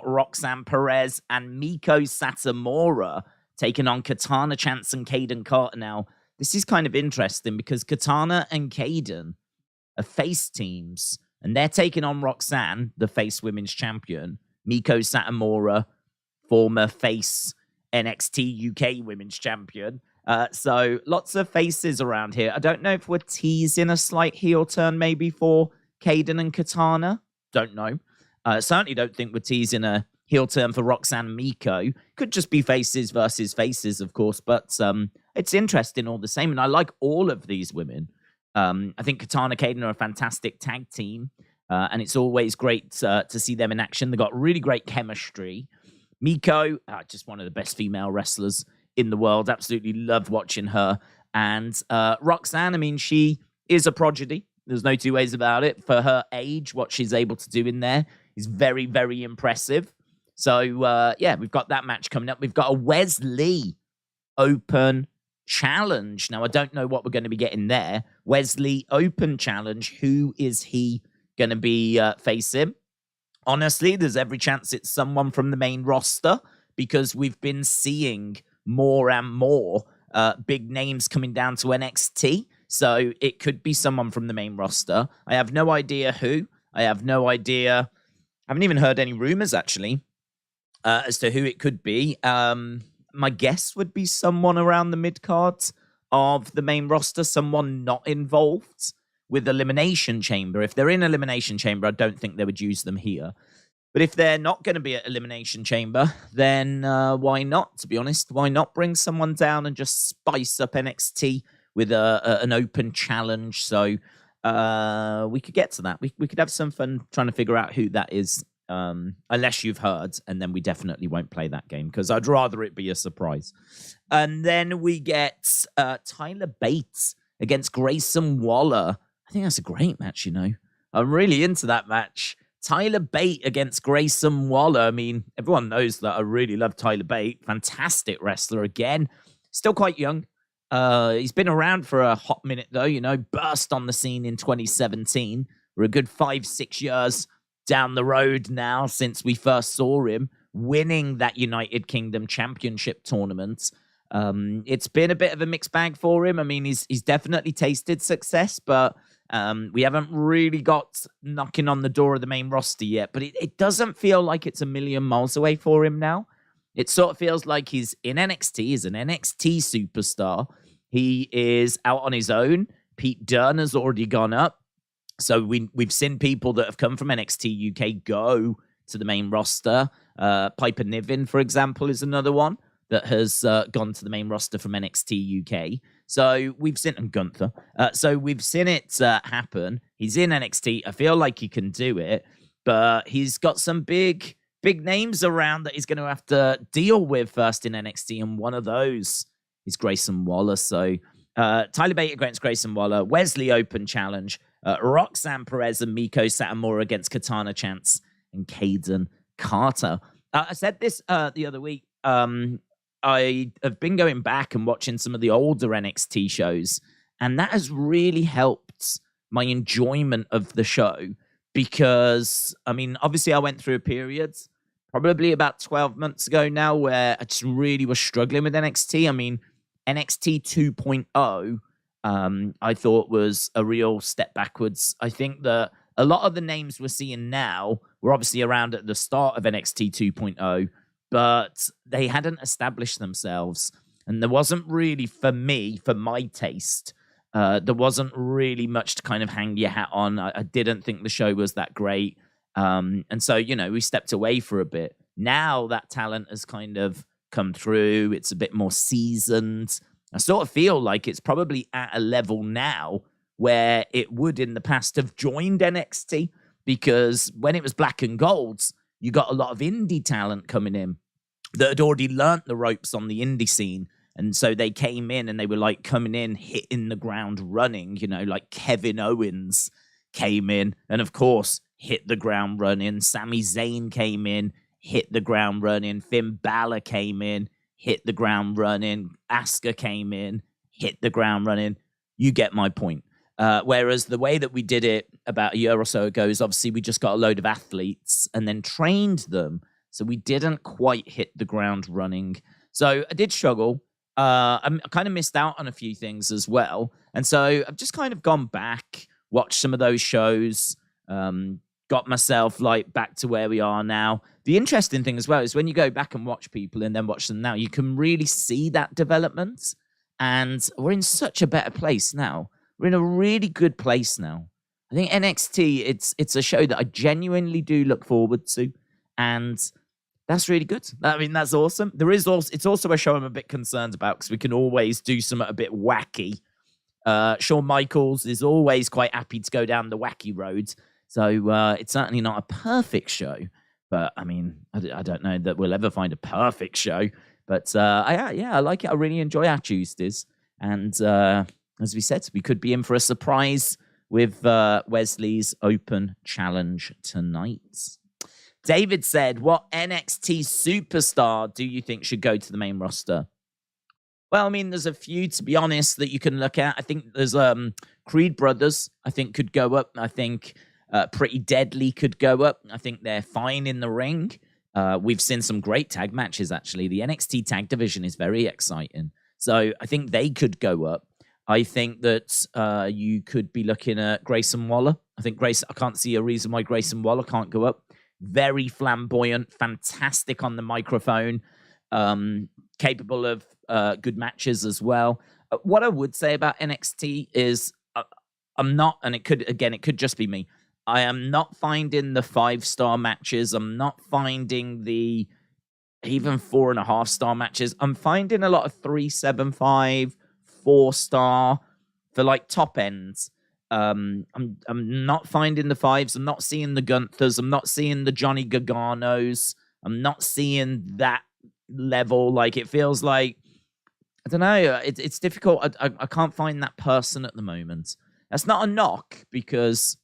got Roxanne, Perez, and Meiko Satomura taking on Katana, Chance, and Kayden Carter. Now, this is kind of interesting because Katana and Kayden are face teams, and they're taking on Roxanne, the face women's champion, Meiko Satomura, former face NXT UK women's champion. So lots of faces around here. I don't know if we're teasing a slight heel turn maybe for Kayden and Katana. Don't know. Certainly don't think we're teasing a heel turn for Roxanne and Meiko. Could just be faces versus faces, of course, but it's interesting all the same, and I like all of these women. I think Katana, Kayden are a fantastic tag team, and it's always great to see them in action. They've got really great chemistry. Meiko, just one of the best female wrestlers in the world. Absolutely love watching her. And Roxanne, I mean, she is a prodigy. There's no two ways about it. For her age, what she's able to do in there is very, very impressive. So, yeah, we've got that match coming up. We've got a Wes Lee Open challenge. Now, I don't know what we're going to be getting there. Wes Lee Open challenge. Who is he going to be facing? Honestly, there's every chance it's someone from the main roster because we've been seeing more and more big names coming down to NXT. So it could be someone from the main roster. I have no idea who. I have no idea. I haven't even heard any rumors, actually, as to who it could be. My guess would be someone around the mid-card of the main roster, someone not involved with Elimination Chamber. If they're in Elimination Chamber, I don't think they would use them here. But if they're not going to be at Elimination Chamber, then why not, to be honest? Why not bring someone down and just spice up NXT with an open challenge? So we could get to that. We could have some fun trying to figure out who that is, unless you've heard, and then we definitely won't play that game because I'd rather it be a surprise. And then we get Tyler Bate against Grayson Waller. I think that's a great match, you know. I'm really into that match. Tyler Bate against Grayson Waller. I mean, everyone knows that I really love Tyler Bate. Fantastic wrestler again. Still quite young. He's been around for a hot minute, though, you know. Burst on the scene in 2017. We're a good 5-6 years down the road now since we first saw him winning that United Kingdom Championship tournament. It's been a bit of a mixed bag for him. I mean, he's definitely tasted success, but we haven't really got knocking on the door of the main roster yet. But it doesn't feel like it's a million miles away for him now. It sort of feels like he's in NXT. He's an NXT superstar. He is out on his own. Pete Dunne has already gone up. So we've seen people that have come from NXT UK go to the main roster. Piper Niven, for example, is another one that has gone to the main roster from NXT UK. So we've seen, and Gunther. So we've seen it happen. He's in NXT. I feel like he can do it, but he's got some big names around that he's going to have to deal with first in NXT, and one of those is Grayson Waller. So Tyler Bate against Grayson Waller, Wes Lee Open challenge, Roxanne Perez and Meiko Satomura against Katana, Chance, and Kayden Carter. I said this the other week. I have been going back and watching some of the older NXT shows, and that has really helped my enjoyment of the show because, I mean, obviously I went through a period probably about 12 months ago now where I just really was struggling with NXT. I mean, NXT 2.0, I thought was a real step backwards. I think that a lot of the names we're seeing now were obviously around at the start of NXT 2.0, but they hadn't established themselves. And there wasn't really, for me, for my taste, there wasn't really much to kind of hang your hat on. I didn't think the show was that great. And so, you know, we stepped away for a bit. Now that talent has kind of come through. It's a bit more seasoned. I sort of feel like it's probably at a level now where it would in the past have joined NXT, because when it was black and golds, you got a lot of indie talent coming in that had already learnt the ropes on the indie scene. And so they came in and they were like coming in, hitting the ground running, you know, like Kevin Owens came in and of course hit the ground running. Sami Zayn came in, hit the ground running. Finn Balor came in, hit the ground running. Asuka came in, hit the ground running. You get my point. Whereas the way that we did it about a year or so ago is obviously we just got a load of athletes and then trained them. So we didn't quite hit the ground running. So I did struggle. I kind of missed out on a few things as well. And so I've just kind of gone back, watched some of those shows, got myself like back to where we are now. The interesting thing as well is when you go back and watch people and then watch them now, you can really see that development. And we're in such a better place now. We're in a really good place now. I think NXT, it's a show that I genuinely do look forward to. And that's really good. I mean, that's awesome. It's also a show I'm a bit concerned about because we can always do something a bit wacky. Shawn Michaels is always quite happy to go down the wacky road. So it's certainly not a perfect show. But, I mean, I don't know that we'll ever find a perfect show. But, I like it. I really enjoy our Tuesdays. And as we said, we could be in for a surprise with Wes Lee's Open Challenge tonight. David said, what NXT superstar do you think should go to the main roster? Well, I mean, there's a few, to be honest, that you can look at. I think there's Creed Brothers, I think, could go up. I think Pretty Deadly could go up. I think they're fine in the ring. We've seen some great tag matches, actually. The NXT tag division is very exciting. So I think they could go up. I think that you could be looking at Grayson Waller. I can't see a reason why Grayson Waller can't go up. Very flamboyant, fantastic on the microphone, capable of good matches as well. What I would say about NXT is I'm not, and it could just be me. I am not finding the 5-star matches. I'm not finding the even 4.5-star matches. I'm finding a lot of 3.75, 4-star for like top ends. I'm not finding the 5s. I'm not seeing the Gunthers. I'm not seeing the Johnny Garganos. I'm not seeing that level. Like, it feels like, I don't know. It's difficult. I can't find that person at the moment. That's not a knock, because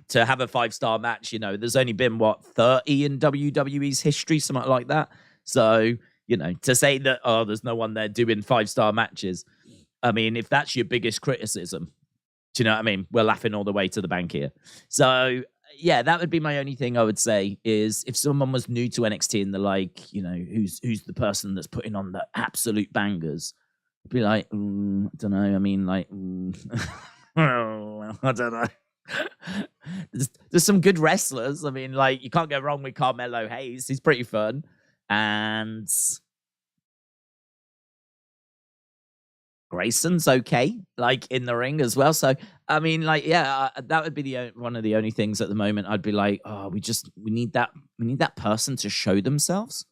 to have a 5-star match, you know, there's only been 30 in WWE's history, something like that. So, you know, to say that, there's no one there doing 5-star matches. I mean, if that's your biggest criticism, do you know what I mean? We're laughing all the way to the bank here. So, yeah, that would be my only thing I would say is if someone was new to NXT and they're like, you know, who's the person that's putting on the absolute bangers? I'd be like, I don't know. I mean, like, I don't know. There's some good wrestlers. I mean, like, you can't go wrong with Carmelo Hayes. He's pretty fun. And Grayson's okay, like, in the ring as well. So, I mean, like, yeah, that would be one of the only things at the moment. I'd be like, we need that person to show themselves.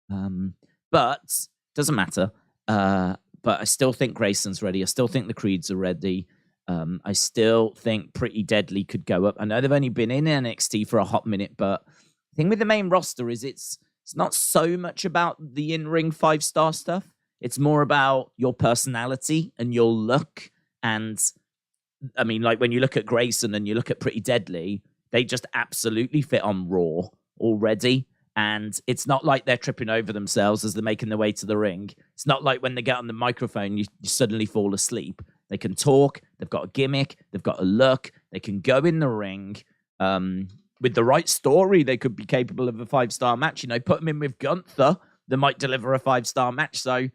But doesn't matter. But I still think Grayson's ready. I still think the Creeds are ready. I still think Pretty Deadly could go up. I know they've only been in NXT for a hot minute, but the thing with the main roster is it's not so much about the in-ring 5-star stuff. It's more about your personality and your look. And I mean, like, when you look at Grayson and you look at Pretty Deadly, they just absolutely fit on Raw already. And it's not like they're tripping over themselves as they're making their way to the ring. It's not like when they get on the microphone, you suddenly fall asleep. They can talk. They've got a gimmick. They've got a look. They can go in the ring. With the right story, they could be capable of a 5-star match. You know, put them in with Gunther. They might deliver a 5-star match. So,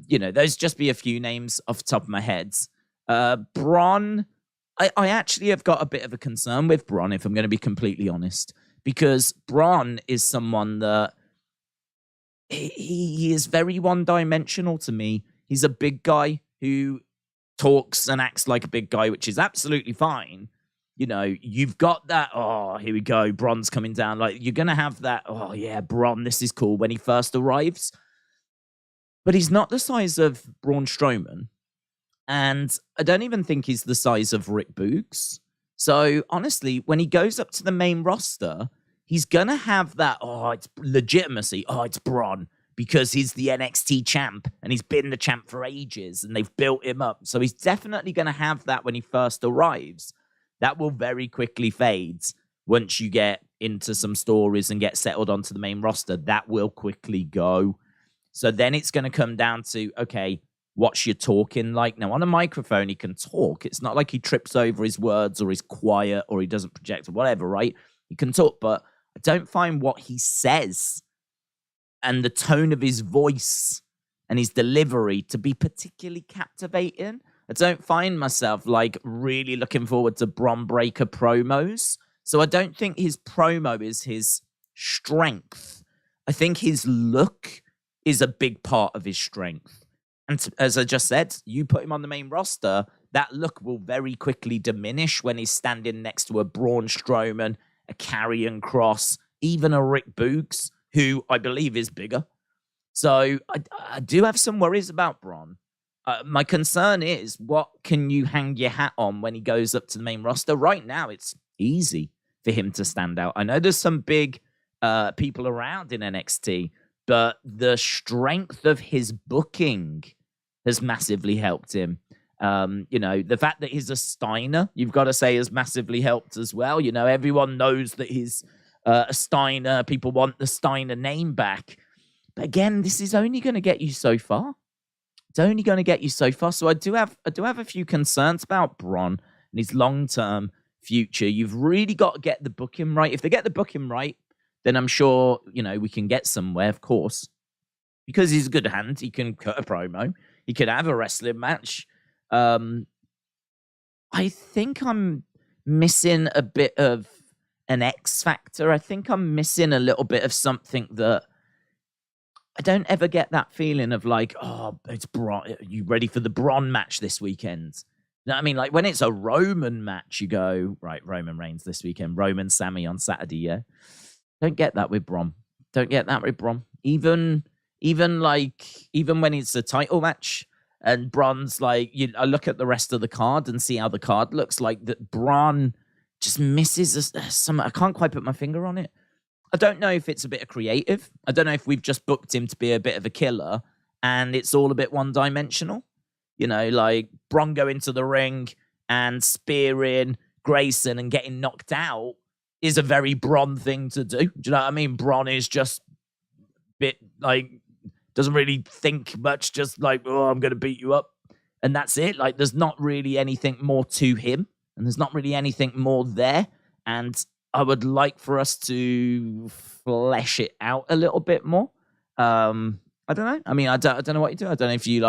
you know, those just be a few names off the top of my head. Braun, I actually have got a bit of a concern with Braun, if I'm going to be completely honest, because Braun is someone that he is very one-dimensional to me. He's a big guy who talks and acts like a big guy, which is absolutely fine. You know, you've got that, here we go, Braun's coming down. Like, you're going to have that, yeah, Braun, this is cool, when he first arrives. But he's not the size of Braun Strowman. And I don't even think he's the size of Rick Boogs. So, honestly, when he goes up to the main roster, he's going to have that, it's legitimacy. It's Braun. Because he's the NXT champ, and he's been the champ for ages, and they've built him up. So he's definitely going to have that when he first arrives. That will very quickly fade once you get into some stories and get settled onto the main roster. That will quickly go. So then it's going to come down to, okay, what's your talking like? Now, on a microphone, he can talk. It's not like he trips over his words or he's quiet or he doesn't project or whatever, right? He can talk, but I don't find what he says and the tone of his voice and his delivery to be particularly captivating. I don't find myself like really looking forward to Bron Breakker promos. So I don't think his promo is his strength. I think his look is a big part of his strength. And as I just said, you put him on the main roster, that look will very quickly diminish when he's standing next to a Braun Strowman, a Karrion Kross, even a Rick Boogs, who I believe is bigger. So I do have some worries about Bron. My concern is, what can you hang your hat on when he goes up to the main roster? Right now, it's easy for him to stand out. I know there's some big people around in NXT, but the strength of his booking has massively helped him. The fact that he's a Steiner, you've got to say, has massively helped as well. Everyone knows that he's a Steiner. People want the Steiner name back. But again, this is only going to get you so far. It's only going to get you so far. So I do have a few concerns about Bron and his long-term future. You've really got to get the booking right. If they get the booking right, then I'm sure, we can get somewhere, of course. Because he's a good hand. He can cut a promo. He could have a wrestling match. I think I'm missing a bit of an X factor. I think I'm missing a little bit of something that I don't ever get that feeling of like, oh, it's Bron. Are you ready for the Bron match this weekend? You know what I mean? Like when it's a Roman match, you go, right, Roman Reigns this weekend, Roman Sammy on Saturday, yeah? Don't get that with Bron. Don't get that with Bron. Even when it's a title match and Bron's like, I look at the rest of the card and see how the card looks like, that Bron just misses some. I can't quite put my finger on it. I don't know if it's a bit of creative. I don't know if we've just booked him to be a bit of a killer and it's all a bit one-dimensional. Like Bron going to the ring and spearing Grayson and getting knocked out is a very Bron thing to do. Do you know what I mean? Bron is just a bit like, doesn't really think much, just like, oh, I'm going to beat you up. And that's it. Like, there's not really anything more to him and there's not really anything more there. And I would like for us to flesh it out a little bit more. I don't know. I mean, I don't know what you do. I don't know if you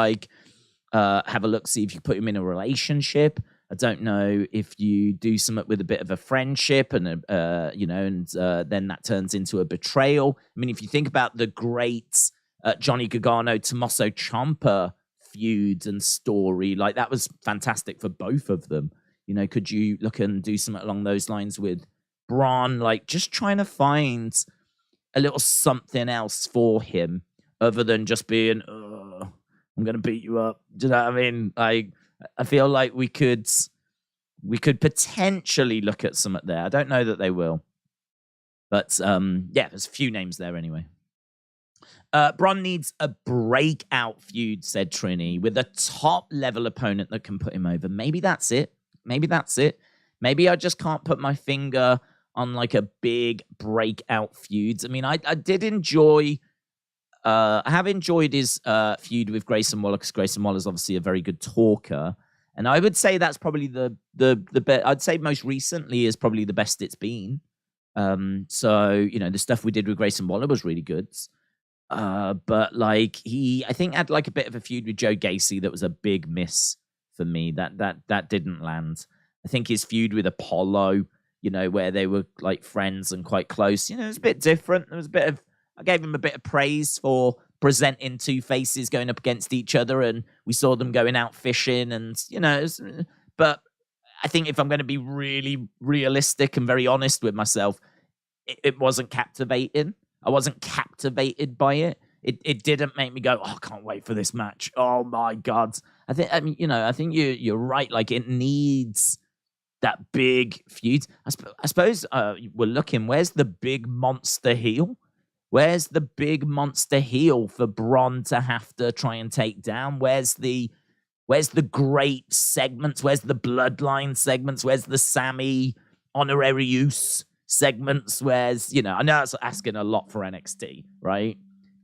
have a look, see if you put him in a relationship. I don't know if you do something with a bit of a friendship and then that turns into a betrayal. I mean, if you think about the great Johnny Gargano, Tommaso Ciampa feud and story, like that was fantastic for both of them. Could you look and do something along those lines with Bron, like just trying to find a little something else for him other than just being, I'm going to beat you up. Do you know what I mean? Like, I feel like we could potentially look at something there. I don't know that they will. But, there's a few names there anyway. Bron needs a breakout feud, said Trini, with a top-level opponent that can put him over. Maybe that's it. Maybe I just can't put my finger on like a big breakout feud. I mean, I did enjoy... I have enjoyed his feud with Grayson Waller, because Grayson Waller is obviously a very good talker. And I would say that's probably the best. I'd say most recently is probably the best it's been. So, the stuff we did with Grayson Waller was really good. But like I think had like a bit of a feud with Joe Gacy that was a big miss for me. That didn't land. I think his feud with Apollo, where they were like friends and quite close, it was a bit different. There was a bit of, I gave him a bit of praise for presenting two faces going up against each other, and we saw them going out fishing, and but I think if I'm going to be really realistic and very honest with myself, it wasn't captivating. I wasn't captivated by it. It didn't make me go, oh, I can't wait for this match. Oh my God. I think you're right. Like, it needs that big feud. I suppose we're looking, where's the big monster heel? Where's the big monster heel for Bron to have to try and take down? Where's the great segments? Where's the bloodline segments? Where's the Sammy Honorarius segments? Where's, I know that's asking a lot for NXT, right?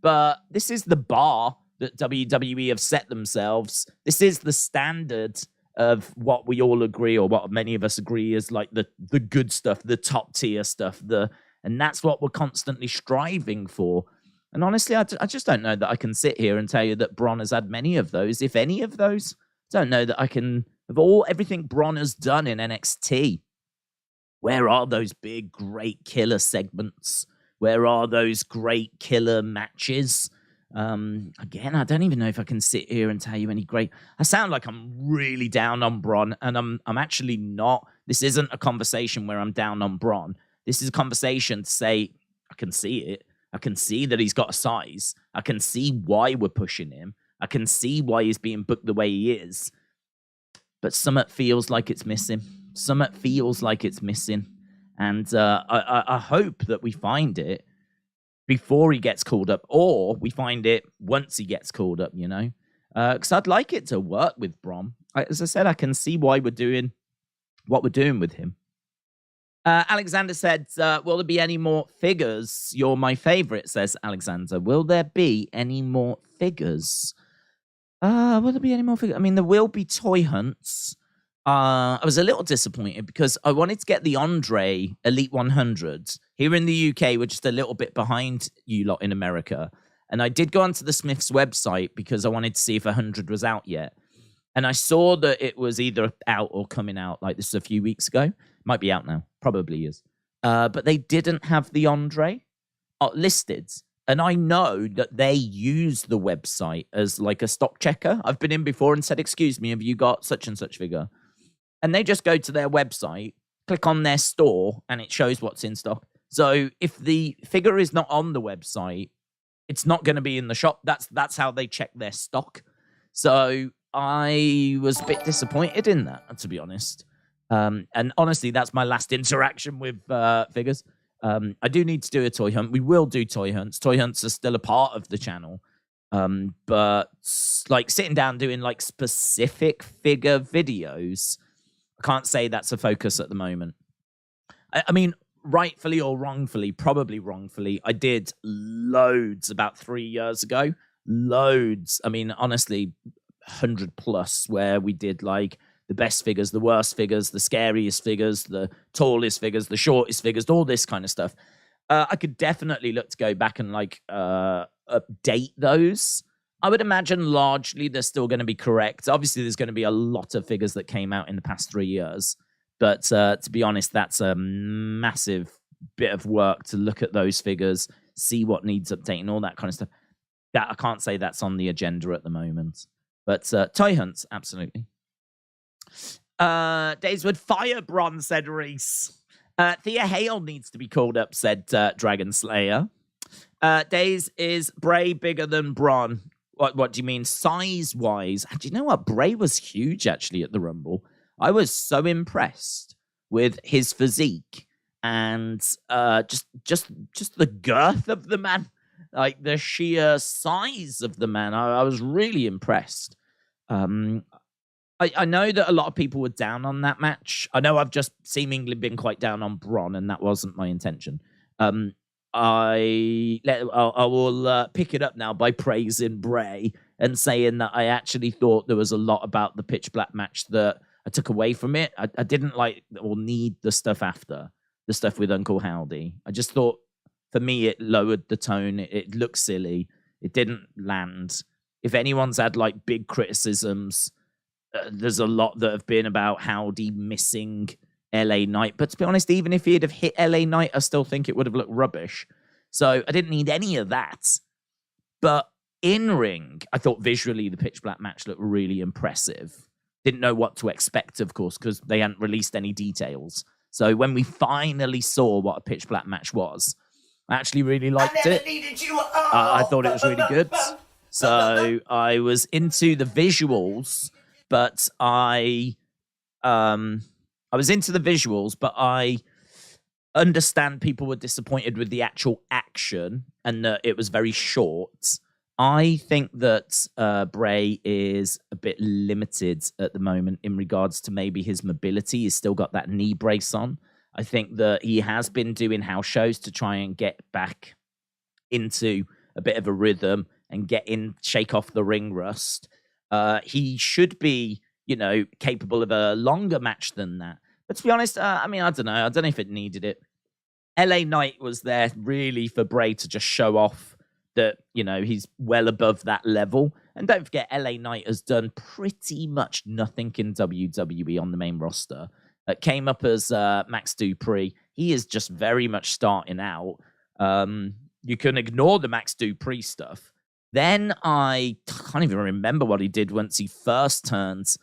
But this is the bar that WWE have set themselves. This is the standard of what we all agree, or what many of us agree is like the good stuff, the top tier stuff, And that's what we're constantly striving for. And honestly, I just don't know that I can sit here and tell you that Bron has had many of those, if any of those. I don't know that I can, everything Bron has done in NXT, where are those big, great killer segments? Where are those great killer matches? Again, I don't even know if I can sit here and tell you any great. I sound like I'm really down on Bron, and I'm actually not. This isn't a conversation where I'm down on Bron. This is a conversation to say I can see it. I can see that he's got a size. I can see why we're pushing him. I can see why he's being booked the way he is. But something feels like it's missing. Something feels like it's missing. And I hope that we find it before he gets called up, or we find it once he gets called up, you know? Because I'd like it to work with Bron. As I said, I can see why we're doing what we're doing with him. Alexander said, will there be any more figures? You're my favorite, says Alexander. Will there be any more figures? Will there be any more figures? I mean, there will be toy hunts. I was a little disappointed because I wanted to get the Andre Elite 100. Here in the UK, we're just a little bit behind you lot in America. And I did go onto the Smiths website because I wanted to see if 100 was out yet. And I saw that it was either out or coming out, like this a few weeks ago. Might be out now. Probably is. But they didn't have the Andre listed. And I know that they use the website as like a stock checker. I've been in before and said, excuse me, have you got such and such figure? And they just go to their website, click on their store, and it shows what's in stock. So if the figure is not on the website, it's not going to be in the shop. That's how they check their stock. So I was a bit disappointed in that, to be honest. And honestly, that's my last interaction with figures. I do need to do a toy hunt. We will do toy hunts. Toy hunts are still a part of the channel. But like sitting down doing like specific figure videos, I can't say that's a focus at the moment. I mean, rightfully or wrongfully, probably wrongfully, I did loads about 3 years ago. Loads. I mean, honestly, 100 plus, where we did like the best figures, the worst figures, the scariest figures, the tallest figures, the shortest figures, all this kind of stuff. I could definitely look to go back and like update those. I would imagine largely they're still going to be correct. Obviously, there's going to be a lot of figures that came out in the past 3 years. But to be honest, that's a massive bit of work to look at those figures, see what needs updating, all that kind of stuff. That I can't say that's on the agenda at the moment. But toy hunts, absolutely. Daze would fire Bron, said Reese. Thea Hale needs to be called up, said Dragon Slayer. Daze, is Bray bigger than Bron? What do you mean size-wise? Do you know what? Bray was huge, actually, at the Rumble. I was so impressed with his physique and just the girth of the man, like the sheer size of the man. I was really impressed. I know that a lot of people were down on that match. I know I've just seemingly been quite down on Bron, and that wasn't my intention. I will pick it up now by praising Bray and saying that I actually thought there was a lot about the pitch black match that I took away from it. I didn't like or need the stuff after, the stuff with Uncle Howdy. I just thought, for me, it lowered the tone. It looked silly. It didn't land. If anyone's had like big criticisms, there's a lot that have been about Howdy missing LA Knight. But to be honest, even if he'd have hit LA Knight, I still think it would have looked rubbish. So I didn't need any of that. But in ring, I thought visually the pitch black match looked really impressive. Didn't know what to expect, of course, because they hadn't released any details. So when we finally saw what a pitch black match was, I actually really liked it. I thought it was really good. So I was into the visuals, but I was into the visuals, but I understand people were disappointed with the actual action and that it was very short. I think that Bray is a bit limited at the moment in regards to maybe his mobility. He's still got that knee brace on. I think that he has been doing house shows to try and get back into a bit of a rhythm and shake off the ring rust. He should be, capable of a longer match than that. But to be honest, I don't know. I don't know if it needed it. LA Knight was there really for Bray to just show off that, he's well above that level. And don't forget, LA Knight has done pretty much nothing in WWE on the main roster. Came up as Max Dupree. He is just very much starting out. You can ignore the Max Dupree stuff. Then I can't even remember what he did once he first turned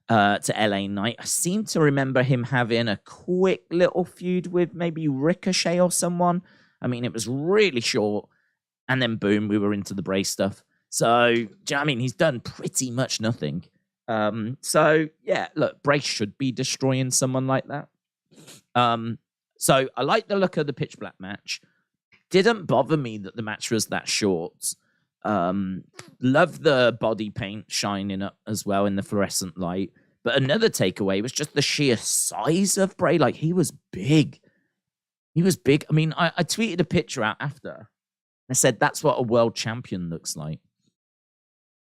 to LA Knight. I seem to remember him having a quick little feud with maybe Ricochet or someone. I mean, it was really short. And then boom, we were into the Bray stuff. So, he's done pretty much nothing. So, yeah, look, Bray should be destroying someone like that. So I like the look of the pitch black match. Didn't bother me that the match was that short. Love the body paint shining up as well in the fluorescent light. But another takeaway was just the sheer size of Bray. Like, he was big. He was big. I mean, I tweeted a picture out after. I said, that's what a world champion looks like.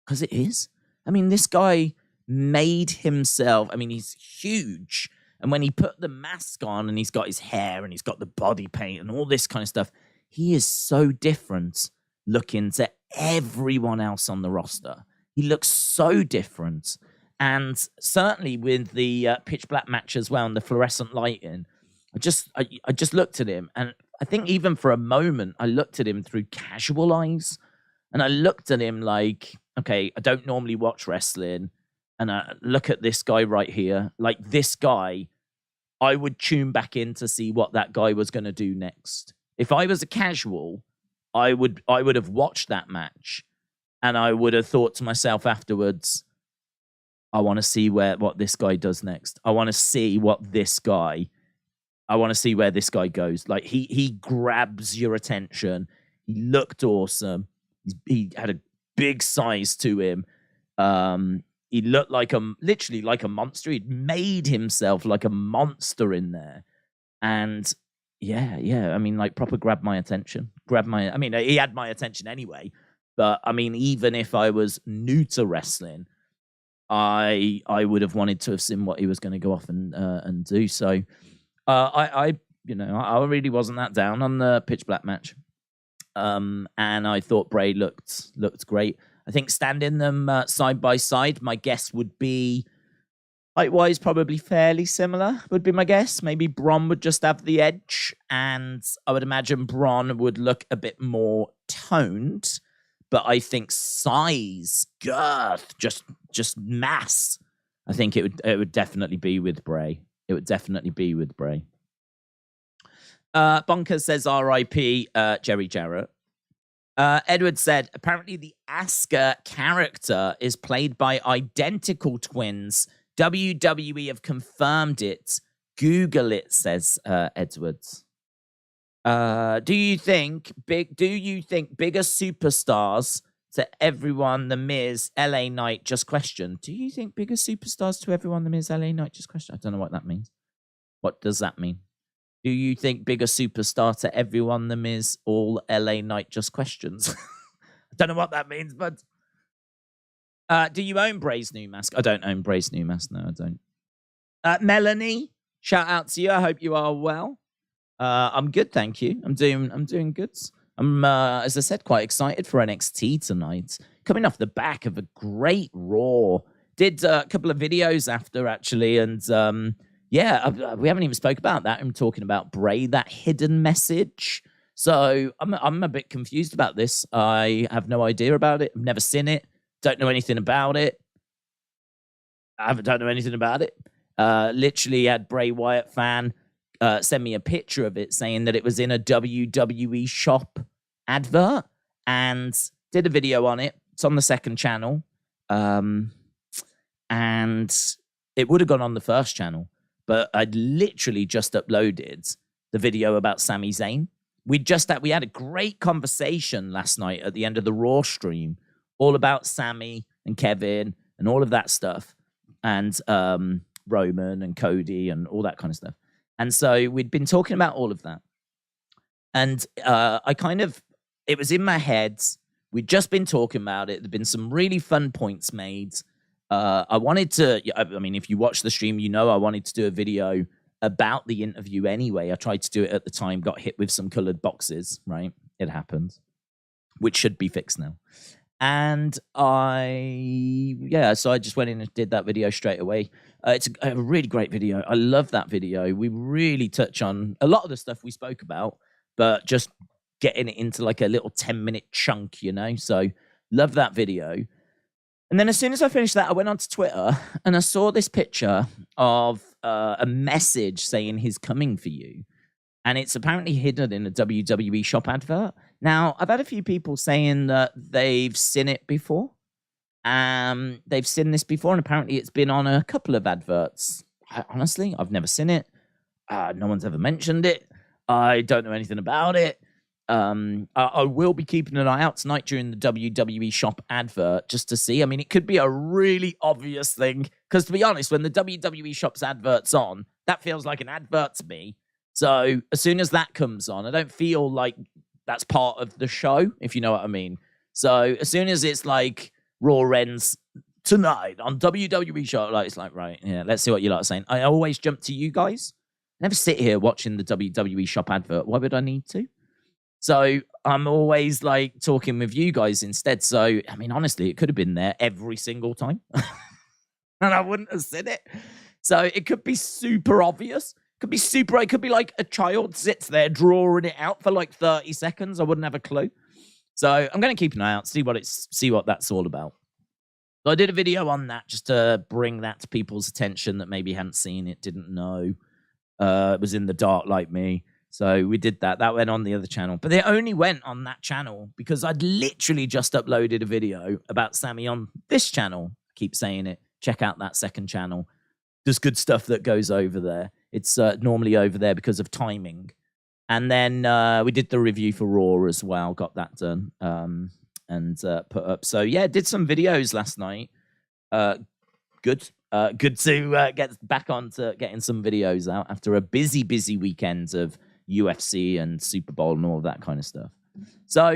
Because it is. I mean, this guy made himself. I mean, he's huge. And when he put the mask on and he's got his hair and he's got the body paint and all this kind of stuff, he is so different looking to everyone else on the roster. He looks so different. And certainly with the pitch black match as well and the fluorescent lighting, I just looked at him, and I think even for a moment, I looked at him through casual eyes. And I looked at him like, okay, I don't normally watch wrestling. And I look at this guy right here. Like, this guy, I would tune back in to see what that guy was going to do next. If I was a casual, I would have watched that match, and I would have thought to myself afterwards, I want to see what this guy does next. I want to see where this guy goes. Like, he grabs your attention. He looked awesome. He had a big size to him. He looked literally like a monster. He'd made himself like a monster in there. And yeah. I mean, like, proper grabbed my attention. He had my attention anyway. But I mean, even if I was new to wrestling, I would have wanted to have seen what he was going to go off and do. So I really wasn't that down on the pitch black match. And I thought Bray looked great. I think standing them side by side, my guess would be height-wise probably fairly similar, would be my guess. Maybe Bron would just have the edge, and I would imagine Bron would look a bit more toned. But I think size, girth, just mass, I think it would definitely be with Bray. It would definitely be with Bray. Bonkers says R.I.P. Jerry Jarrett. Edward said, apparently the Asuka character is played by identical twins. WWE have confirmed it. Google it, says Edwards. Do you think bigger superstars to everyone, The Miz, LA Knight, just question? Do you think bigger superstars to everyone, The Miz, LA Knight, just question? I don't know what that means. What does that mean? Do you think bigger superstar to everyone, The Miz, all LA Knight, just questions? I don't know what that means, but do you own Bray's new mask? I don't own Bray's new mask. No, I don't. Melanie, shout out to you. I hope you are well. I'm good, thank you. I'm doing good. I'm, as I said, quite excited for NXT tonight. Coming off the back of a great Raw. Did a couple of videos after, actually, and yeah, we haven't even spoke about that. I'm talking about Bray, that hidden message. So I'm a bit confused about this. I have no idea about it. I've never seen it. Don't know anything about it. Don't know anything about it. Literally had Bray Wyatt fan send me a picture of it saying that it was in a WWE shop advert, and did a video on it. It's on the second channel. And it would have gone on the first channel, but I'd literally just uploaded the video about Sami Zayn. We had a great conversation last night at the end of the Raw stream, all about Sami and Kevin and all of that stuff, and Roman and Cody and all that kind of stuff. And so we'd been talking about all of that. And it was in my head. We'd just been talking about it. There'd been some really fun points made. I wanted to, if you watch the stream, I wanted to do a video about the interview anyway. I tried to do it at the time, got hit with some colored boxes, right? It happens, which should be fixed now. And so I just went in and did that video straight away. It's a really great video. I love that video. We really touch on a lot of the stuff we spoke about, but just getting it into like a little 10-minute chunk, you know? So love that video. And then as soon as I finished that, I went onto Twitter and I saw this picture of a message saying he's coming for you. And it's apparently hidden in a WWE shop advert. Now, I've had a few people saying that they've seen it before. They've seen this before, and apparently it's been on a couple of adverts. Honestly, I've never seen it. No one's ever mentioned it. I don't know anything about it. I will be keeping an eye out tonight during the WWE shop advert just to see. I mean, it could be a really obvious thing. Because to be honest, when the WWE shop's advert's on, that feels like an advert to me. So as soon as that comes on, I don't feel like that's part of the show, if you know what I mean. So as soon as it's like Raw ends tonight on WWE show, like it's like, right, yeah, let's see what you lot are saying. I always jump to you guys. I never sit here watching the WWE shop advert. Why would I need to? So I'm always like talking with you guys instead. So, I mean, honestly, it could have been there every single time. And I wouldn't have said it. So it could be super obvious. It could be like a child sits there drawing it out for like 30 seconds. I wouldn't have a clue. So I'm going to keep an eye out, see what that's all about. So I did a video on that just to bring that to people's attention that maybe hadn't seen it, didn't know. It was in the dark like me. So we did that. That went on the other channel. But it only went on that channel because I'd literally just uploaded a video about Sammy on this channel. I keep saying it. Check out that second channel. There's good stuff that goes over there. It's normally over there because of timing. And then we did the review for Raw as well. Got that done and put up. So, yeah, did some videos last night. Good. Good to get back on to getting some videos out after a busy weekend of UFC and Super Bowl and all of that kind of stuff. So,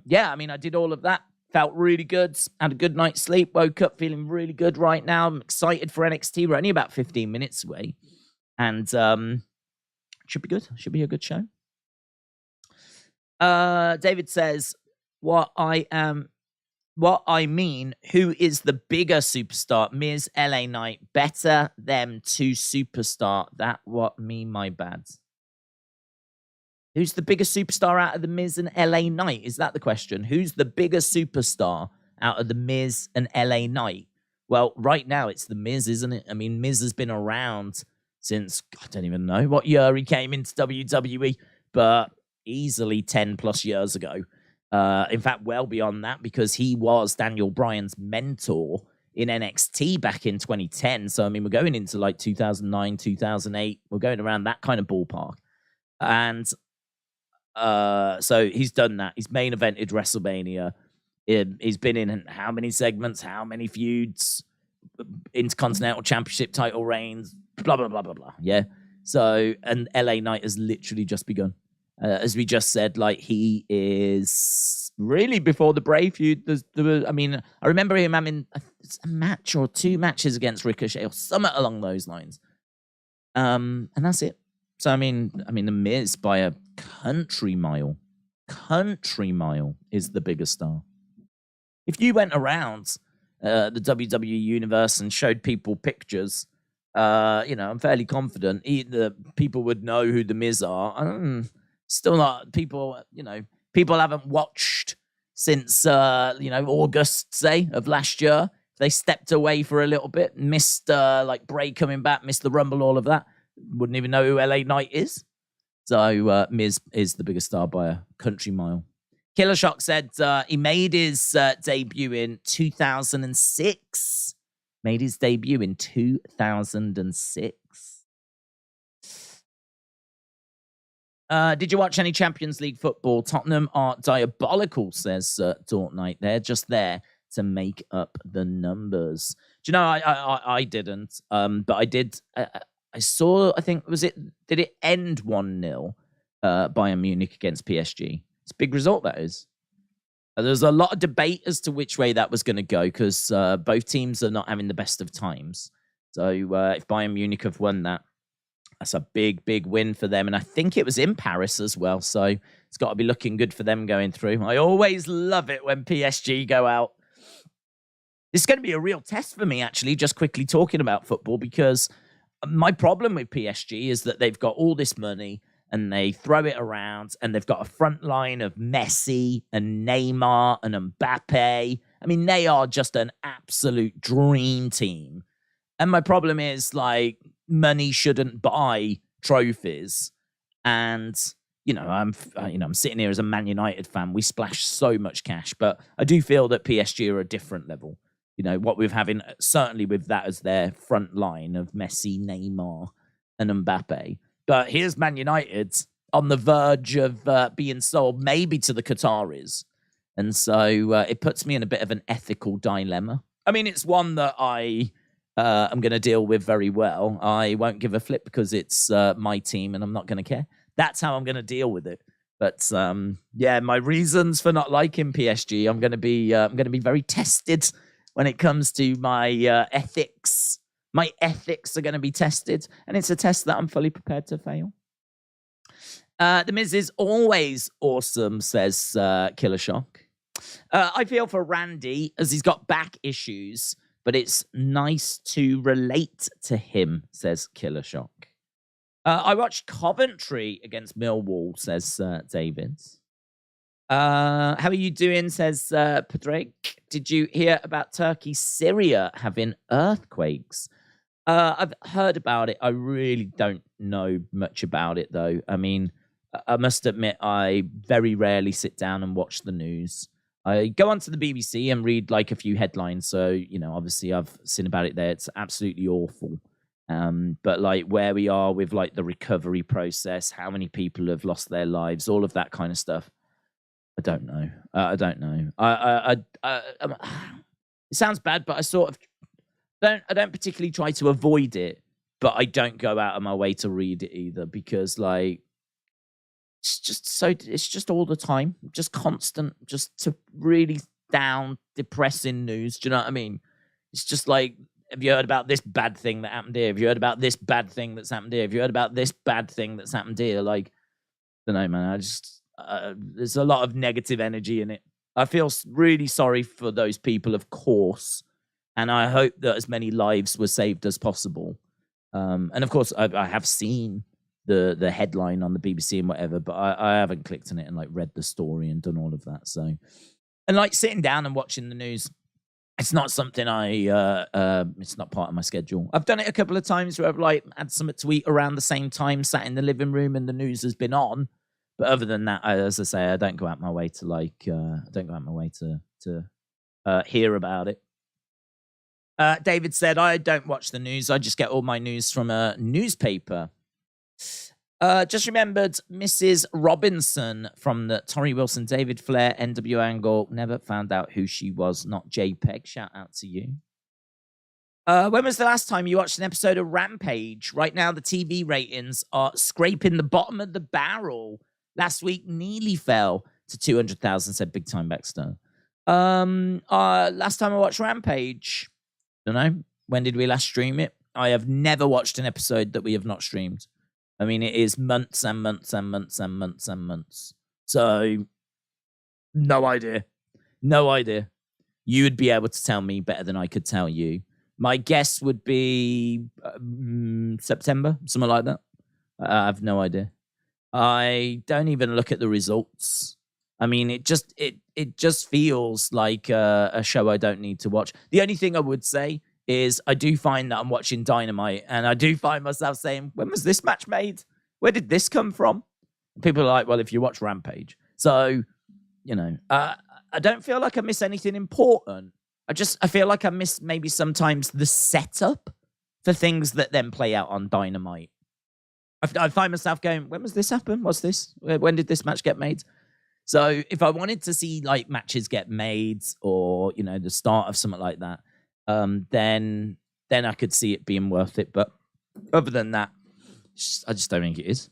yeah, I mean, I did all of that. Felt really good. Had a good night's sleep. Woke up feeling really good right now. I'm excited for NXT. We're only about 15 minutes away. And should be good. Should be a good show. David says, what I mean, who is the bigger superstar? Miz, LA Knight. Better them two superstar. That what me, my bad. Who's the biggest superstar out of the Miz and LA Knight? Is that the question? Who's the biggest superstar out of the Miz and LA Knight? Well, right now it's the Miz, isn't it? I mean, Miz has been around since, I don't even know what year he came into WWE, but easily 10 plus years ago. In fact, well beyond that, because he was Daniel Bryan's mentor in NXT back in 2010. So, I mean, we're going into like 2009, 2008. We're going around that kind of ballpark. And so he's done that. He's main evented WrestleMania. He's been in how many segments, how many feuds, Intercontinental Championship title reigns, blah, blah, blah, blah, blah. Yeah. So, and LA Knight has literally just begun. As we just said, like, he is really before the Bray feud. I mean, I remember him having a match or two matches against Ricochet or something along those lines. And that's it. So, I mean, the Miz by a country mile is the biggest star. If you went around the WWE universe and showed people pictures, I'm fairly confident the people would know who the Miz are. Still not people, people haven't watched since, August, say, of last year. They stepped away for a little bit, missed, Bray coming back, missed the Rumble, all of that. Wouldn't even know who LA Knight is. So Miz is the biggest star by a country mile. Killer Shock said he made his debut in 2006. Made his debut in 2006. Did you watch any Champions League football? Tottenham are diabolical, says Dort Knight. They're just there to make up the numbers. Do you know, I didn't, but I did. I saw, did it end 1-0 Bayern Munich against PSG? It's a big result, that is. There's a lot of debate as to which way that was going to go because both teams are not having the best of times. So if Bayern Munich have won that, That's a big, big win for them. And I think it was in Paris as well. So it's got to be looking good for them going through. I always love it when PSG go out. It's going to be a real test for me, actually, just quickly talking about football, because my problem with PSG is that they've got all this money and they throw it around, and they've got a front line of Messi and Neymar and Mbappe. I mean, they are just an absolute dream team. And my problem is, like, money shouldn't buy trophies. And, I'm sitting here as a Man United fan. We splash so much cash, but I do feel that PSG are a different level. What we're having, certainly with that as their front line of Messi, Neymar, and Mbappe. But here's Man United on the verge of being sold maybe to the Qataris. And so it puts me in a bit of an ethical dilemma. I mean, it's one that I'm going to deal with very well. I won't give a flip because it's my team and I'm not going to care. That's how I'm going to deal with it. But my reasons for not liking PSG, I'm going to be very tested when it comes to my ethics. My ethics are going to be tested, and it's a test that I'm fully prepared to fail. The Miz is always awesome, says Killer Shock. I feel for Randy as he's got back issues, but it's nice to relate to him, says Killer Shock. I watched Coventry against Millwall, says David. How are you doing, says Padraig. Did you hear about Turkey, Syria having earthquakes? I've heard about it. I really don't know much about it, though. I mean, I must admit, I very rarely sit down and watch the news. I go onto the BBC and read like a few headlines. So, obviously I've seen about it there. It's absolutely awful. But like where we are with like the recovery process, how many people have lost their lives, all of that kind of stuff. I don't know. I don't know. It sounds bad, but I sort of don't particularly try to avoid it, but I don't go out of my way to read it either, because like it's just all the time, just constant, just to really down, depressing news. Do you know what I mean? It's just like, have you heard about this bad thing that happened here? Have you heard about this bad thing that's happened here? Have you heard about this bad thing that's happened here? Like, I don't know, man. There's a lot of negative energy in it. I feel really sorry for those people, of course, and I hope that as many lives were saved as possible. And of course, I have seen the headline on the BBC and whatever, but I haven't clicked on it and like read the story and done all of that. So, and like sitting down and watching the news, it's not something it's not part of my schedule. I've done it a couple of times where I've like had something to eat around the same time, sat in the living room, and the news has been on. But other than that, as I say, I don't go out my way to hear about it. David said, I don't watch the news. I just get all my news from a newspaper. Just remembered Mrs. Robinson from the Torrie Wilson, David Flair, NWO angle. Never found out who she was, not JPEG. Shout out to you. When was the last time you watched an episode of Rampage? Right now, the TV ratings are scraping the bottom of the barrel. Last week, nearly fell to 200,000, said Big Time Baxter. Last time I watched Rampage, don't know. When did we last stream it? I have never watched an episode that we have not streamed. I mean, it is months and months and months and months and months. So, no idea. No idea. You would be able to tell me better than I could tell you. My guess would be September, something like that. I have no idea. I don't even look at the results. I mean, it just feels like a show I don't need to watch. The only thing I would say is I do find that I'm watching Dynamite, and I do find myself saying, when was this match made? Where did this come from? People are like, well, if you watch Rampage. So, I don't feel like I miss anything important. I feel like I miss maybe sometimes the setup for things that then play out on Dynamite. I find myself going, when was this happen? What's this? When did this match get made? So if I wanted to see like matches get made, or, the start of something like that, then I could see it being worth it. But other than that, I just don't think it is.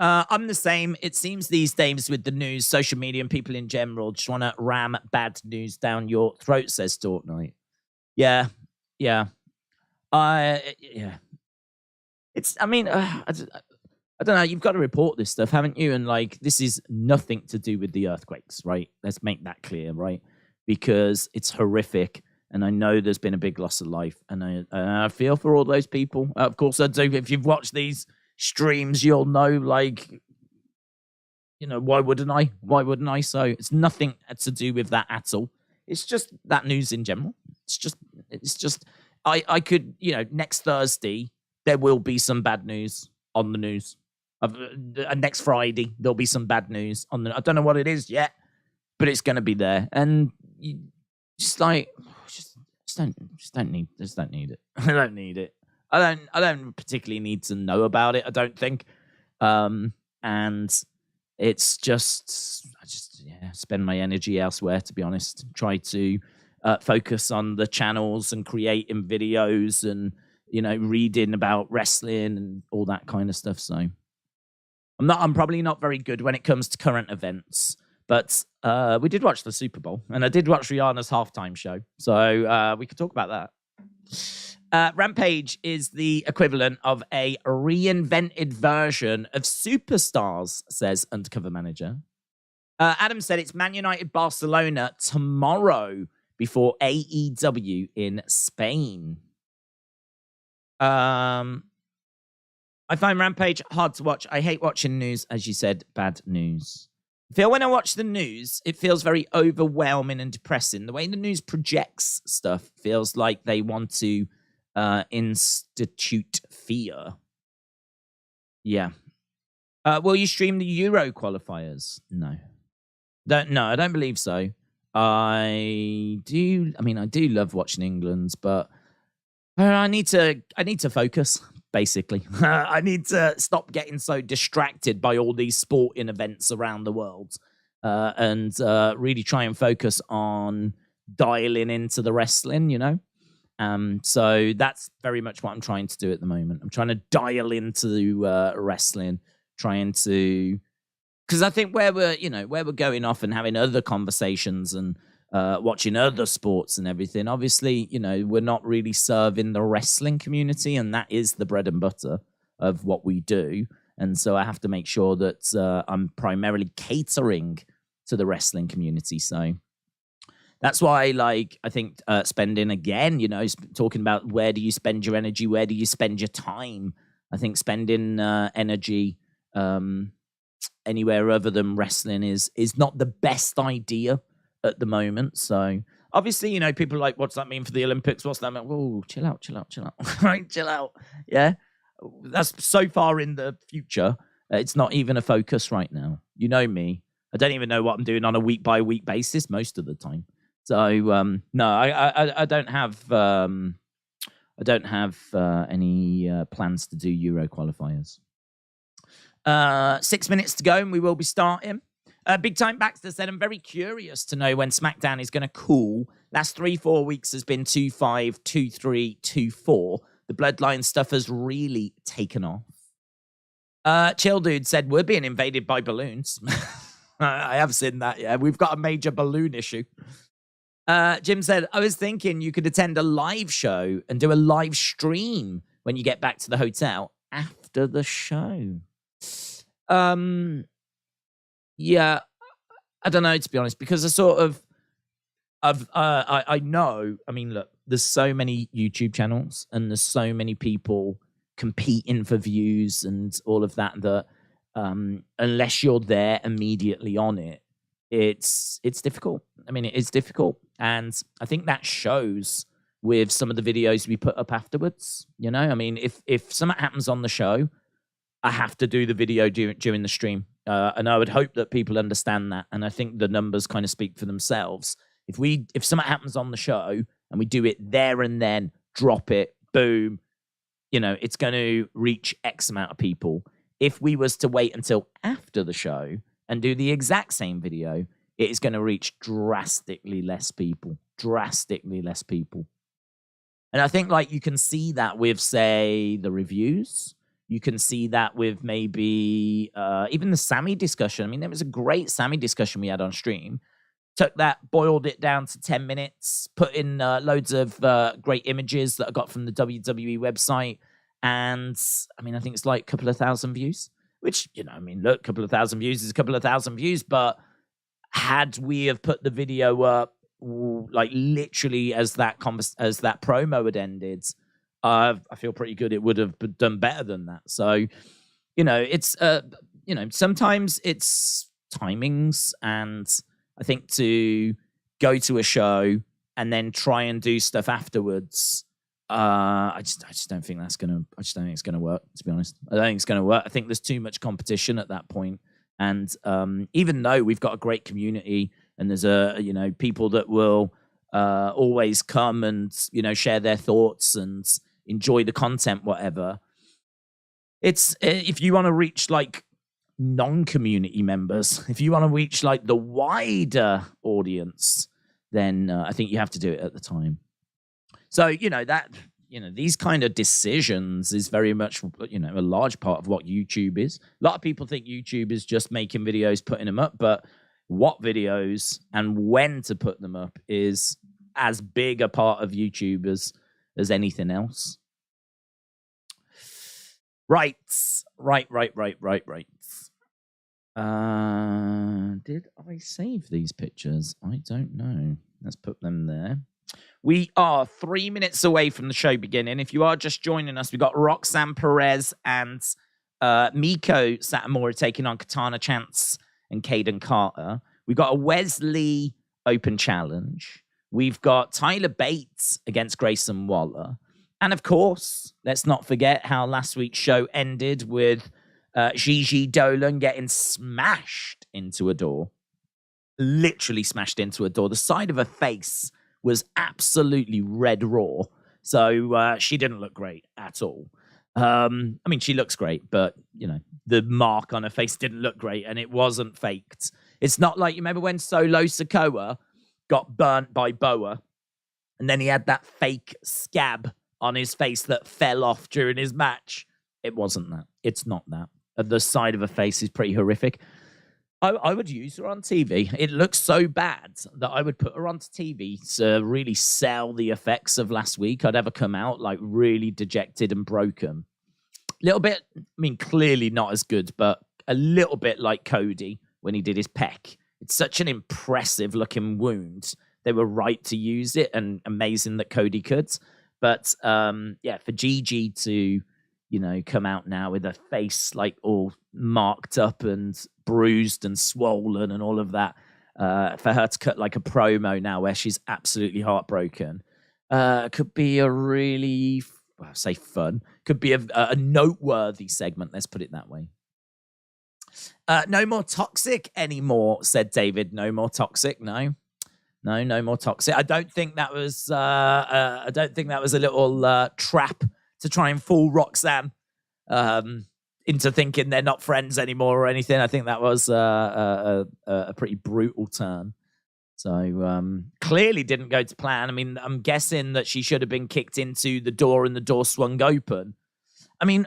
I'm the same. It seems these days with the news, social media, and people in general just want to ram bad news down your throat, says Fortnite. Yeah. I mean, I don't know. You've got to report this stuff, haven't you? And like, this is nothing to do with the earthquakes, right? Let's make that clear, right? Because it's horrific. And I know there's been a big loss of life. And I feel for all those people. Of course, I do. If you've watched these streams, you'll know, like, why wouldn't I? Why wouldn't I? So it's nothing to do with that at all. It's just that news in general. It's just, I could, next Thursday, there will be some bad news on the news. Next Friday, there'll be some bad news on the. I don't know what it is yet, but it's going to be there. And you just like, just don't need it. I don't need it. I don't particularly need to know about it. I don't think. And it's just, spend my energy elsewhere, to be honest. Try to focus on the channels and creating videos and, reading about wrestling and all that kind of stuff. So I'm probably not very good when it comes to current events, but we did watch the Super Bowl and I did watch Rihanna's halftime show. So we could talk about that. Rampage is the equivalent of a reinvented version of Superstars, says Undercover Manager. Adam said it's Man United Barcelona tomorrow before AEW in Spain. I find Rampage hard to watch. I hate watching news, as you said, bad news. I feel when I watch the news, it feels very overwhelming and depressing. The way the news projects stuff feels like they want to institute fear. Yeah. Will you stream the Euro qualifiers? No. I don't believe so. I do love watching England's, but I need to focus, basically. I need to stop getting so distracted by all these sporting events around the world and really try and focus on dialing into the wrestling, So that's very much what I'm trying to do at the moment. I'm trying to dial into wrestling, because I think where we're going off and having other conversations and watching other sports and everything, obviously, we're not really serving the wrestling community, and that is the bread and butter of what we do. And so I have to make sure that I'm primarily catering to the wrestling community. So that's why, I think spending, again, talking about where do you spend your energy, where do you spend your time? I think spending energy anywhere other than wrestling is not the best idea at the moment. So obviously, people are like, what's that mean for the Olympics? What's that mean? Whoa, chill out. Right, chill out. Yeah. That's so far in the future. It's not even a focus right now. You know me. I don't even know what I'm doing on a week by week basis most of the time. So no, I don't have any plans to do Euro qualifiers. 6 minutes to go and we will be starting. Big Time Baxter said, I'm very curious to know when SmackDown is going to cool. Last 3-4 weeks has been 2-5, 2-3, 2-4. The Bloodline stuff has really taken off. Chill Dude said, we're being invaded by balloons. I have seen that, yeah. We've got a major balloon issue. Jim said, I was thinking you could attend a live show and do a live stream when you get back to the hotel after the show. Yeah, I don't know, to be honest, because I know, look, there's so many YouTube channels and there's so many people competing for views and all of that unless you're there immediately on it, it's difficult. It is difficult. And I think that shows with some of the videos we put up afterwards. If something happens on the show, I have to do the video during the stream. And I would hope that people understand that. And I think the numbers kind of speak for themselves. If something happens on the show and we do it there and then, drop it, boom, it's going to reach X amount of people. If we was to wait until after the show and do the exact same video, it is going to reach drastically less people. And I think you can see that with, say, the reviews. You can see that with maybe even the Sammy discussion. There was a great Sammy discussion we had on stream. Took that, boiled it down to 10 minutes, put in loads of great images that I got from the WWE website, And I mean, I think it's like a couple of thousand views, which, you know, I mean, look, a couple of thousand views is a couple of thousand views, but had we have put the video up like literally as that promo had ended, I feel pretty good it would have done better than that. So, you know, it's you know, sometimes it's timings, and I think to go to a show and then try and do stuff afterwards, I just don't think that's gonna. I just don't think it's gonna work. To be honest, I don't think it's gonna work. I think there's too much competition at that point. And even though we've got a great community and there's you know, people that will always come and, you know, share their thoughts and enjoy the content, whatever. It's if you want to reach like non-community members, if you want to reach like the wider audience, then I think you have to do it at the time. So, you know, that, you know, these kind of decisions is very much, you know, a large part of what YouTube is. A lot of people think YouTube is just making videos, putting them up, but what videos and when to put them up is as big a part of YouTube as anything else. Right. Did I save these pictures? I don't know. Let's put them there. We are 3 minutes away from the show beginning. If you are just joining us, we've got Roxanne, Perez, and Meiko Satomura taking on Katana Chance and Kayden Carter. We've got a Wes Lee Open challenge. We've got Tyler Bate against Grayson Waller. And of course, let's not forget how last week's show ended with Gigi Dolan getting smashed into a door. Literally smashed into a door. The side of her face was absolutely red raw. So she didn't look great at all. I mean, she looks great, but, you know, the mark on her face didn't look great, and it wasn't faked. It's not like, you remember when Solo Sikoa got burnt by Boa, and then he had that fake scab on his face that fell off during his match? It wasn't that. It's not that. The side of her face is pretty horrific. I would use her on TV. It looks so bad that I would put her onto TV to really sell the effects of last week. I'd have her come out like really dejected and broken. A little bit, I mean, clearly not as good, but a little bit like Cody when he did his pec. It's such an impressive looking wound. They were right to use it, and amazing that Cody could. But yeah, for Gigi to, you know, come out now with her face like all marked up and bruised and swollen and all of that, for her to cut like a promo now where she's absolutely heartbroken, could be a really, well, say fun, could be a noteworthy segment. Let's put it that way. No more toxic anymore, said David. No more toxic. No more toxic. I don't think that was a little trap to try and fool Roxanne into thinking they're not friends anymore or anything. I think that was a pretty brutal turn. So clearly didn't go to plan. I mean, I'm guessing that she should have been kicked into the door and the door swung open. I mean,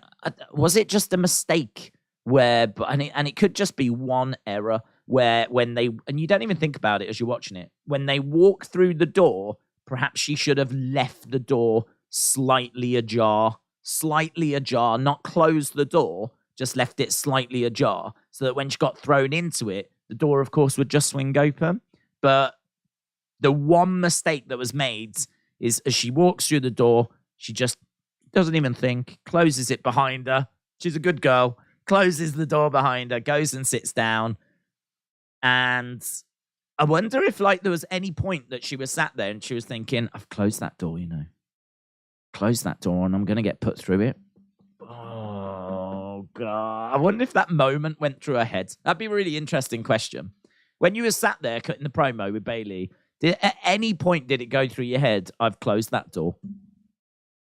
was it just a mistake where, and it could just be one error where when they, and you don't even think about it as you're watching it, when they walk through the door, perhaps she should have left the door slightly ajar, not closed the door, just left it slightly ajar, so that when she got thrown into it, the door, of course, would just swing open. But the one mistake that was made is as she walks through the door, she just doesn't even think, closes it behind her. She's a good girl, closes the door behind her, goes and sits down. And I wonder if, like, there was any point that she was sat there and she was thinking, I've closed that door, you know. Close that door and I'm going to get put through it. Oh, God. I wonder if that moment went through her head. That'd be a really interesting question. When you were sat there cutting the promo with Bayley, at any point did it go through your head, I've closed that door?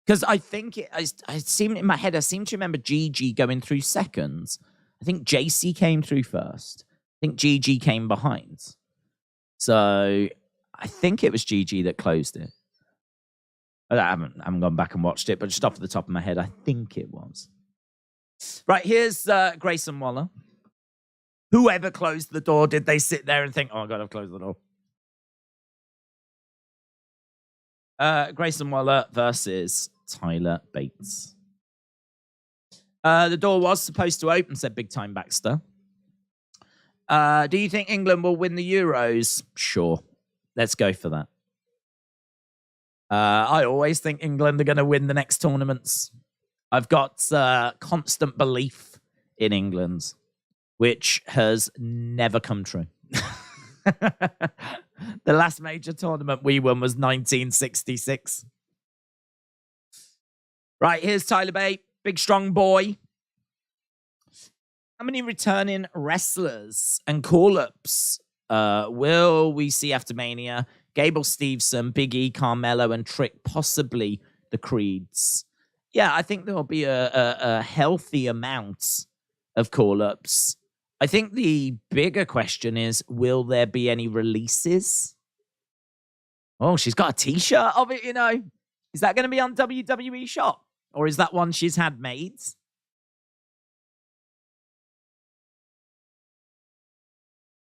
Because I think I seem in my head, I seem to remember Gigi going through seconds. I think JC came through first. I think Gigi came behind. So I think it was Gigi that closed it. I haven't gone back and watched it, but just off the top of my head, I think it was. Right, here's Grayson Waller. Whoever closed the door, did they sit there and think, oh, my God, I've closed the door? Grayson Waller versus Tyler Bates. The door was supposed to open, said Big Time Baxter. Do you think England will win the Euros? Sure. Let's go for that. I always think England are going to win the next tournaments. I've got constant belief in England, which has never come true. The last major tournament we won was 1966. Right, here's Tyler Bate, big strong boy. How many returning wrestlers and call-ups will we see after Mania? Gable Steveson, Big E, Carmelo, and Trick, possibly the Creeds. Yeah, I think there will be a healthy amount of call-ups. I think the bigger question is, will there be any releases? Oh, she's got a T-shirt of it, you know. Is that going to be on WWE Shop? Or is that one she's had made?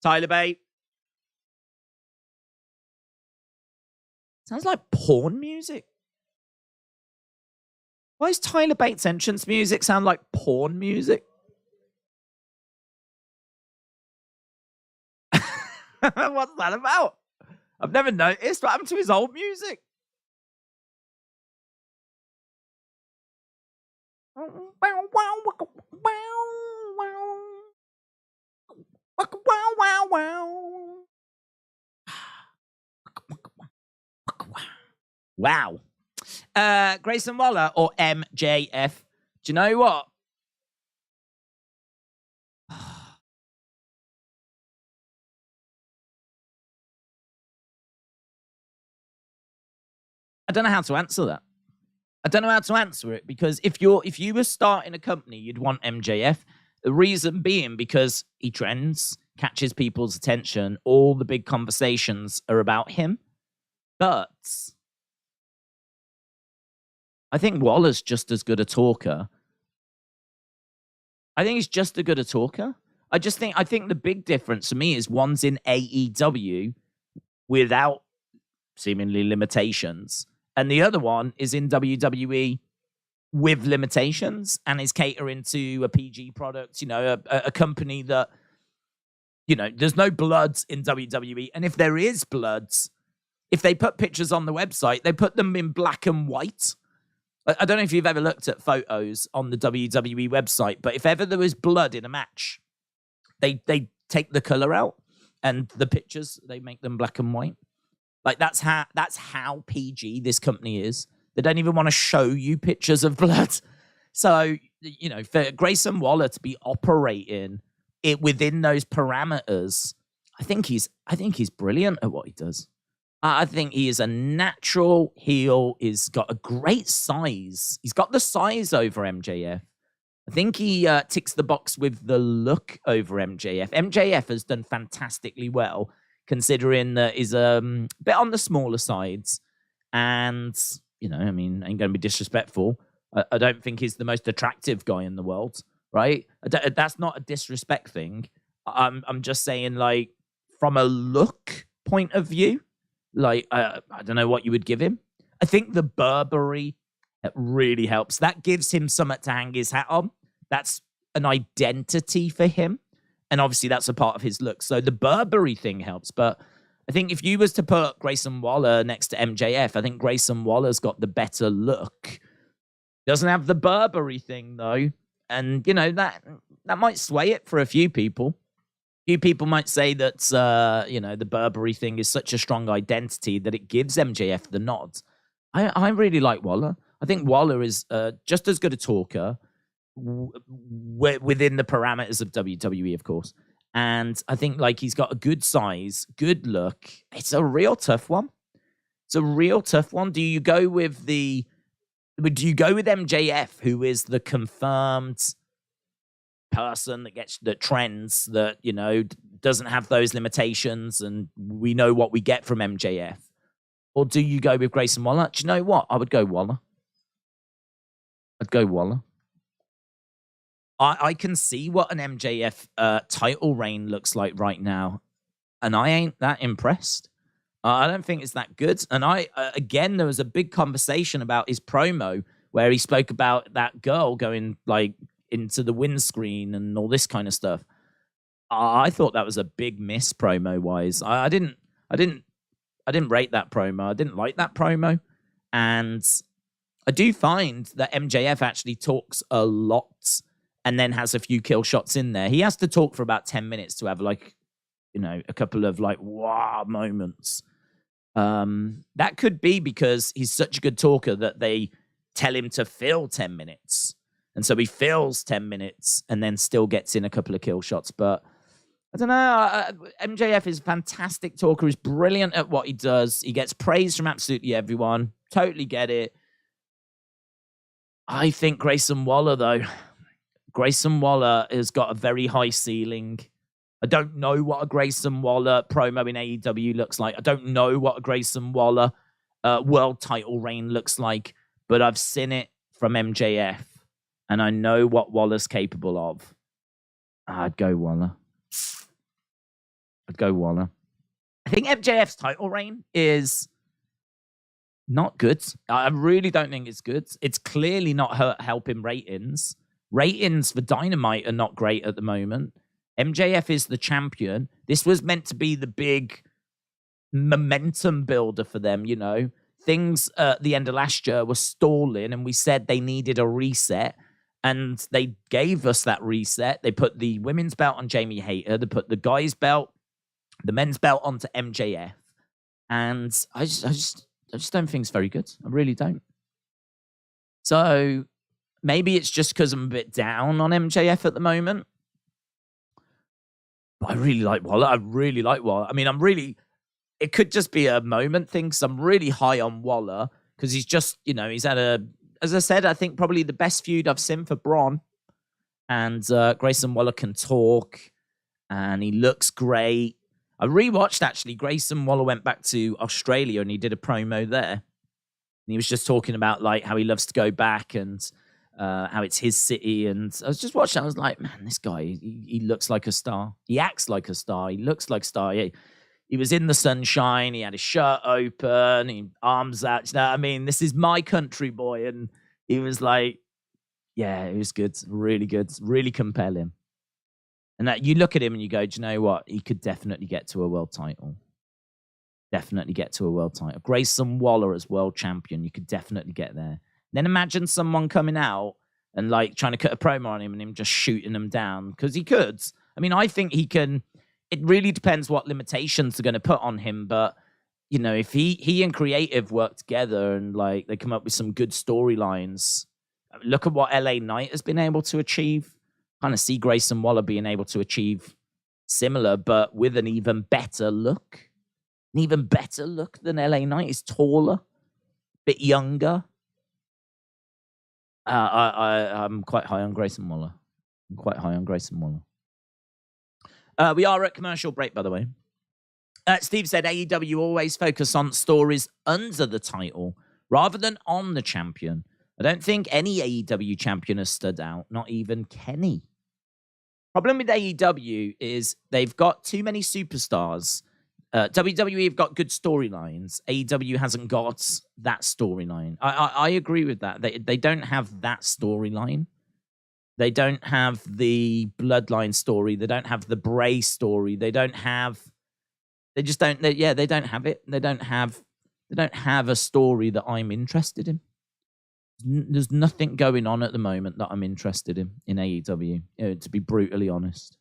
Tyler Bate. Sounds like porn music. Why does Tyler Bates' entrance music sound like porn music? What's that about? I've never noticed. What happened to his old music? Wow. Grayson Waller or MJF? Do you know what? I don't know how to answer that. I don't know how to answer it, because if you were starting a company, you'd want MJF. The reason being because he trends, catches people's attention. All the big conversations are about him. But I think Waller's just as good a talker. I think he's just as good a talker. I think the big difference for me is one's in AEW without seemingly limitations, and the other one is in WWE with limitations and is catering to a PG product, you know, a company that, you know, there's no bloods in WWE. And if there is bloods, if they put pictures on the website, they put them in black and white. I don't know if you've ever looked at photos on the WWE website, but if ever there was blood in a match, they take the color out, and the pictures, they make them black and white. Like, that's how PG this company is. They don't even want to show you pictures of blood. So, you know, for Grayson Waller to be operating it within those parameters, I think he's brilliant at what he does. I think he is a natural heel. He's got a great size. He's got the size over MJF. I think he ticks the box with the look over MJF. MJF has done fantastically well, considering that he's a bit on the smaller sides. And, you know, I mean, I ain't going to be disrespectful. I don't think he's the most attractive guy in the world, right? That's not a disrespect thing. I'm just saying, like, from a look point of view, like, I don't know what you would give him. I think the Burberry really helps. That gives him something to hang his hat on. That's an identity for him. And obviously that's a part of his look. So the Burberry thing helps. But I think if you was to put Grayson Waller next to MJF, I think Grayson Waller's got the better look. Doesn't have the Burberry thing, though. And, you know, that might sway it for a few people. Few people might say that, you know, the Burberry thing is such a strong identity that it gives MJF the nod. I really like Waller. I think Waller is just as good a talker within the parameters of WWE, of course. And I think, like, he's got a good size, good look. It's a real tough one. It's a real tough one. Do you go with MJF, who is the confirmed person that trends, that, you know, doesn't have those limitations, and we know what we get from MJF? Or do you go with Grayson Waller? Do you know what? I would go Waller. I'd go Waller. I can see what an MJF title reign looks like right now, and I ain't that impressed. I don't think it's that good. And again, there was a big conversation about his promo where he spoke about that girl going, like, into the windscreen and all this kind of stuff. I thought that was a big miss promo wise. I didn't rate that promo. I didn't like that promo. And I do find that MJF actually talks a lot and then has a few kill shots in there. He has to talk for about 10 minutes to have like, you know, a couple of like wow moments. That could be because he's such a good talker that they tell him to fill 10 minutes. And so he fills 10 minutes and then still gets in a couple of kill shots. But I don't know. MJF is a fantastic talker. He's brilliant at what he does. He gets praise from absolutely everyone. Totally get it. I think Grayson Waller, though. Grayson Waller has got a very high ceiling. I don't know what a Grayson Waller promo in AEW looks like. I don't know what a Grayson Waller world title reign looks like. But I've seen it from MJF. And I know what Waller's capable of. I'd go Waller. I think MJF's title reign is not good. I really don't think it's good. It's clearly not helping ratings. Ratings for Dynamite are not great at the moment. MJF is the champion. This was meant to be the big momentum builder for them, you know. Things at the end of last year were stalling, and we said they needed a reset. And they gave us that reset. They put the women's belt on Jamie Hayter. They put the guys' belt, the men's belt onto MJF. And I just don't think it's very good. I really don't. So maybe it's just because I'm a bit down on MJF at the moment. But I really like Waller. I mean, it could just be a moment thing because I'm really high on Waller because he's just, you know, he's had as I said, I think probably the best feud I've seen for Braun. And Grayson Waller can talk. And he looks great. I rewatched, actually. Grayson Waller went back to Australia and he did a promo there. And he was just talking about like how he loves to go back and how it's his city. And I was just watching. I was like, man, this guy, he looks like a star. He acts like a star. He looks like a star. He was in the sunshine. He had his shirt open. He arms out. You know, I mean, this is my country boy. And he was like, yeah, it was good. Really good. Really compelling. And that you look at him and you go, do you know what? He could definitely get to a world title. Definitely get to a world title. Grayson Waller as world champion. You could definitely get there. Then imagine someone coming out and like trying to cut a promo on him and him just shooting them down. Because he could. I mean, I think he can. It really depends what limitations are going to put on him. But, you know, if he and Creative work together and, like, they come up with some good storylines, look at what LA Knight has been able to achieve. Kind of see Grayson Waller being able to achieve similar, but with an even better look. An even better look than LA Knight. Is taller, a bit younger. I'm quite high on Grayson Waller. We are at commercial break, by the way. Steve said AEW always focus on stories under the title rather than on the champion. I don't think any AEW champion has stood out, not even Kenny. Problem with AEW is they've got too many superstars. WWE have got good storylines. AEW hasn't got that storyline. I agree with that. They don't have that storyline. They don't have the bloodline story. They don't have the Bray story. They don't have it. They don't have a story that I'm interested in. There's nothing going on at the moment that I'm interested in AEW, to be brutally honest.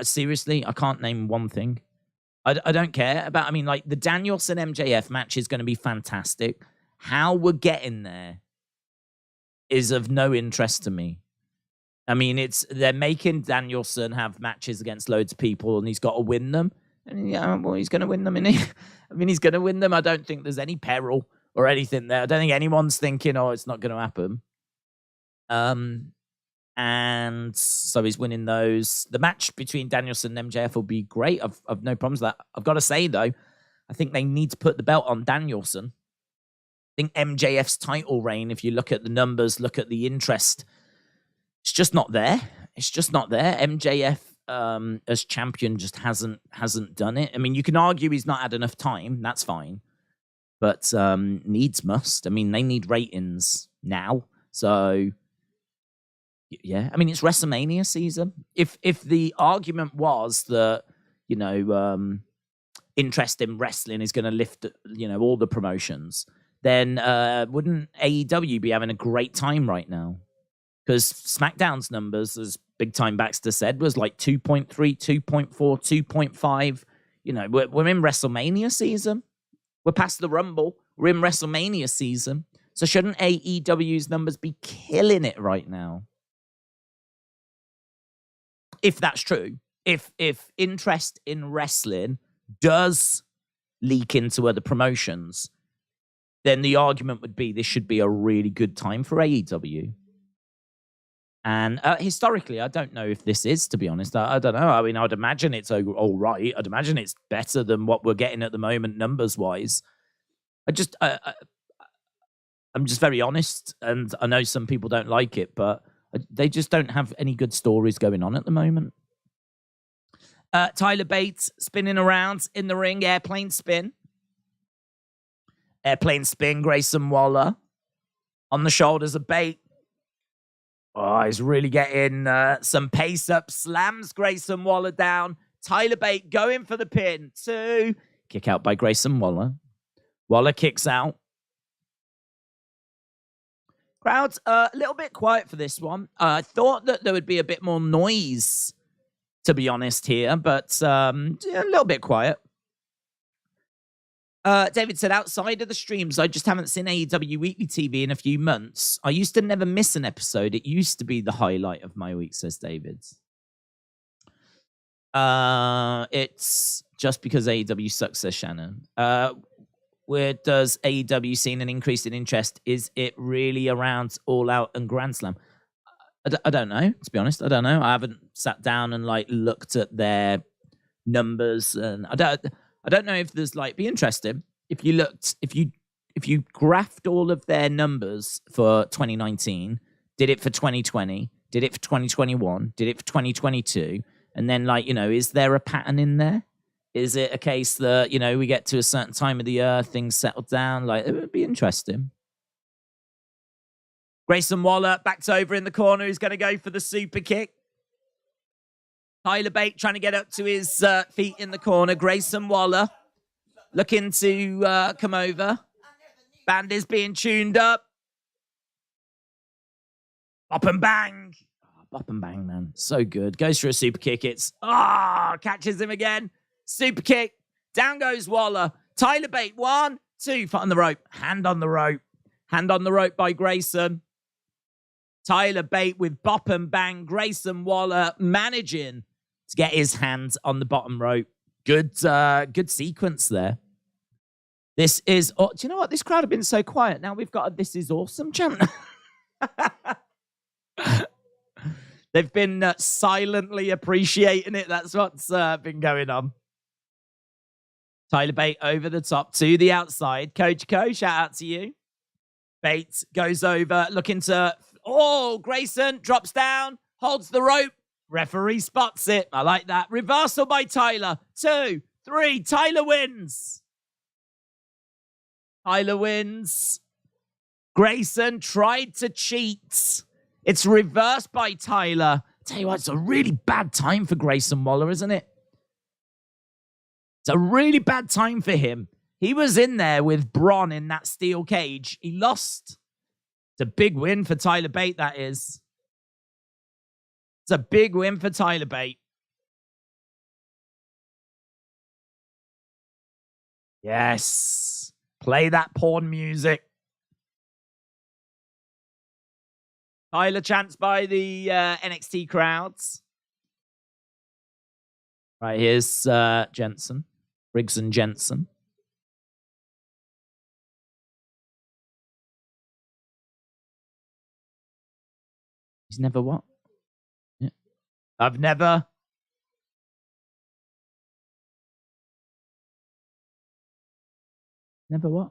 Seriously, I can't name one thing. I don't care about, I mean, like, the Danielson MJF match is going to be fantastic. How we're getting there is of no interest to me. I mean, they're making Danielson have matches against loads of people and he's got to win them. And yeah, well, he's going to win them, isn't he? I mean, he's going to win them. I don't think there's any peril or anything there. I don't think anyone's thinking, oh, it's not going to happen. And so he's winning those. The match between Danielson and MJF will be great. I've no problems with that. I've got to say, though, I think they need to put the belt on Danielson. I think MJF's title reign, if you look at the numbers, look at the interest, it's just not there. It's just not there. MJF as champion just hasn't done it. I mean, you can argue he's not had enough time. That's fine. But needs must. I mean, they need ratings now. So, yeah, I mean, it's WrestleMania season. If the argument was that, interest in wrestling is going to lift, all the promotions, then wouldn't AEW be having a great time right now? Because SmackDown's numbers, as Big Time Baxter said, was like 2.3, 2.4, 2.5. We're in WrestleMania season. We're past the Rumble. We're in WrestleMania season. So shouldn't AEW's numbers be killing it right now? If that's true. If interest in wrestling does leak into other promotions, then the argument would be this should be a really good time for AEW. And historically, I don't know if this is, to be honest. I don't know. I mean, I'd imagine it's all right. I'd imagine it's better than what we're getting at the moment, numbers-wise. I'm just very honest, and I know some people don't like it, but they just don't have any good stories going on at the moment. Tyler Bate spinning around in the ring, airplane spin. Airplane spin, Grayson Waller on the shoulders of Bate. Oh, he's really getting some pace up. Slams Grayson Waller down. Tyler Bate going for the pin. 2. Kick out by Grayson Waller. Waller kicks out. Crowd's a little bit quiet for this one. I thought that there would be a bit more noise, to be honest, here. But a little bit quiet. David said, outside of the streams, I just haven't seen AEW Weekly TV in a few months. I used to never miss an episode. It used to be the highlight of my week, says David. It's just because AEW sucks, says Shannon. Where does AEW seen an increase in interest? Is it really around All Out and Grand Slam? I don't know, to be honest. I don't know. I haven't sat down and looked at their numbers, and I don't know if there's be interesting if you graphed all of their numbers for 2019, did it for 2020, did it for 2021, did it for 2022, and then is there a pattern in there? Is it a case that we get to a certain time of the year, things settle down? It would be interesting. Grayson Waller backed over in the corner. He's going to go for the super kick. Tyler Bate trying to get up to his feet in the corner. Grayson Waller looking to come over. Band is being tuned up. Bop and bang. Oh, bop and bang, man. So good. Goes for a super kick. It's, catches him again. Super kick. Down goes Waller. Tyler Bate, 1, 2. Foot on the rope. Hand on the rope. Hand on the rope by Grayson. Tyler Bate with bop and bang. Grayson Waller managing to get his hands on the bottom rope. Good sequence there. This is... Oh, do you know what? This crowd have been so quiet. Now we've got a This Is Awesome chant. They've been silently appreciating it. That's what's been going on. Tyler Bate over the top to the outside. Coach Co, shout out to you. Bates goes over, looking to... Oh, Grayson drops down, holds the rope. Referee spots it. I like that. Reversal by Tyler. 2, 3. Tyler wins. Tyler wins. Grayson tried to cheat. It's reversed by Tyler. Tell you what, it's a really bad time for Grayson Waller, isn't it? It's a really bad time for him. He was in there with Braun in that steel cage. He lost. It's a big win for Tyler Bate, that is. It's a big win for Tyler Bate. Yes. Play that porn music. Tyler chants by the NXT crowds. Right, here's Jensen. Briggs and Jensen. He's never what? Yeah. I've never... Never what?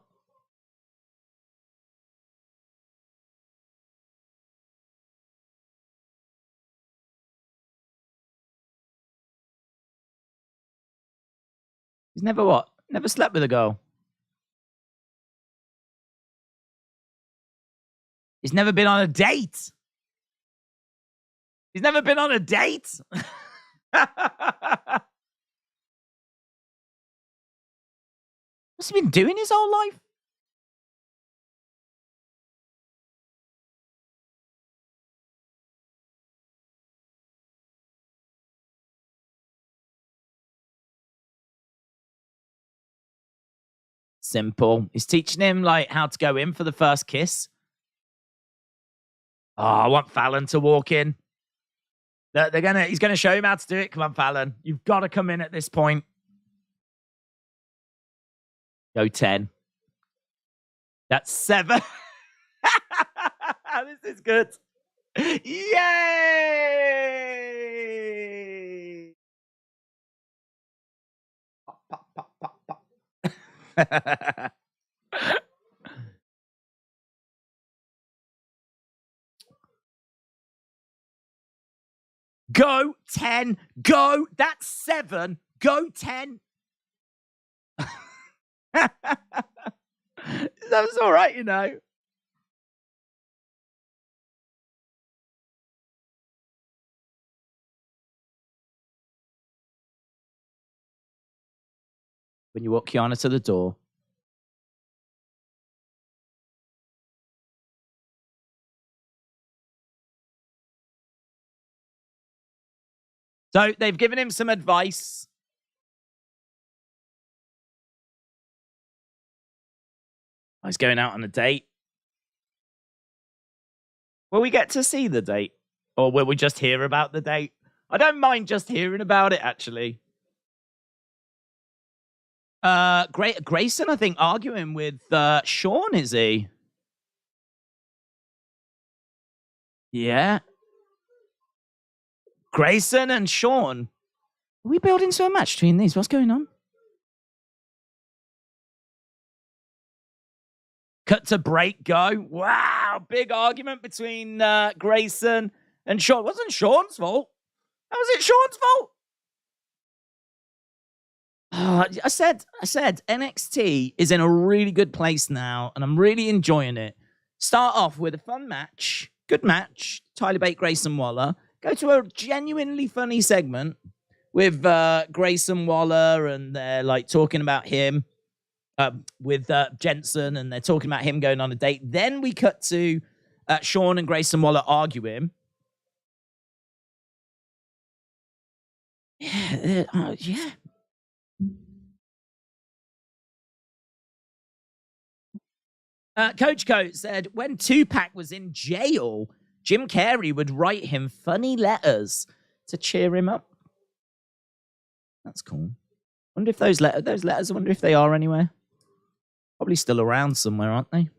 He's never what? Never slept with a girl. He's never been on a date. He's never been on a date. What's he been doing his whole life? Simple. He's teaching him like how to go in for the first kiss. Oh, I want Fallon to walk in. He's gonna show him how to do it. Come on, Fallon. You've got to come in at this point. Go 10. That's 7. This is good. Yay! Pop, pop, pop, pop, pop. Go 10. Go. That's 7. Go 10. That's all right, you know. When you walk Kiana to the door. So they've given him some advice. He's going out on a date. Will we get to see the date? Or will we just hear about the date? I don't mind just hearing about it, actually. Grayson, I think, arguing with Sean, is he? Yeah. Grayson and Sean. Are we building to a match between these? What's going on? Cut to break, go. Wow, big argument between Grayson and Sean. It wasn't Sean's fault. How was it Sean's fault? I said NXT is in a really good place now, and I'm really enjoying it. Start off with a fun match, good match, Tyler Bate, Grayson Waller. Go to a genuinely funny segment with Grayson Waller, and they're like talking about him with Jensen, and they're talking about him going on a date. Then we cut to Sean and Grayson Waller arguing. Yeah. Coach Coat said, when Tupac was in jail, Jim Carrey would write him funny letters to cheer him up. That's cool. Wonder if those letters, I wonder if they are anywhere. Probably still around somewhere, aren't they?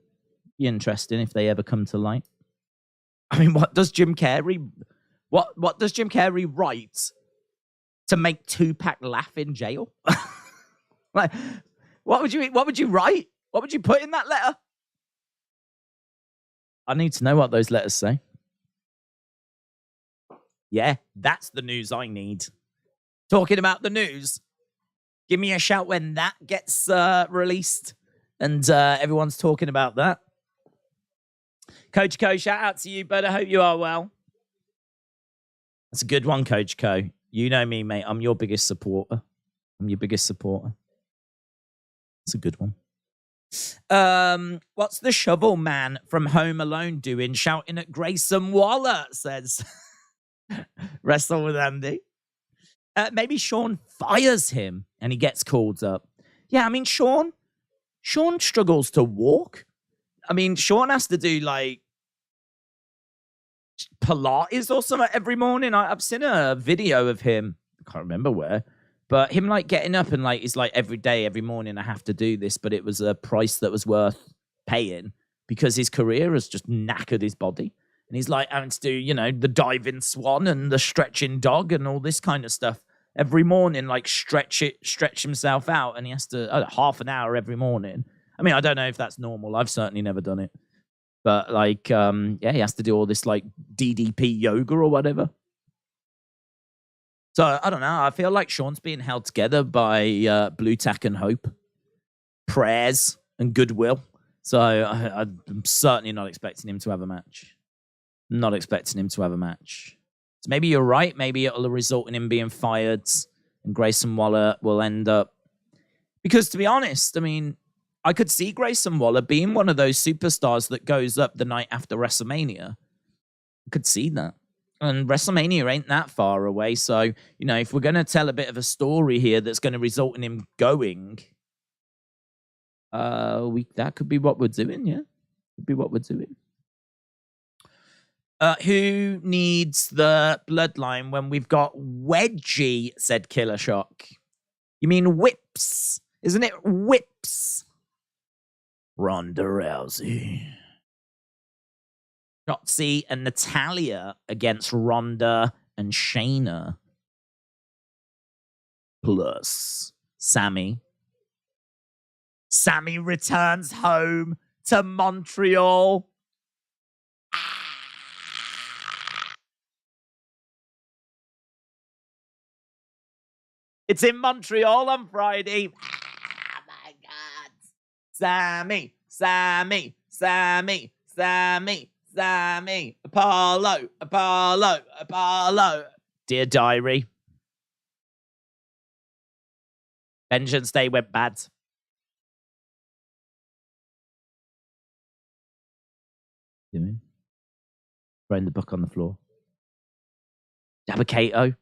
Be interesting if they ever come to light. I mean, what does Jim Carrey write to make Tupac laugh in jail? Like, what would you write? What would you put in that letter? I need to know what those letters say. Yeah, that's the news I need. Talking about the news, give me a shout when that gets released and everyone's talking about that. Coach Co, shout out to you, bud. I hope you are well. That's a good one, Coach Co. You know me, mate. I'm your biggest supporter. It's a good one. What's the shovel man from Home Alone doing shouting at Grayson Waller, says Wrestle with Andy. Maybe Sean fires him and he gets called up. Yeah, I mean, Sean struggles to walk. I mean, Sean has to do like Pilates or something every morning. I've seen a video of him. I can't remember where. But him like getting up and like, it's like every day, every morning I have to do this, but it was a price that was worth paying because his career has just knackered his body. And he's like having to do, you know, the diving swan and the stretching dog and all this kind of stuff every morning, like stretch himself out. And he has to half an hour every morning. I mean, I don't know if that's normal. I've certainly never done it. But like, he has to do all this like DDP yoga or whatever. So, I don't know. I feel like Sean's being held together by Blue Tack and Hope, prayers and goodwill. So I'm certainly not expecting him to have a match. Not expecting him to have a match. So maybe you're right. Maybe it'll result in him being fired and Grayson Waller will end up. Because to be honest, I mean, I could see Grayson Waller being one of those superstars that goes up the night after WrestleMania. I could see that. And WrestleMania ain't that far away. So, you know, if we're going to tell a bit of a story here that's going to result in him going, that could be what we're doing, yeah. Could be what we're doing. Who needs the bloodline when we've got Wedgie, said Killer Shock. You mean Whips? Isn't it Whips? Ronda Rousey. Shotzi and Natalya against Ronda and Shayna. Plus Sammy. Sammy returns home to Montreal. It's in Montreal on Friday. Oh my God. Sammy, Sammy, Sammy, Sammy, Sammy. Apollo, Apollo, Apollo. Dear Diary. Vengeance Day went bad. Doing? Throwing the book on the floor. Dabba-Kato.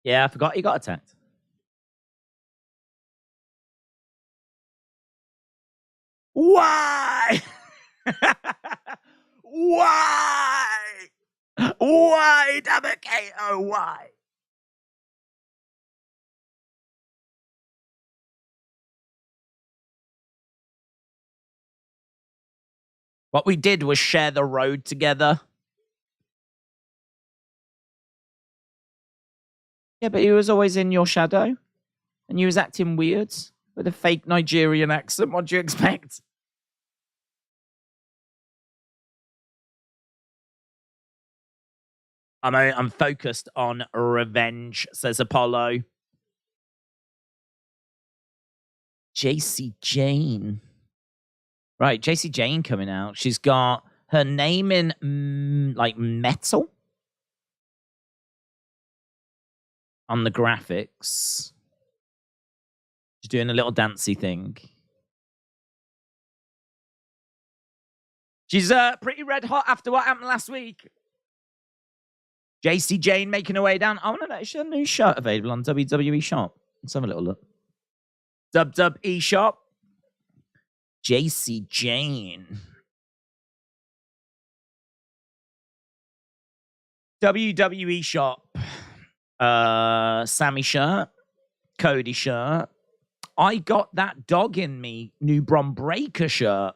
Yeah, I forgot he got attacked. Why? Why? Why, Dabba-Kato? Why? What we did was share the road together. Yeah, but he was always in your shadow. And he was acting weird with a fake Nigerian accent. What do you expect? I'm focused on revenge, says Apollo. JC Jane. Right, JC Jane coming out. She's got her name in, like, metal on the graphics. She's doing a little dancey thing. She's pretty red hot after what happened last week. JC Jane making her way down. I want to know, she has a new shirt available on WWE Shop. Let's have a little look. WWE Shop. JC Jane. WWE Shop. Sammy shirt. Cody shirt. I got that dog in me new Bron Breakker shirt.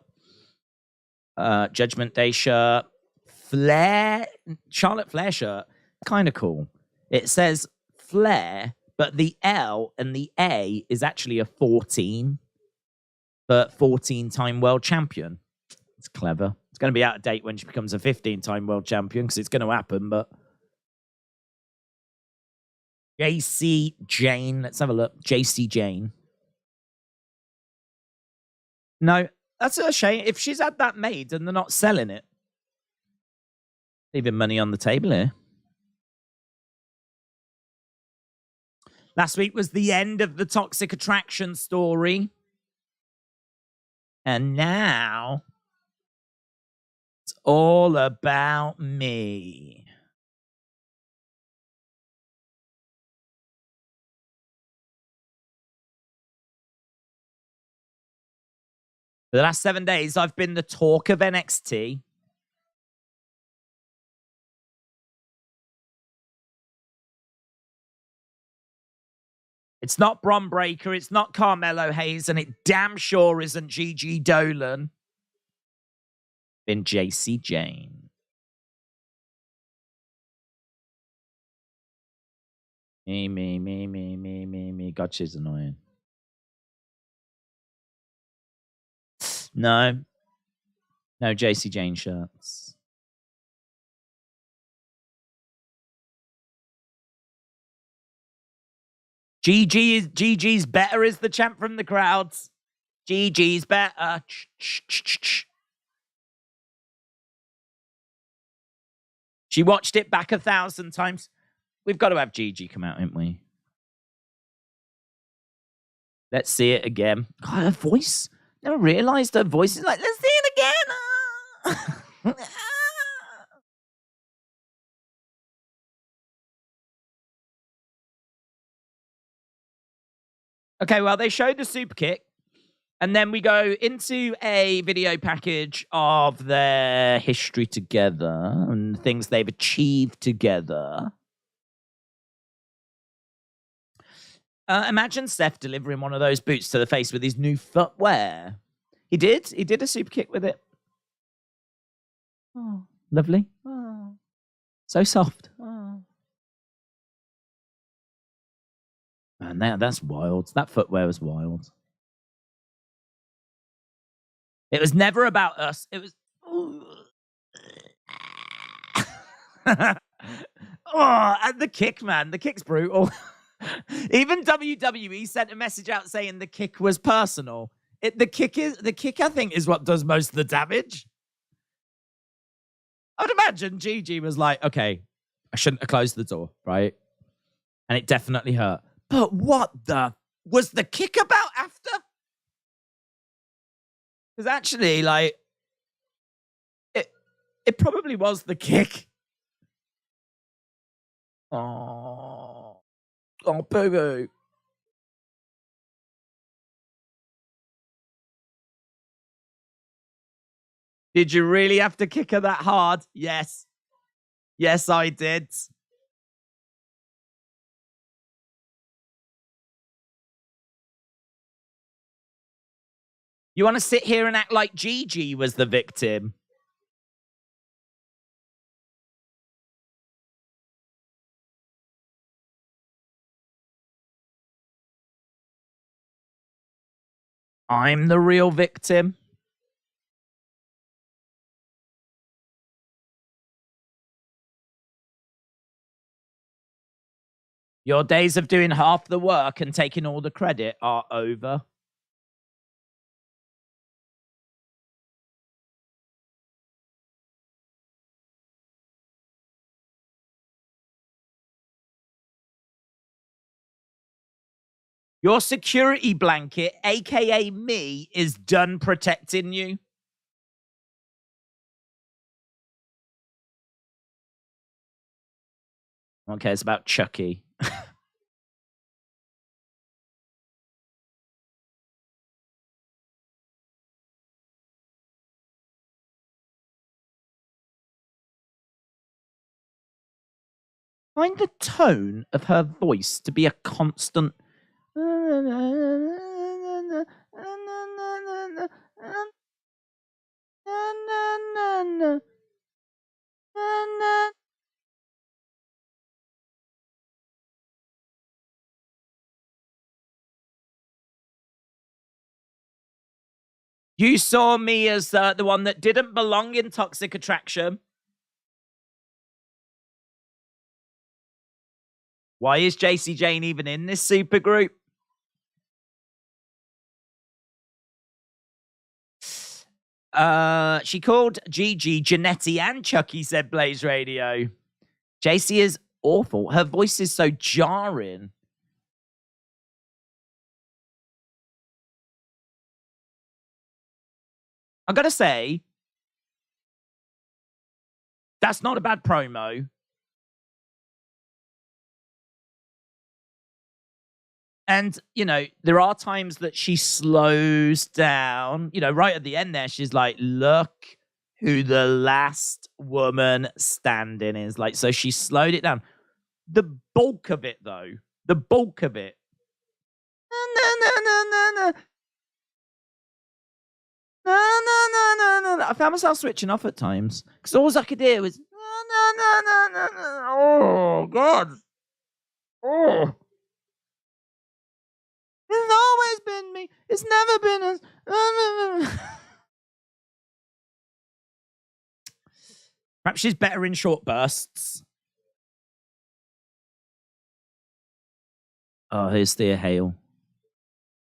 Judgment Day shirt. Flair. Charlotte Flair shirt. Kind of cool. It says Flair, but the L and the A is actually a 14. But 14-time world champion. It's clever. It's going to be out of date when she becomes a 15-time world champion because it's going to happen, but JC Jane. Let's have a look. JC Jane. No, that's a shame. If she's had that made and they're not selling it, leaving money on the table here. Last week was the end of the Toxic Attraction story. And now it's all about me. For the last 7 days, I've been the talk of NXT. It's not Bron Breakker, it's not Carmelo Hayes, and it damn sure isn't Gigi Dolan. Been JC Jane. Me. God, she's annoying. No JC Jane shirts. GG's better is the chant from the crowds. GG's better. She watched it back 1,000 times. We've got to have Gigi come out, haven't we? Let's see it again. God, her voice. Never realized her voice is like, let's see it again. Okay, well, they showed the super kick. And then we go into a video package of their history together and things they've achieved together. Imagine Seth delivering one of those boots to the face with his new footwear. He did. He did a super kick with it. Oh, lovely. Oh, so soft. Oh. Man, that's wild. That footwear was wild. It was never about us. It was... oh, and the kick, man. The kick's brutal. Even WWE sent a message out saying the kick was personal. The kick, I think, is what does most of the damage. I would imagine Gigi was like, okay, I shouldn't have closed the door, right? And it definitely hurt. But what was the kick about after? Because actually, like, it probably was the kick. Oh, boo-boo. Did you really have to kick her that hard? Yes. Yes, I did. You want to sit here and act like Gigi was the victim? I'm the real victim. Your days of doing half the work and taking all the credit are over. Your security blanket, aka me, is done protecting you. Okay, it's about Chucky. Find the tone of her voice to be a constant. You saw me as the one that didn't belong in Toxic Attraction. Why is JC Jane even in this super group? She called Gigi, Janetti, and Chucky, said Blaze Radio. JC is awful. Her voice is so jarring. I gotta say, that's not a bad promo. And, you know, there are times that she slows down. You know, right at the end there, she's like, look who the last woman standing is. Like, so she slowed it down. The bulk of it, though, the bulk of it. I found myself switching off at times because all I could hear was oh God. Oh, it's always been me. It's never been us. Perhaps she's better in short bursts. Oh, here's Thea Hale.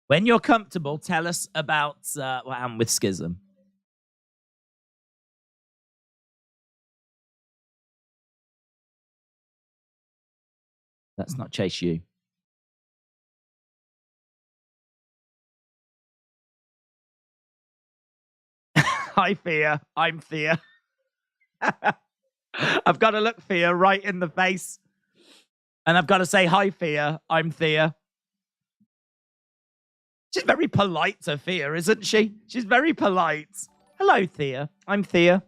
When you're comfortable, tell us about what happened with Schism. Let's not chase you. Hi, Thea. I'm Thea. I've got to look Thea right in the face. And I've got to say, hi, Thea. I'm Thea. She's very polite to Thea, isn't she? She's very polite. Hello, Thea. I'm Thea.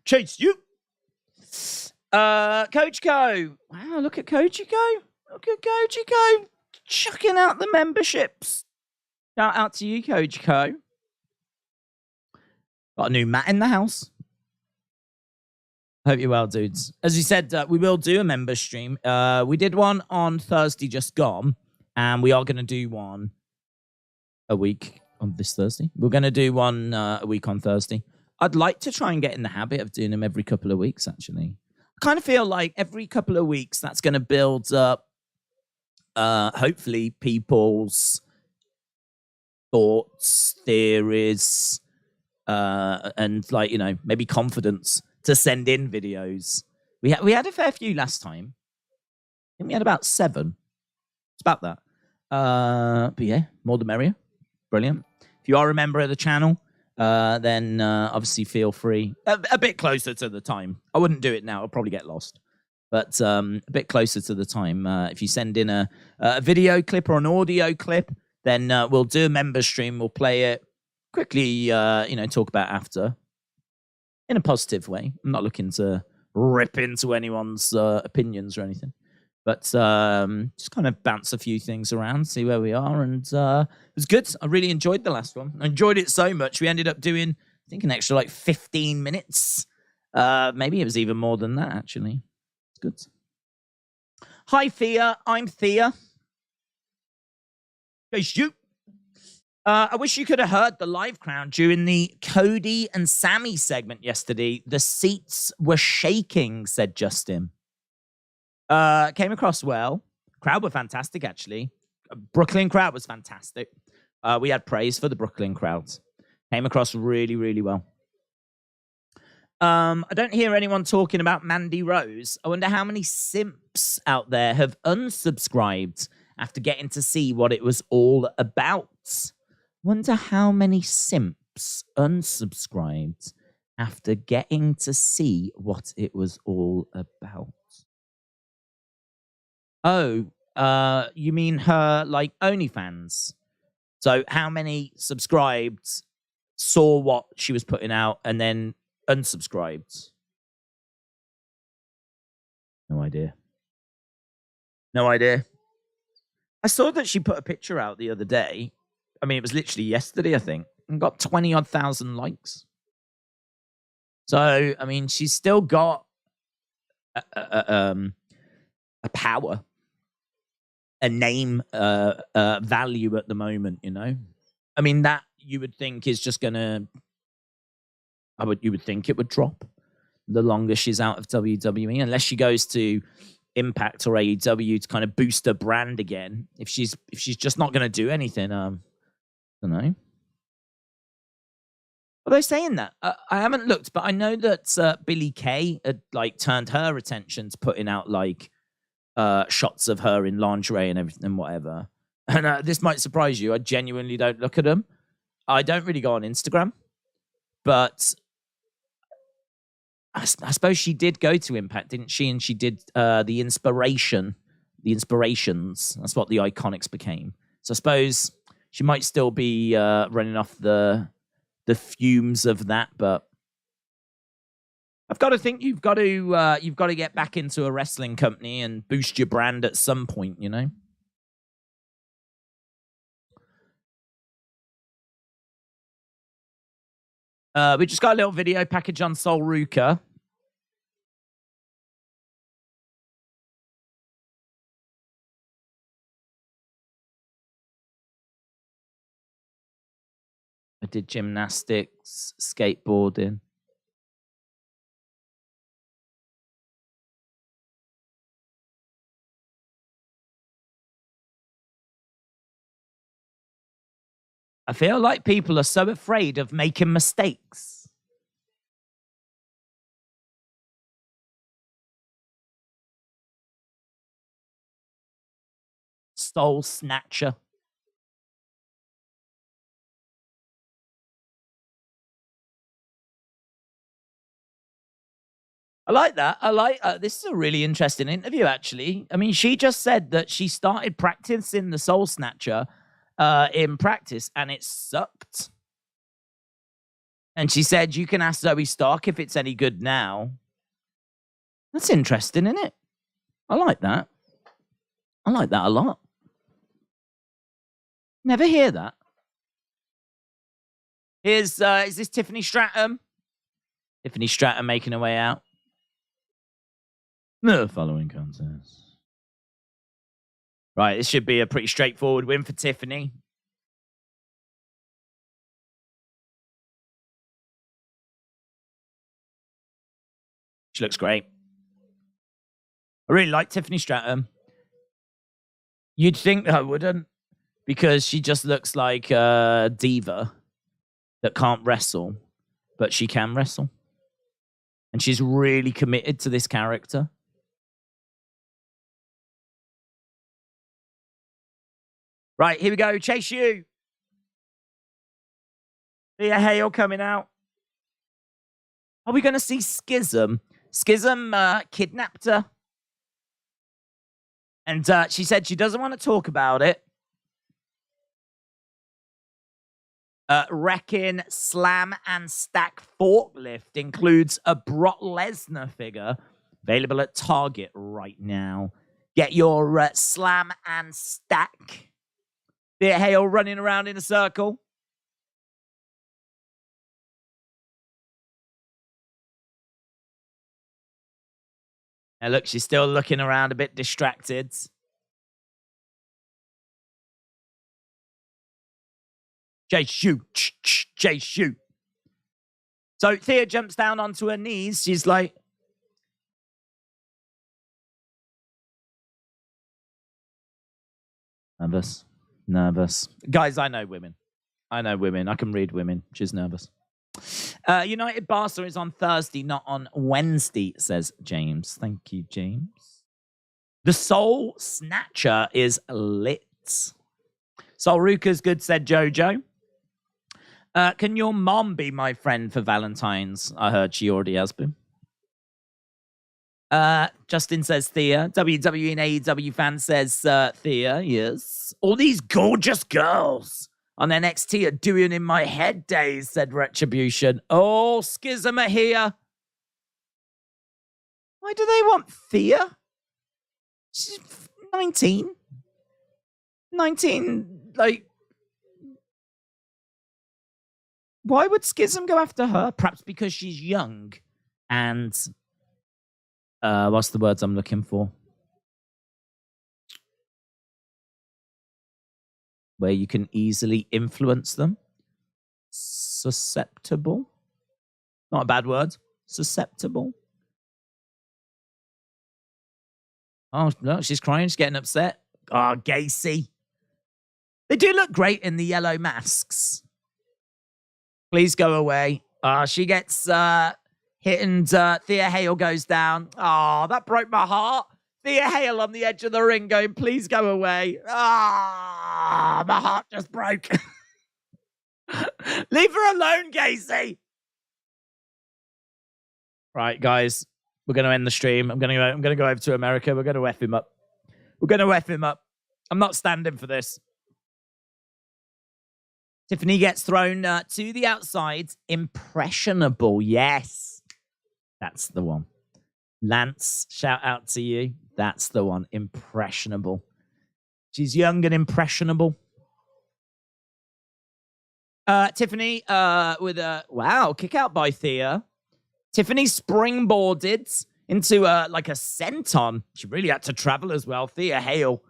Chase you. Coach Co. Wow, look at Coachy Co. Look at Coachy Co. Chucking out the memberships. Shout out to you, Coach Co. Got a new mat in the house. Hope you're well, dudes. As you said, we will do a member stream. We did one on Thursday just gone, and we are going to do one a week on this Thursday. We're going to do one a week on Thursday. I'd like to try and get in the habit of doing them every couple of weeks, actually. I kind of feel like every couple of weeks, that's going to build up, hopefully, people's thoughts, theories, and, like, you know, maybe confidence to send in videos. We had a fair few last time. I think we had about 7. It's about that. But yeah, more the merrier. Brilliant. If you are a member of the channel, then obviously feel free. A bit closer to the time. I wouldn't do it now. I'll probably get lost. But a bit closer to the time. If you send in a video clip or an audio clip, then we'll do a member stream. We'll play it quickly, talk about after. In a positive way. I'm not looking to rip into anyone's opinions or anything. But just kind of bounce a few things around, see where we are. And it was good. I really enjoyed the last one. I enjoyed it so much. We ended up doing, I think, an extra like 15 minutes. Maybe it was even more than that, actually. It's good. Hi, Thea. I'm Thea. Hey, shoot. I wish you could have heard the live crowd during the Cody and Sammy segment yesterday. The seats were shaking, said Justin. Came across well. Crowd were fantastic, actually. Brooklyn crowd was fantastic. We had praise for the Brooklyn crowds. Came across really, really well. I don't hear anyone talking about Mandy Rose. I wonder how many simps out there have unsubscribed after getting to see what it was all about. Wonder how many simps unsubscribed after getting to see what it was all about. Oh, you mean her, like, OnlyFans? So how many subscribed, saw what she was putting out, and then unsubscribed? No idea. No idea. I saw that she put a picture out the other day. I mean, it was literally yesterday, I think, and got 20-odd thousand likes. So, I mean, she's still got a power, a name value at the moment, you know? I mean, that you would think is just going to... You would think it would drop the longer she's out of WWE, unless she goes to Impact or AEW to kind of boost her brand again. If she's just not going to do anything, I don't know. Are they saying that? I haven't looked, but I know that Billie Kay had, like, turned her attention to putting out, like, shots of her in lingerie and everything and whatever. And this might surprise you. I genuinely don't look at them. I don't really go on Instagram, but I suppose she did go to Impact, didn't she? And she did the Inspirations. That's what the Iconics became. So I suppose she might still be running off the fumes of that, but I've got to think you've got to get back into a wrestling company and boost your brand at some point, you know. We just got a little video package on Sol Ruka. I did gymnastics, skateboarding. I feel like people are so afraid of making mistakes. Soul Snatcher. I like that. I like this is a really interesting interview, actually. I mean, she just said that she started practicing the Soul Snatcher in practice, and it sucked. And she said, you can ask Zoe Stark if it's any good now. That's interesting, isn't it? I like that. I like that a lot. Never hear that. Is this Tiffany Stratton? Tiffany Stratton making her way out. The following contest. Right, this should be a pretty straightforward win for Tiffany. She looks great. I really like Tiffany Stratton. You'd think I wouldn't, because she just looks like a diva that can't wrestle, but she can wrestle. And she's really committed to this character. Right, here we go. Chase U. Thea Hale coming out. Are we going to see Schism? Schism kidnapped her. And she said she doesn't want to talk about it. Wrecking Slam and Stack Forklift includes a Brock Lesnar figure available at Target right now. Get your Slam and Stack. Thea Hale running around in a circle. And look, she's still looking around a bit distracted. Jay, shoot. Jay, shoot. So Thea jumps down onto her knees. She's like, nervous. Guys, I know women. I can read women. She's nervous. United Barca is on Thursday, not on Wednesday, says James. Thank you, James. The Soul Snatcher is lit. Soul Ruka's good, said Jojo. Can your mom be my friend for Valentine's? I heard she already has been. Justin says Thea. WWE and AEW fan says Thea, yes. All these gorgeous girls on NXT are doing in my head days, said Retribution. Oh, Schism are here. Why do they want Thea? She's 19. 19, like... Why would Schism go after her? Perhaps because she's young and... what's the words I'm looking for? Where you can easily influence them. Susceptible. Not a bad word. Susceptible. Oh, no, she's crying. She's getting upset. Oh, Gacy. They do look great in the yellow masks. Please go away. She gets hit and Thea Hale goes down. Oh, that broke my heart. Thea Hale on the edge of the ring going, please go away. Ah, my heart just broke. Leave her alone, Gacy. Right, guys, we're going to end the stream. I'm going to go over to America. We're going to F him up. I'm not standing for this. Tiffany gets thrown to the outside. Impressionable, yes. That's the one. Lance, shout out to you. That's the one. Impressionable. She's young and impressionable. Tiffany with a, wow, kick out by Thea. Tiffany springboarded into like a senton. She really had to travel as well. Thea Hale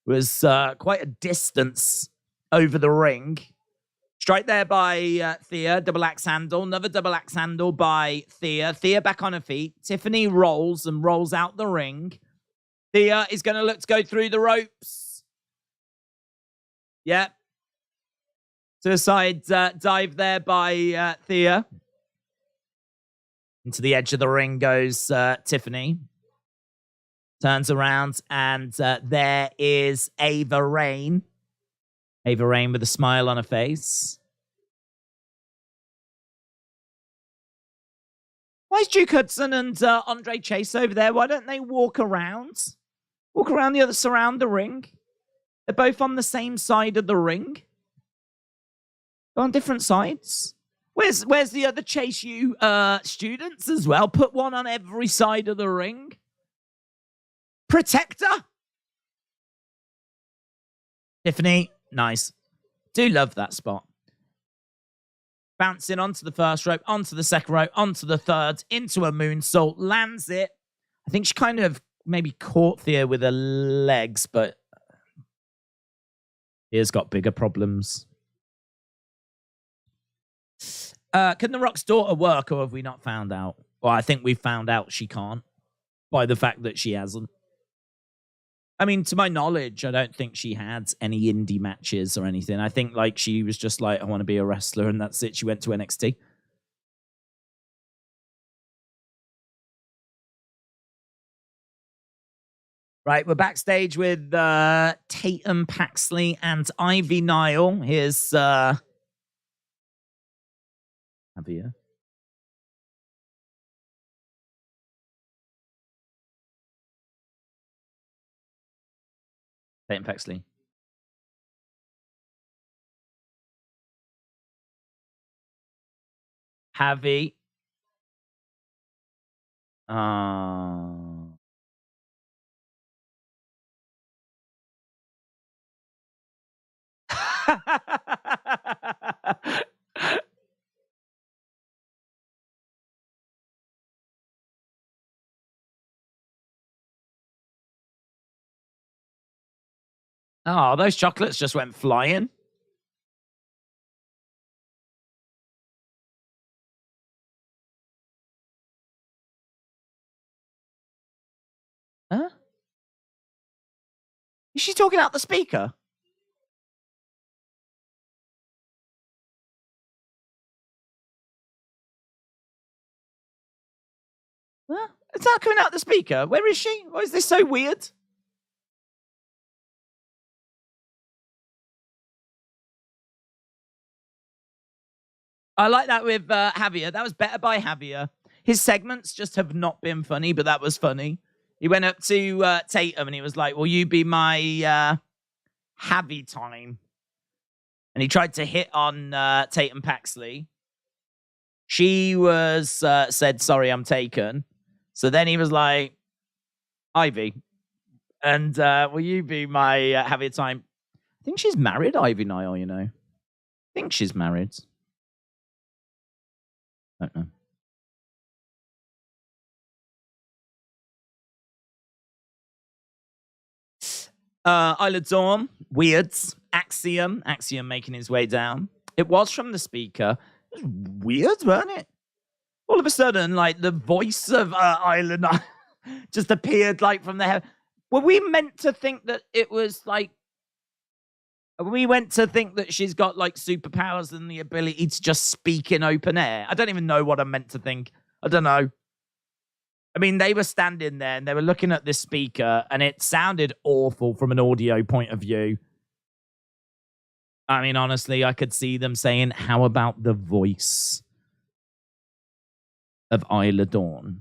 was quite a distance over the ring. Straight there by Thea. Double axe handle. Another double axe handle by Thea. Thea back on her feet. Tiffany rolls and rolls out the ring. Thea is going to look to go through the ropes. Yep. Suicide dive there by Thea. Into the edge of the ring goes Tiffany. Turns around, and there is Ava Raine. Ava Raine with a smile on her face. Why is Duke Hudson and Andre Chase over there? Why don't they walk around? Walk around the other, surround the ring. They're both on the same side of the ring. They're on different sides. Where's the other Chase U students as well? Put one on every side of the ring. Protector. Tiffany, nice. Do love that spot. Bouncing onto the first rope, onto the second rope, onto the third, into a moonsault, lands it. I think she kind of maybe caught Thea with her legs, but Thea's got bigger problems. Can The Rock's daughter work, or have we not found out? Well, I think we've found out she can't by the fact that she hasn't. I mean, to my knowledge, I don't think she had any indie matches or anything. I think like she was just like, I want to be a wrestler, and that's it. She went to NXT. Right, we're backstage with Tatum Paxley and Ivy Nile. Here's Javier. Tatum Paxley. Javi. Oh, those chocolates just went flying. Huh? Is she talking out the speaker? Huh? Is that coming out the speaker? Where is she? Why is this so weird? I like that with Javier. That was better by Javier. His segments just have not been funny, but that was funny. He went up to Tatum and he was like, will you be my Javi time? And he tried to hit on Tatum Paxley. She was said, sorry, I'm taken. So then he was like, Ivy. And will you be my Javier time? I think she's married, Ivy Nile, you know. I think she's married. I don't know. Isla Dawn, Weirds, Axiom making his way down. It was from the speaker. It was weird, wasn't it? All of a sudden, like, the voice of Isla just appeared, like, from the heaven. Were we meant to think that it was, like... We went to think that she's got, like, superpowers and the ability to just speak in open air. I don't even know what I'm meant to think. I don't know. I mean, they were standing there and they were looking at this speaker and it sounded awful from an audio point of view. I mean, honestly, I could see them saying, how about the voice of Isla Dawn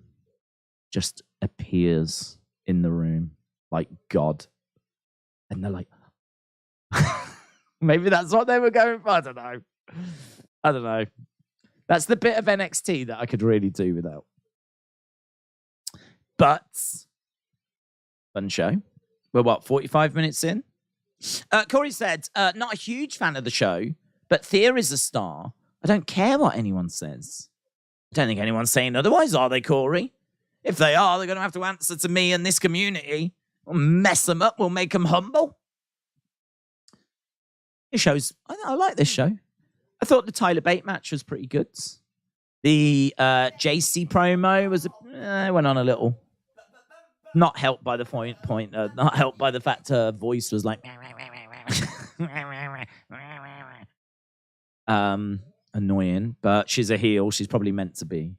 just appears in the room like God? And they're like, maybe that's what they were going for. I don't know. That's the bit of NXT that I could really do without. But, fun show. We're what, 45 minutes in? Corey said, not a huge fan of the show, but Thea is a star. I don't care what anyone says. I don't think anyone's saying otherwise, are they, Corey? If they are, they're going to have to answer to me and this community. We'll mess them up. We'll make them humble. This show's... I like this show. I thought the Tyler Bate match was pretty good. The JC promo was... went on a little... Not helped by the not helped by the fact her voice was like... Annoying, but she's a heel. She's probably meant to be.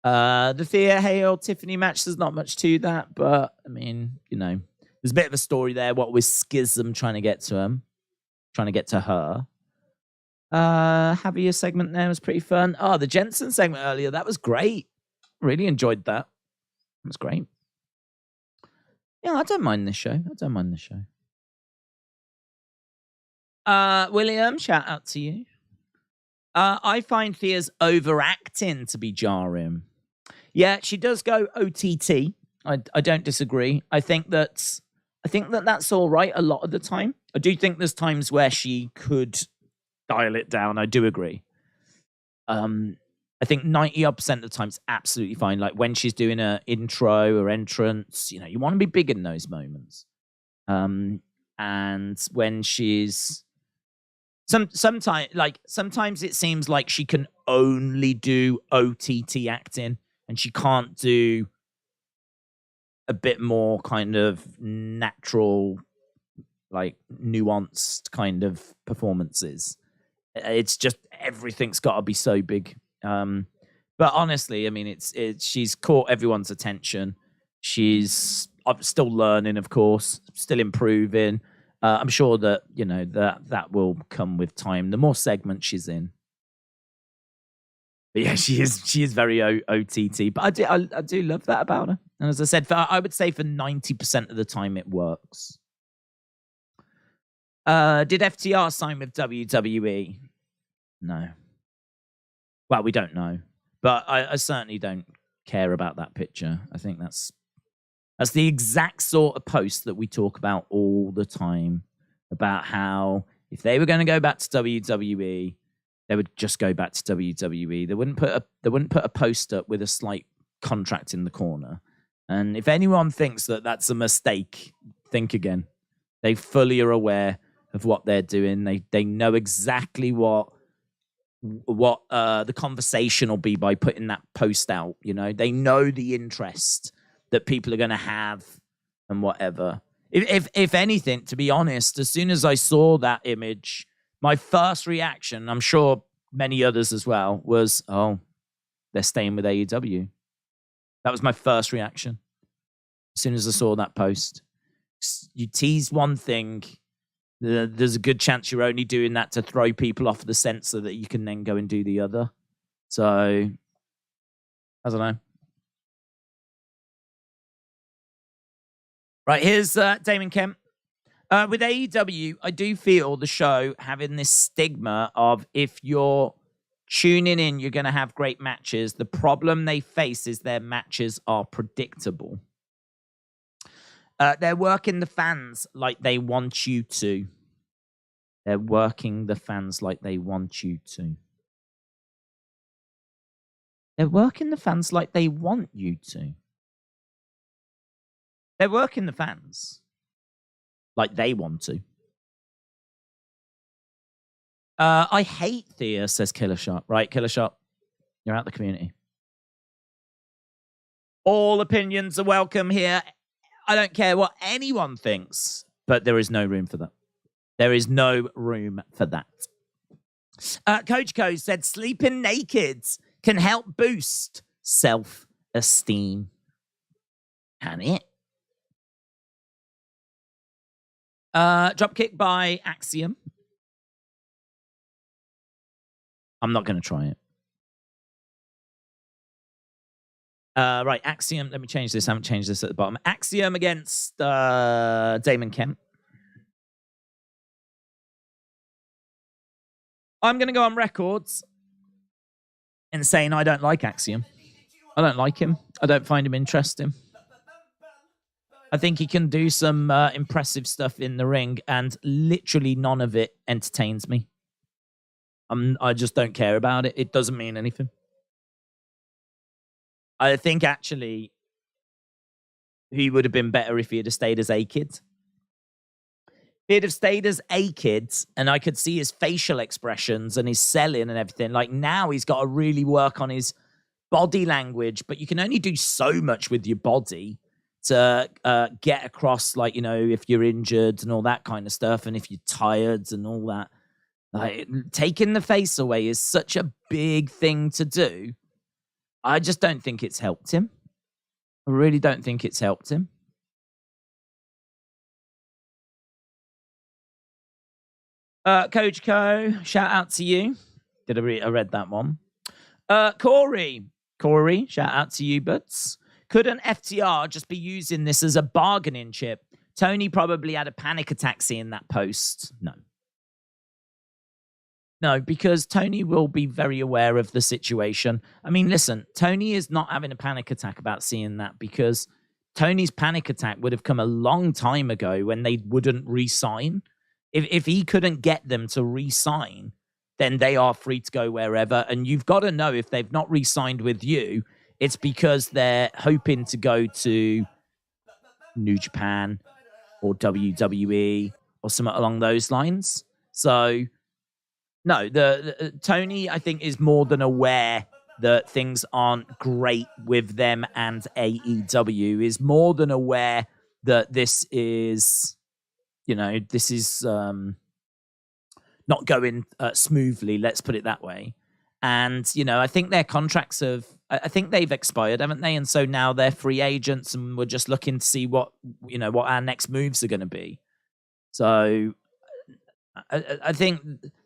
The Thea Hale Tiffany match, there's not much to that, but I mean, there's a bit of a story there. What was Schism trying to get to him, trying to get to her. Javier segment there was pretty fun. Oh, the Jensen segment earlier, that was great. Really enjoyed that. It was great. Yeah, I don't mind this show. William, shout out to you. I find Thea's overacting to be jarring. Yeah, she does go OTT. I don't disagree. I think that's all right a lot of the time. I do think there's times where she could dial it down. I do agree. I think 90% of the time it's absolutely fine. Like when she's doing an intro or entrance, you want to be big in those moments. And when she's sometimes it seems like she can only do OTT acting and she can't do a bit more kind of natural, like nuanced kind of performances. It's just everything's got to be so big. But honestly, I mean, she's caught everyone's attention. She's still learning, of course, still improving. I'm sure that that will come with time. The more segments she's in, but yeah, she is very OTT. But I do love that about her. And as I said, I would say for 90% of the time it works. Did FTR sign with WWE? No. Well, we don't know, but I certainly don't care about that picture. I think that's the exact sort of post that we talk about all the time, about how if they were going to go back to WWE, they would just go back to WWE. They wouldn't put a post up with a slight contract in the corner. And if anyone thinks that that's a mistake, think again. They fully are aware of what they're doing. They know exactly what the conversation will be by putting that post out. They know the interest that people are going to have and whatever. If anything, to be honest, as soon as I saw that image, my first reaction, I'm sure many others as well, was, oh, they're staying with AEW. That was my first reaction. As soon as I saw that post. You tease one thing, there's a good chance you're only doing that to throw people off the scent so that you can then go and do the other. So, I don't know. Right, here's Damon Kemp. With AEW, I do feel the show having this stigma of if you're tuning in, you're going to have great matches. The problem they face is their matches are predictable. They're working the fans like they want you to. They're working the fans like they want you to. They're working the fans like they want you to. They're working the fans like they want to. I hate Thea, says Killer Shot. Right, Killer Shot, you're out the community. All opinions are welcome here. I don't care what anyone thinks, but there is no room for that. There is no room for that. Coach Co said sleeping naked can help boost self-esteem. Can it? Dropkick by Axiom. I'm not going to try it. Right, Axiom. Let me change this. I haven't changed this at the bottom. Axiom against Damon Kemp. I'm going to go on records in saying I don't like Axiom. I don't like him. I don't find him interesting. I think he can do some impressive stuff in the ring, and literally none of it entertains me. I just don't care about it. It doesn't mean anything. I think actually he would have been better if he had stayed as A-Kid. He'd have stayed as A-Kid, and I could see his facial expressions and his selling and everything. Like now he's got to really work on his body language, but you can only do so much with your body to get across, like, if you're injured and all that kind of stuff, and if you're tired and all that. Like, taking the face away is such a big thing to do. I just don't think it's helped him. I really don't think it's helped him. Coach Co, shout out to you. I read that one. Corey, shout out to you, buds. Couldn't FTR just be using this as a bargaining chip? Tony probably had a panic attack seeing that post. No, because Tony will be very aware of the situation. I mean, listen, Tony is not having a panic attack about seeing that, because Tony's panic attack would have come a long time ago when they wouldn't re-sign. If he couldn't get them to re-sign, then they are free to go wherever. And you've got to know, if they've not re-signed with you, it's because they're hoping to go to New Japan or WWE or something along those lines. So, no, the Tony, I think, is more than aware that things aren't great with them and AEW. Is more than aware that this is, this is not going smoothly. Let's put it that way. And, I think their contracts I think they've expired, haven't they? And so now they're free agents, and we're just looking to see what our next moves are going to be. So I think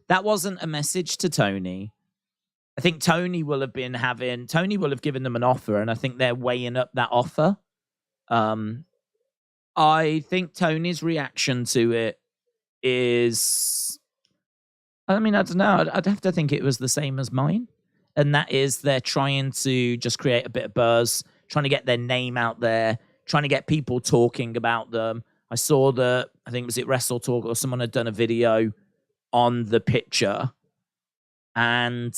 that wasn't a message to Tony. I think Tony will have given them an offer, and I think they're weighing up that offer. I think Tony's reaction to it is, I mean, I don't know. I'd have to think it was the same as mine. And that is, they're trying to just create a bit of buzz, trying to get their name out there, trying to get people talking about them. I saw I think it was Wrestle Talk, or someone had done a video on the picture. And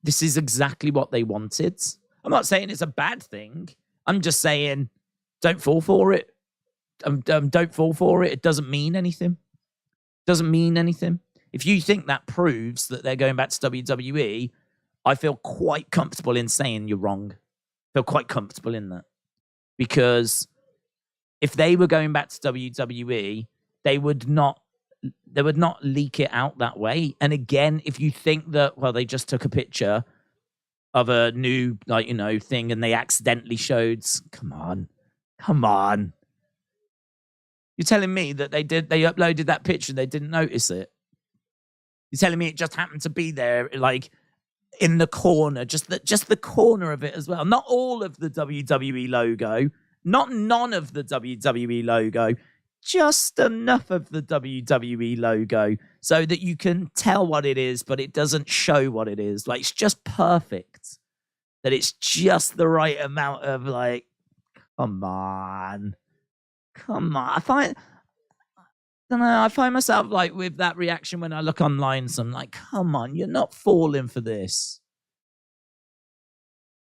this is exactly what they wanted. I'm not saying it's a bad thing. I'm just saying, don't fall for it. Don't fall for it. It doesn't mean anything. If you think that proves that they're going back to WWE, I feel quite comfortable in saying you're wrong. I feel quite comfortable in that. Because if they were going back to WWE, they would not leak it out that way. And again, if you think that, well, they just took a picture of a new, thing, and they accidentally showed, come on. You're telling me that they uploaded that picture and they didn't notice it? You're telling me it just happened to be there, like, in the corner, just the corner of it as well. Not all of the WWE logo, not none of the WWE logo, just enough of the WWE logo so that you can tell what it is, but it doesn't show what it is. Like, it's just perfect. That it's just the right amount of, like, come on. I find myself, like, with that reaction when I look online, so I'm like, come on, you're not falling for this.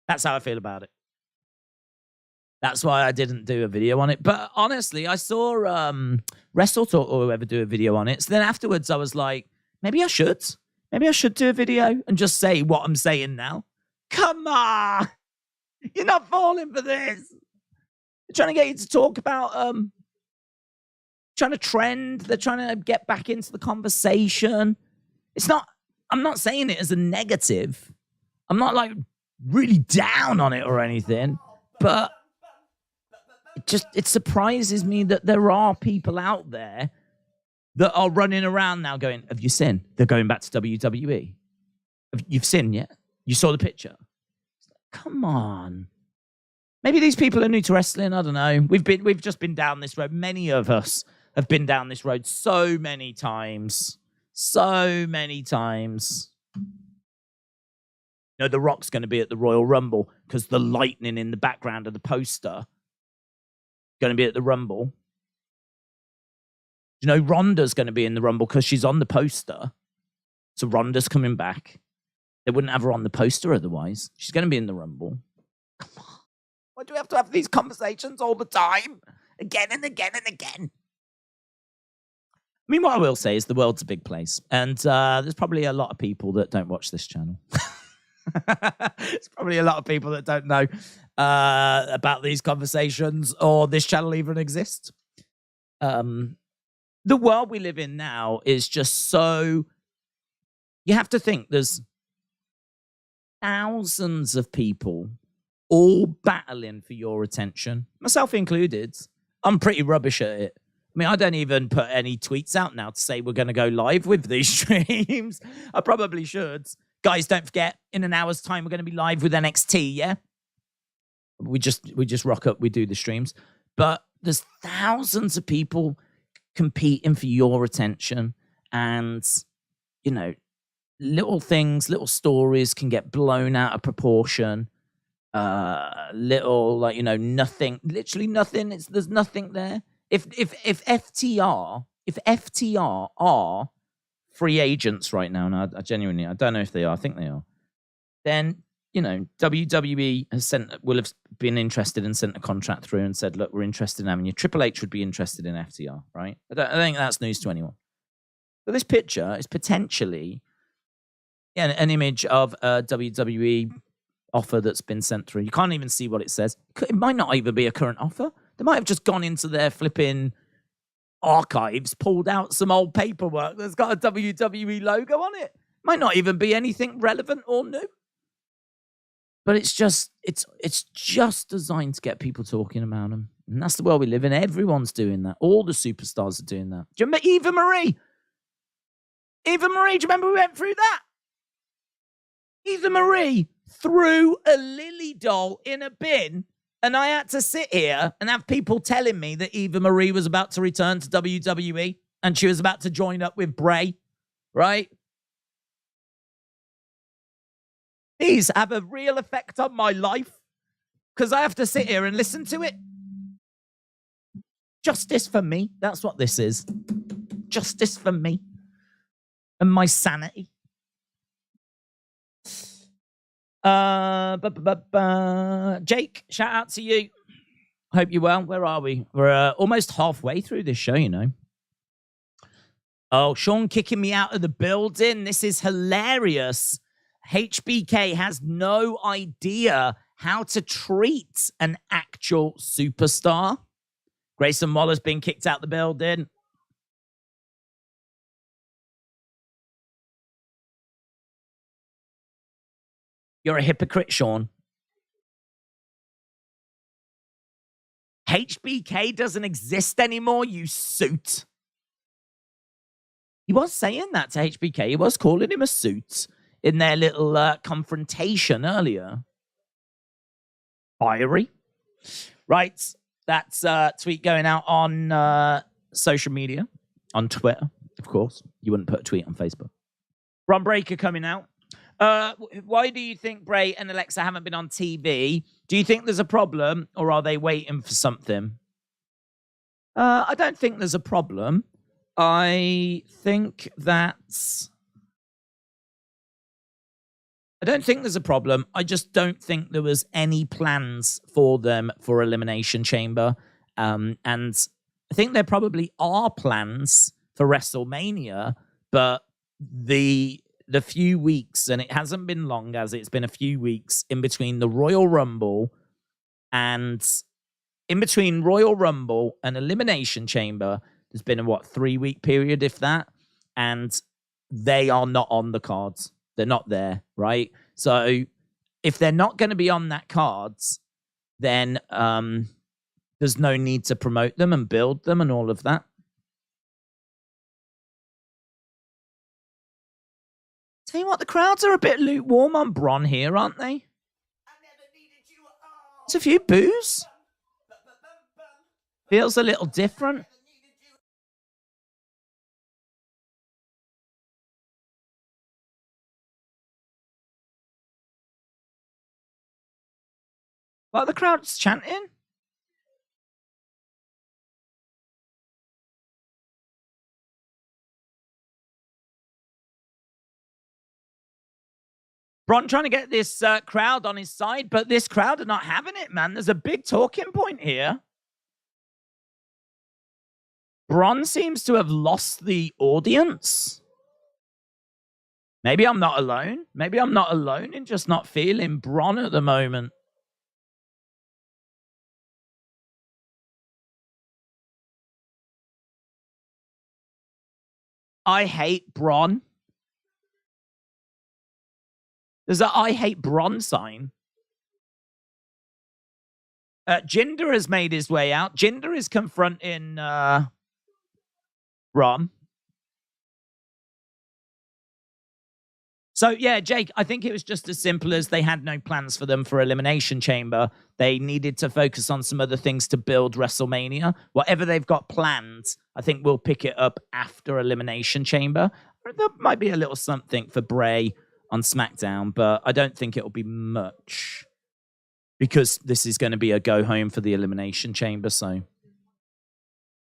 That's how I feel about it. That's why I didn't do a video on it. But honestly, I saw Wrestle Talk or whoever do a video on it. So then afterwards, I was like, maybe I should do a video and just say what I'm saying now. Come on, you're not falling for this. They're trying to get you to talk about trying to trend. They're trying to get back into the conversation. I'm not saying it as a negative. I'm not, like, really down on it or anything, but it surprises me that there are people out there that are running around now going, have you seen? They're going back to WWE. You've seen yet? You saw the picture? Come on. Maybe these people are new to wrestling. I don't know. We've just been down this road. Many of us have been down this road so many times. The Rock's going to be at the Royal Rumble because the lightning in the background of the poster going to be at the Rumble. Ronda's going to be in the Rumble because she's on the poster. So Ronda's coming back. They wouldn't have her on the poster otherwise. She's going to be in the Rumble. Come on. Why do we have to have these conversations all the time? Again and again and again. I mean, what I will say is the world's a big place. And there's probably a lot of people that don't watch this channel. There's probably a lot of people that don't know about these conversations or this channel even exists. The world we live in now is just so You have to think there's thousands of people all battling for your attention, myself included. I'm pretty rubbish at it. I mean, I don't even put any tweets out now to say we're going to go live with these streams. I probably should. Guys, don't forget, in an hour's time, we're going to be live with NXT, yeah? We just rock up, we do the streams. But there's thousands of people competing for your attention. And, you know, little things, little stories can get blown out of proportion. Little, like, you know, nothing, literally nothing. There's nothing there. If FTR are free agents right now, and I genuinely, I don't know if they are, I think they are, then, you know, WWE will have been interested and sent a contract through and said, look, we're interested in having you. Triple H would be interested in FTR, right? I don't think that's news to anyone. But this picture is potentially an image of a WWE offer that's been sent through. You can't even see what it says. It might not even be a current offer. They might have just gone into their flipping archives, pulled out some old paperwork that's got a WWE logo on it. Might not even be anything relevant or new. But it's just designed to get people talking about them. And that's the world we live in. Everyone's doing that. All the superstars are doing that. Do you remember Eva Marie? Eva Marie, do you remember we went through that? Eva Marie threw a Lily doll in a bin, and I had to sit here and have people telling me that Eva Marie was about to return to WWE and she was about to join up with Bray, right? These have a real effect on my life because I have to sit here and listen to it. Justice for me. That's what this is. Justice for me and my sanity. Jake, shout out to you. Hope you're well. Where are we? We're almost halfway through this show, you know. Oh, Sean kicking me out of the building. This is hilarious. HBK has no idea how to treat an actual superstar. Grayson Waller's been kicked out the building. You're a hypocrite, Sean. HBK doesn't exist anymore, you suit. He was saying that to HBK. He was calling him a suit in their little confrontation earlier. Fiery. Right. That's a tweet going out on social media, on Twitter, of course. You wouldn't put a tweet on Facebook. Ron Breaker coming out. Why do you think Bray and Alexa haven't been on TV? Do you think there's a problem, or are they waiting for something? I don't think there's a problem. I don't think there's a problem. I just don't think there was any plans for them for Elimination Chamber. And I think there probably are plans for WrestleMania, but the few weeks, and it hasn't been long, as it's been a few weeks in between the Royal Rumble and Elimination Chamber, there's been a 3-week period, if that, and they are not on the cards. They're not there, right? So if they're not going to be on that cards, then there's no need to promote them and build them and all of that. Tell you what, the crowds are a bit lukewarm on Bron here, aren't they? There's a few boos. Feels a little different. What are the crowds chanting? Bron trying to get this crowd on his side, but this crowd are not having it, man. There's a big talking point here. Bron seems to have lost the audience. Maybe I'm not alone. Maybe I'm not alone in just not feeling Bron at the moment. I hate Bron. There's a I hate Bron sign. Jinder has made his way out. Jinder is confronting Bron. So, yeah, Jake, I think it was just as simple as they had no plans for them for Elimination Chamber. They needed to focus on some other things to build WrestleMania. Whatever they've got planned, I think we'll pick it up after Elimination Chamber. There might be a little something for Bray on SmackDown, but I don't think it'll be much because this is going to be a go-home for the Elimination Chamber. So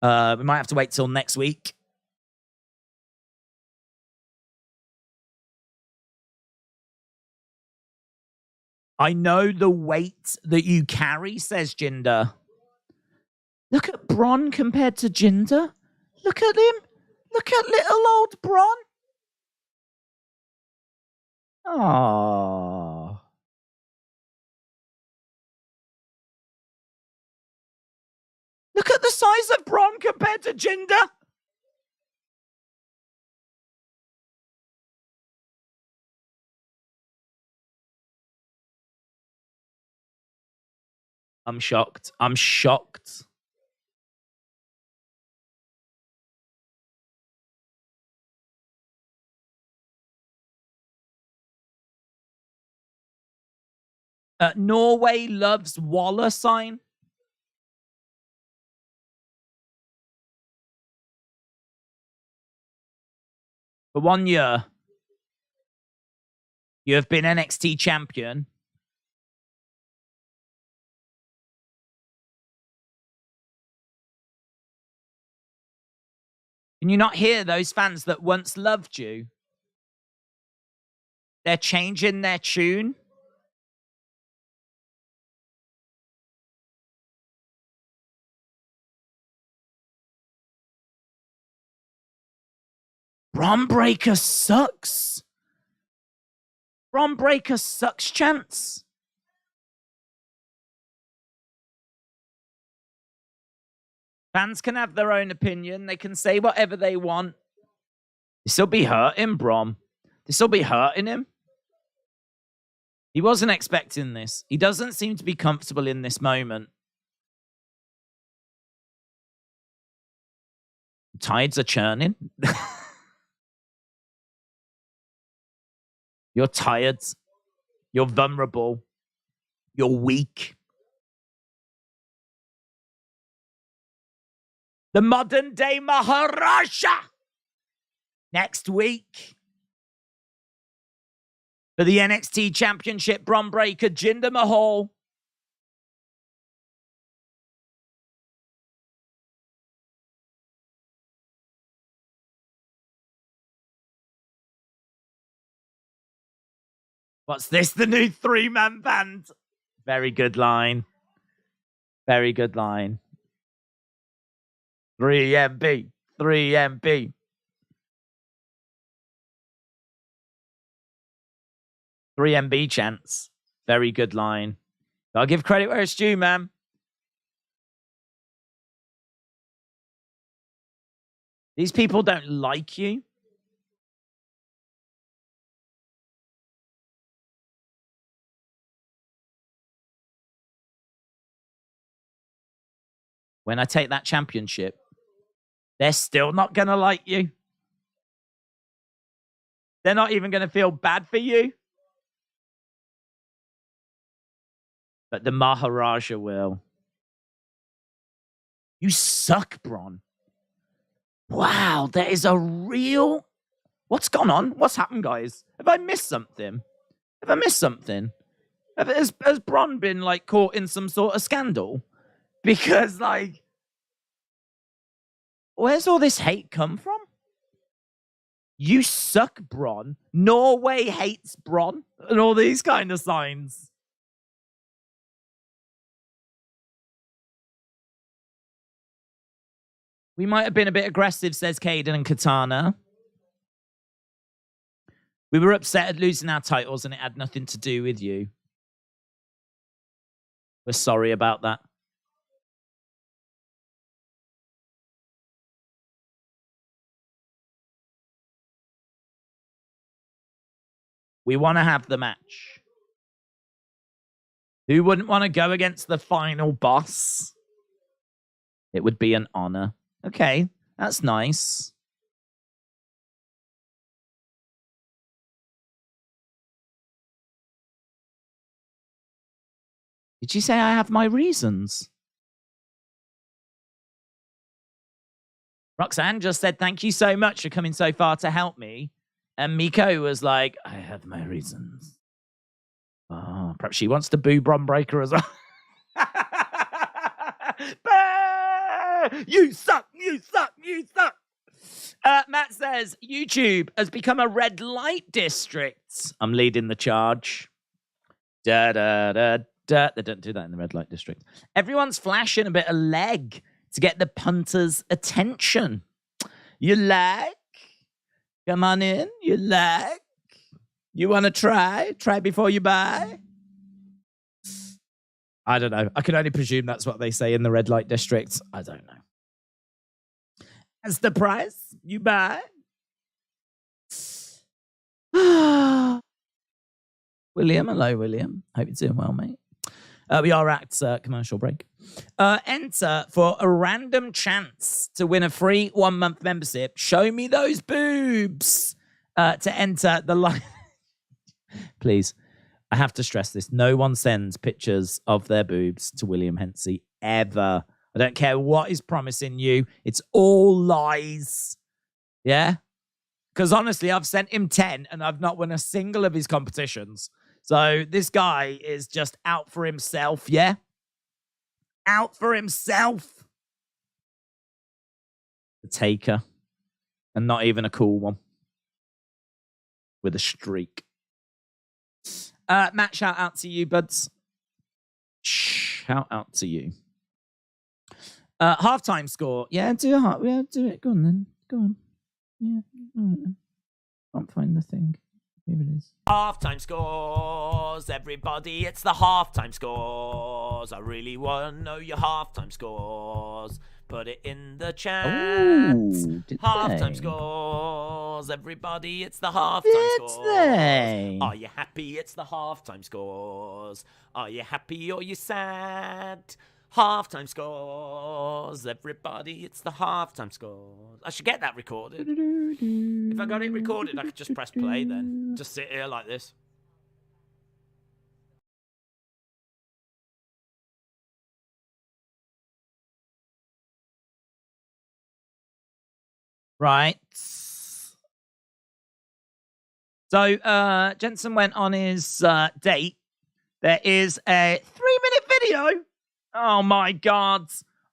we might have to wait till next week. I know the weight that you carry, says Jinder. Look at Bron compared to Jinder. Look at him. Look at little old Bron. Oh. Look at the size of Bron compared to Jinder. I'm shocked. I'm shocked. Norway loves Waller sign. For 1 year, you have been NXT champion. Can you not hear those fans that once loved you? They're changing their tune. Bron Breakker sucks. Bron Breakker sucks, chance. Fans can have their own opinion. They can say whatever they want. This'll be hurting Bron. This'll be hurting him. He wasn't expecting this. He doesn't seem to be comfortable in this moment. Tides are churning. You're tired. You're vulnerable. You're weak. The modern day Maharaja. Next week. For the NXT Championship, Bron Breakker, Jinder Mahal. What's this? The new 3-man band. Very good line. Very good line. 3MB. 3MB. Three MB chance. Very good line. I'll give credit where it's due, man. These people don't like you. When I take that championship, they're still not going to like you. They're not even going to feel bad for you. But the Maharaja will. You suck, Bron. Wow, there is a real... What's gone on? What's happened, guys? Have I missed something? Have I missed something? Has Bron been, like, caught in some sort of scandal? Because, like... Where's all this hate come from? You suck, Bron. Norway hates Bron. And all these kind of signs. We might have been a bit aggressive, says Kayden and Katana. We were upset at losing our titles and it had nothing to do with you. We're sorry about that. We want to have the match. Who wouldn't want to go against the final boss? It would be an honor. Okay, that's nice. Did she say I have my reasons? Roxanne just said, thank you so much for coming so far to help me. And Meiko was like, I have my reasons. Oh, perhaps she wants to boo Bron Breakker as well. You suck, you suck, you suck. Matt says, YouTube has become a red light district. I'm leading the charge. Da, da, da, da. They don't do that in the red light district. Everyone's flashing a bit of leg to get the punter's attention. You like? Come on in. You like? You want to try? Try before you buy? I don't know. I can only presume that's what they say in the red light district. I don't know. That's the price. You buy? William, hello, William. Hope you're doing well, mate. We are at commercial break. Enter for a random chance to win a free 1-month membership. Show me those boobs to enter the live. Please, I have to stress this. No one sends pictures of their boobs to William Hensey ever. I don't care what he's promising you. It's all lies. Yeah? Because honestly, I've sent him 10 and I've not won a single of his competitions. So this guy is just out for himself, yeah? Out for himself. The taker. And not even a cool one. With a streak. Matt, shout out to you, buds. Shout out to you. Halftime score. Yeah, do it. Go on then. Go on. Yeah. Can't find the thing. Here it is. Halftime scores, everybody. It's the halftime scores. I really want to know your halftime scores. Put it in the chat. Ooh, Halftime they? scores, everybody. It's the halftime scores. They? Are you happy? It's the halftime scores. Are you happy or you sad? Halftime scores, everybody. It's the halftime scores. I should get that recorded. If I got it recorded, I could just press play then. Just sit here like this. Right. So, Jensen went on his date. There is a 3-minute video. Oh, my God.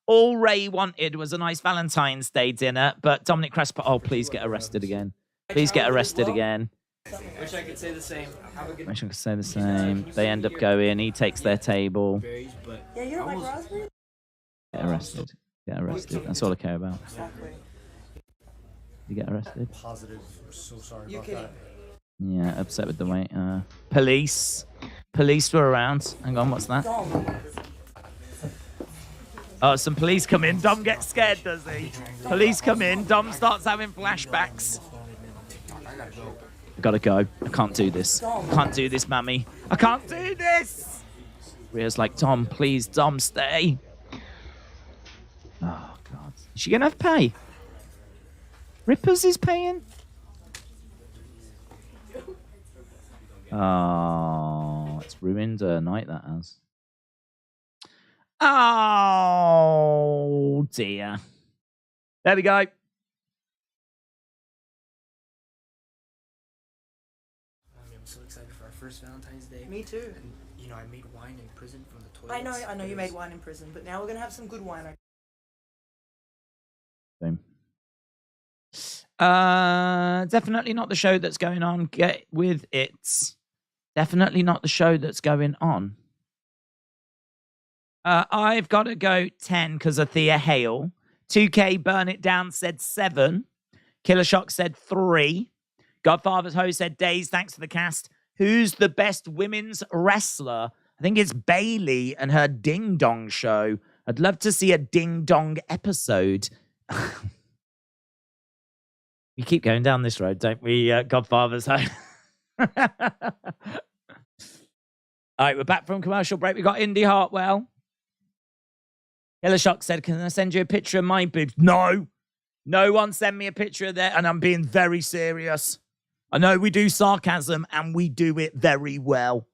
All Ray wanted was a nice Valentine's Day dinner, but Dominic Crespo... Oh, please get arrested again. Please get arrested again. Wish I could say the same. Wish I could say the same. They end up going. He takes their table. Yeah, you don't like raspberry? Get arrested. Get arrested. That's all I care about. You get arrested? Positive. I'm so sorry You about kidding? that. Yeah, upset with the wait. Police. Police were around. Hang on, what's that? Oh, some police come in. Dom gets scared, does he? Police come in. Dom starts having flashbacks. I gotta go. I can't do this. I can't do this, Mammy. I can't do this! Rhea's like, Dom, please, Dom, stay. Oh, God. Is she gonna have pay? Rippers is paying? Oh, it's ruined her night, that has. Oh, dear. There we go. I'm so excited for our first Valentine's Day. Me too. And, you know, I made wine in prison from the toilets. I know you made wine in prison, but now we're gonna have some good wine. Boom. Definitely not the show that's going on. Get with it. Definitely not the show that's going on. I've got to go 10 because of Thea Hale. 2K Burn It Down said 7. Killer Shock said 3. Godfather's Ho said Daze. Thanks for the cast. Who's the best women's wrestler? I think it's Bailey and her Ding Dong show. I'd love to see a Ding Dong episode. We keep going down this road, don't we, Godfather's Ho? All right, we're back from commercial break. We got Indy Hartwell. Killer Shock said, can I send you a picture of my boobs? No. No one send me a picture of that, and I'm being very serious. I know we do sarcasm, and we do it very well.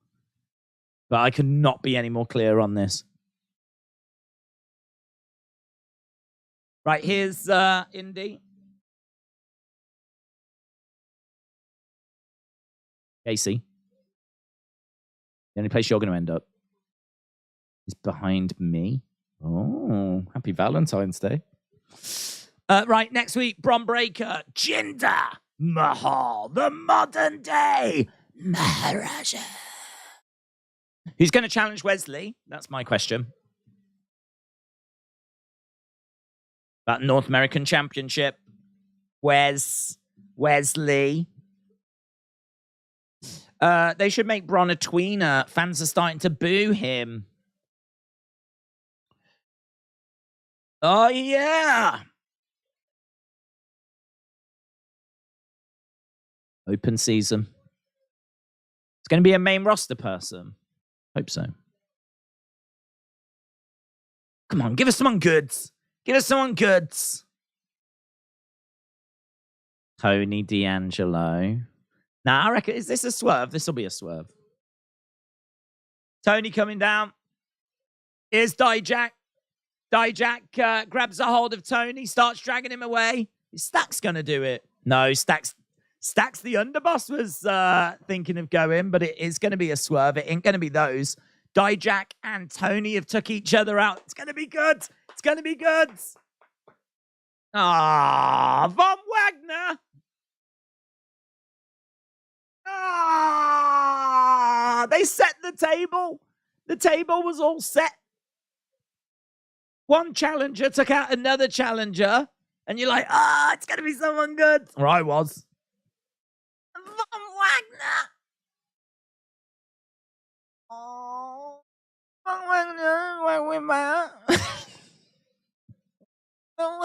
But I cannot be any more clear on this. Right, here's Indy. Casey. The only place you're going to end up is behind me. Oh, happy Valentine's Day. Right, next week, Bron Breakker, Jinder Mahal, the modern day Maharaja. Who's going to challenge Wes Lee? That's my question. About North American Championship. Wes Lee. They should make Bron a tweener. Fans are starting to boo him. Oh, yeah. Open season. It's going to be a main roster person. Hope so. Come on, give us someone goods. Give us someone goods. Tony D'Angelo. Now, I reckon, is this a swerve? This will be a swerve. Tony coming down. Here's Dijak. Dijak grabs a hold of Tony, starts dragging him away. Is Stacks going to do it? No, Stacks the underboss was thinking of going, but it is going to be a swerve. It ain't going to be those. Dijak and Tony have took each other out. It's going to be good. It's going to be good. Ah, Von Wagner. Ah, they set the table. The table was all set. One challenger took out another challenger, and you're like, it's going to be someone good. Or I was. Von Wagner. Oh, Von Wagner, where we at? On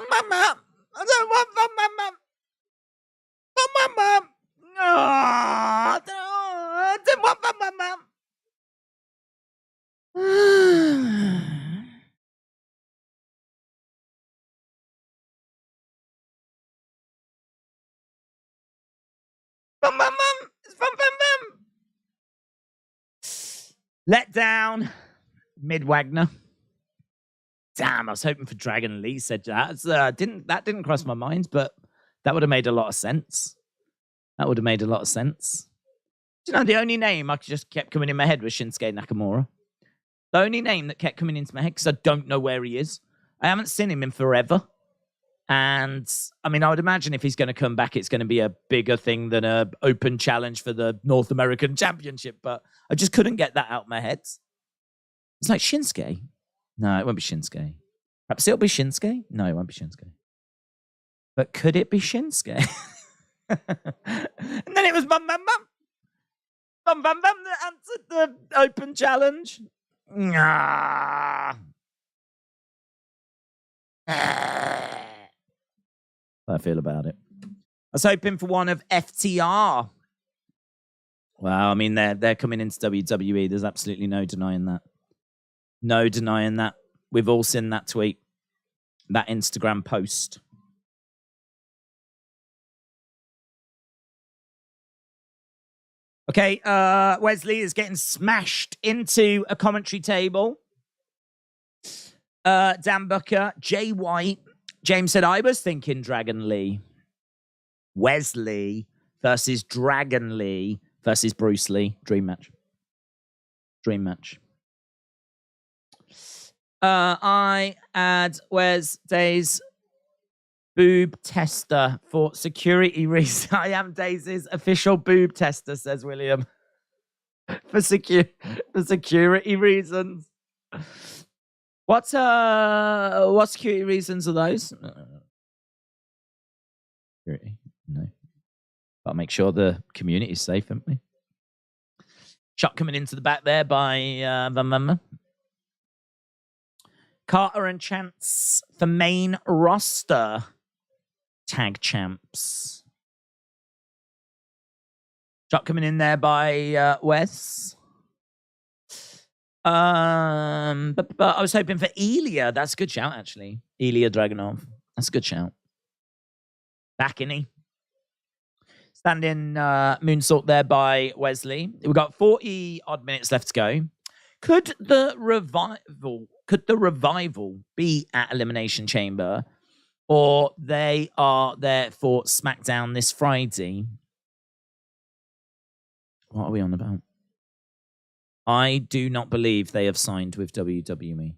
my map. I don't want Von Wagner. Von Wagner. No, I didn't want Von Wagner. Let down. Mid Wagner. Damn, I was hoping for Dragon Lee said that. That didn't cross my mind, but that would have made a lot of sense. That would have made a lot of sense. You know, the only name I just kept coming in my head was Shinsuke Nakamura. The only name that kept coming into my head, because I don't know where he is. I haven't seen him in forever. And, I mean, I would imagine if he's going to come back, it's going to be a bigger thing than an open challenge for the North American Championship. But I just couldn't get that out of my head. It's like Shinsuke. No, it won't be Shinsuke. Perhaps it'll be Shinsuke? No, it won't be Shinsuke. But could it be Shinsuke? And then it was Bum Bum Bum. Bum Bum Bum that answered the open challenge. How I feel about it. I was hoping for one of FTR. Well, I mean, they're coming into WWE. There's absolutely no denying that. No denying that. We've all seen that tweet, that Instagram post. Okay, Wes Lee is getting smashed into a commentary table. Dan Booker, Jay White. James said, I was thinking Dragon Lee. Wes Lee versus Dragon Lee versus Bruce Lee. Dream match. Dream match. I add Wes Daze boob tester for security reasons. I am Daze's official boob tester, says William. for security reasons. What security reasons are those? Security? No. Gotta make sure the community is safe, haven't we? Shot coming into the back there by Van Mama. Carter and Chance for main roster tag champs. Shot coming in there by Wes. But I was hoping for Ilya. That's a good shout, actually. Ilya Dragunov. That's a good shout. Back in he. Standing moonsault there by Wesley. We've got 40 odd minutes left to go. Could the revival be at Elimination Chamber, or they are there for SmackDown this Friday? What are we on about? I do not believe they have signed with WWE.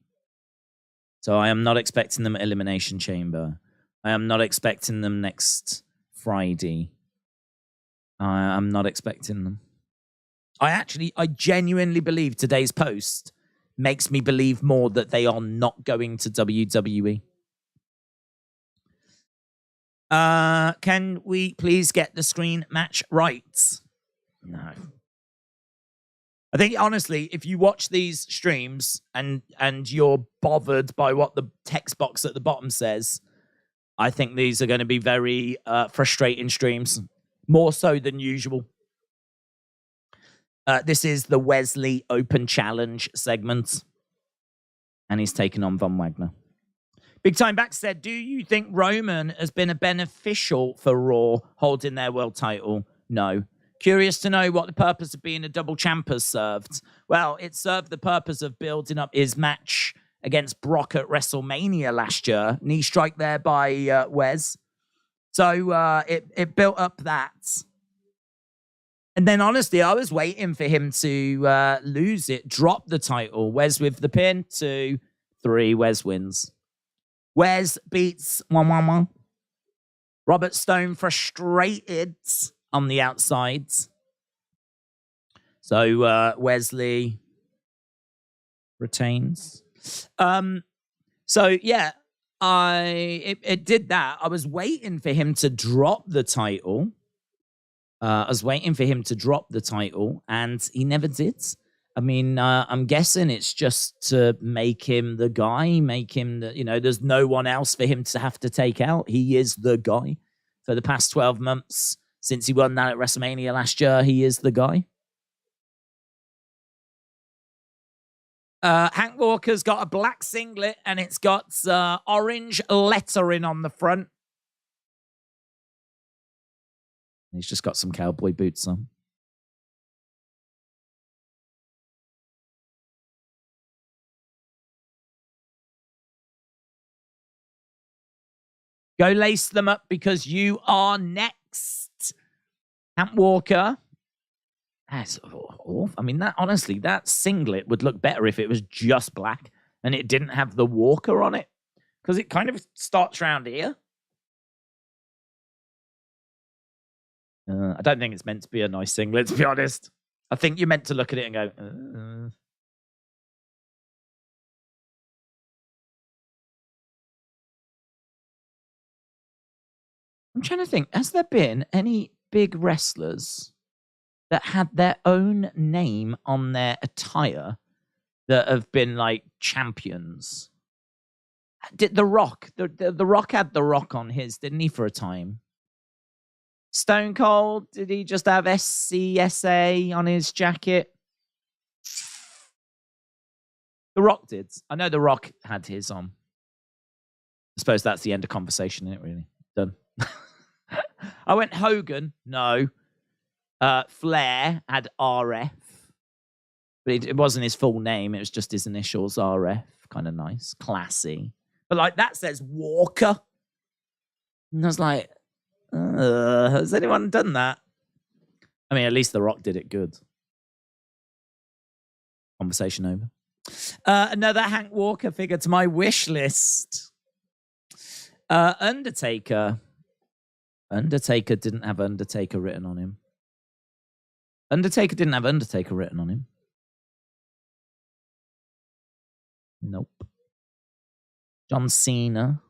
So I am not expecting them at Elimination Chamber. I am not expecting them next Friday. I'm not expecting them. I genuinely believe today's post makes me believe more that they are not going to WWE. Can we please get the screen match right? No. I think, honestly, if you watch these streams and you're bothered by what the text box at the bottom says, I think these are going to be very frustrating streams, more so than usual. This is the Wes Lee Open Challenge segment, and he's taking on Von Wagner. Big Time Back said, do you think Roman has been a beneficial for Raw holding their world title? No. Curious to know what the purpose of being a double champ has served. Well, it served the purpose of building up his match against Brock at WrestleMania last year. Knee strike there by Wes. So it built up that. And then, honestly, I was waiting for him to lose it, drop the title. Wes with the pin, 2, 3, Wes wins. Wes beats 1-1-1. Robert Stone frustrated on the outside. So Wesley retains. So yeah, it did that. I was waiting for him to drop the title. And he never did. I mean, I'm guessing it's just to make him the guy, make him the, there's no one else for him to have to take out. He is the guy. For the past 12 months, since he won that at WrestleMania last year, he is the guy. Hank Walker's got a black singlet and it's got orange lettering on the front. He's just got some cowboy boots on. Go lace them up because you are next. Hank Walker. That's awful. I mean, that singlet would look better if it was just black and it didn't have the Walker on it. Because it kind of starts around here. I don't think it's meant to be a nice singlet, to be honest. I think you're meant to look at it and go, I'm trying to think, has there been any big wrestlers that had their own name on their attire that have been like champions? Did The Rock, the Rock had The Rock on his, didn't he, for a time? Stone Cold, did he just have SCSA on his jacket? The Rock did. I know The Rock had his on. I suppose that's the end of conversation, isn't it, really? Done. I went Hogan. No. Flair had RF. But it wasn't his full name. It was just his initials, RF. Kind of nice. Classy. But like that says Walker. And I was like, has anyone done that? I mean, at least The Rock did it good. Conversation over. Another Hank Walker figure to my wish list. Undertaker. Undertaker didn't have Undertaker written on him. Undertaker didn't have Undertaker written on him. Nope. John Cena.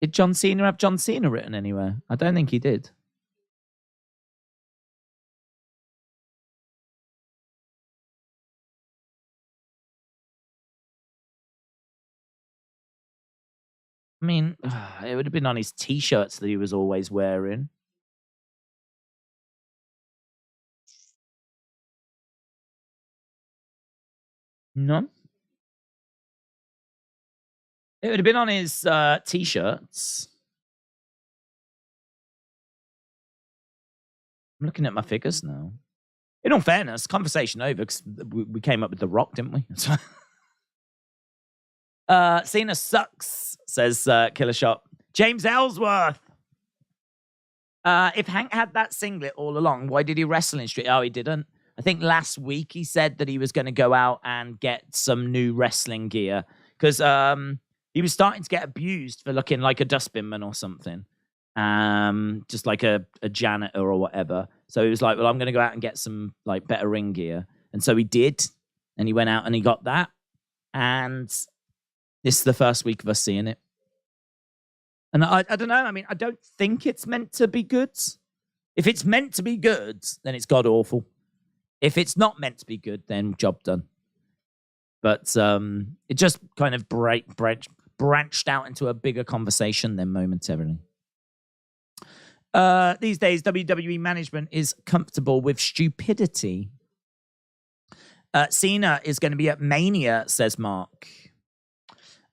Did John Cena have John Cena written anywhere? I don't think he did. I mean, it would have been on his T-shirts that he was always wearing. No. It would have been on his T-shirts. I'm looking at my figures now. In all fairness, conversation over because we came up with The Rock, didn't we? Cena sucks, says Killer Shot. James Ellsworth. If Hank had that singlet all along, why did he wrestle in street? Oh, he didn't. I think last week he said that he was going to go out and get some new wrestling gear because he was starting to get abused for looking like a dustbinman or something. Just like a janitor or whatever. So he was like, well, I'm going to go out and get some like better ring gear. And so he did. And he went out and he got that. And this is the first week of us seeing it. And I don't know. I mean, I don't think it's meant to be good. If it's meant to be good, then it's god awful. If it's not meant to be good, then job done. But it just kind of branched out into a bigger conversation then momentarily. These days, WWE management is comfortable with stupidity. Cena is going to be at Mania, says Mark.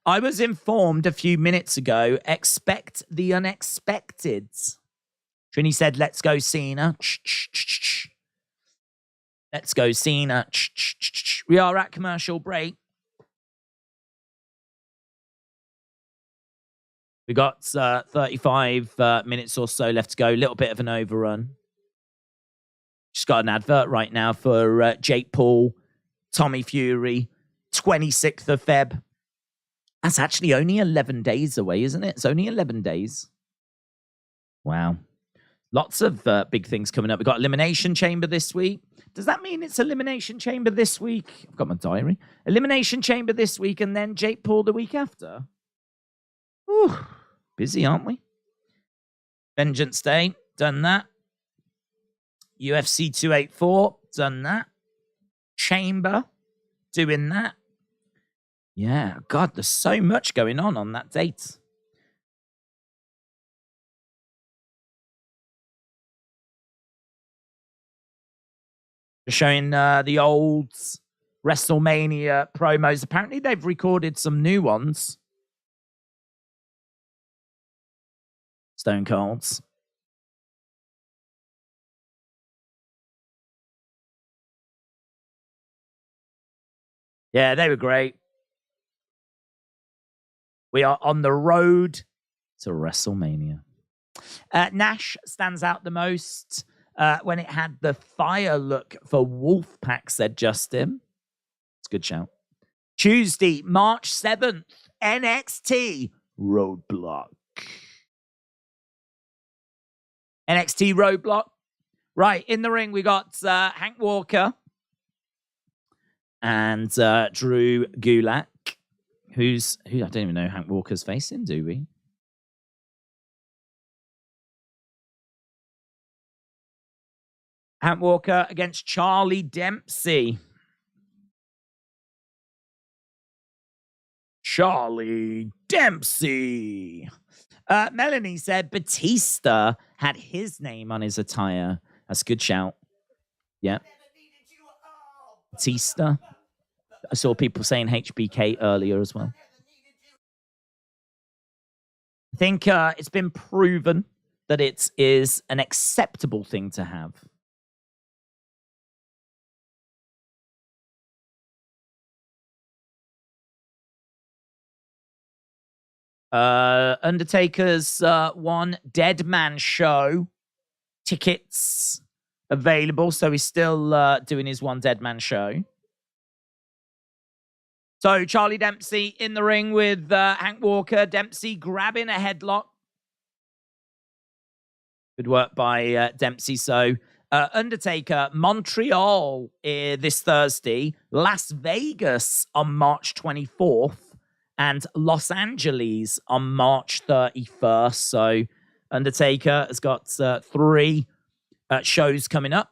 I was informed a few minutes ago, expect the unexpected. Trini said, let's go, Cena. Let's go, Cena. We are at commercial break. We got 35 minutes or so left to go. A little bit of an overrun. Just got an advert right now for Jake Paul, Tommy Fury, 26th of Feb. That's actually only 11 days away, isn't it? It's only 11 days. Wow. Lots of big things coming up. We've got Elimination Chamber this week. Does that mean it's Elimination Chamber this week? I've got my diary. Elimination Chamber this week and then Jake Paul the week after. Whew. Busy, aren't we? Vengeance Day, done that. UFC 284, done that. Chamber, doing that. Yeah, God, there's so much going on that date. Showing the old WrestleMania promos. Apparently, they've recorded some new ones. Stone Colds. Yeah, they were great. We are on the road to WrestleMania. Nash stands out the most when it had the fire look for Wolfpack, said Justin. It's a good shout. Tuesday, March 7th, NXT Roadblock. NXT Roadblock. Right, in the ring, we got Hank Walker and Drew Gulak. Who I don't even know Hank Walker's facing, do we? Hank Walker against Charlie Dempsey. Charlie Dempsey. Melanie said Batista had his name on his attire. That's a good shout. Yeah. Batista. I saw people saying HBK earlier as well. I think it's been proven that it is an acceptable thing to have. Undertaker's one Dead Man show. Tickets available, so he's still doing his one Dead Man show. So Charlie Dempsey in the ring with Hank Walker. Dempsey grabbing a headlock. Good work by Dempsey. So Undertaker, Montreal this Thursday. Las Vegas on March 24th. And Los Angeles on March 31st. So Undertaker has got 3 shows coming up.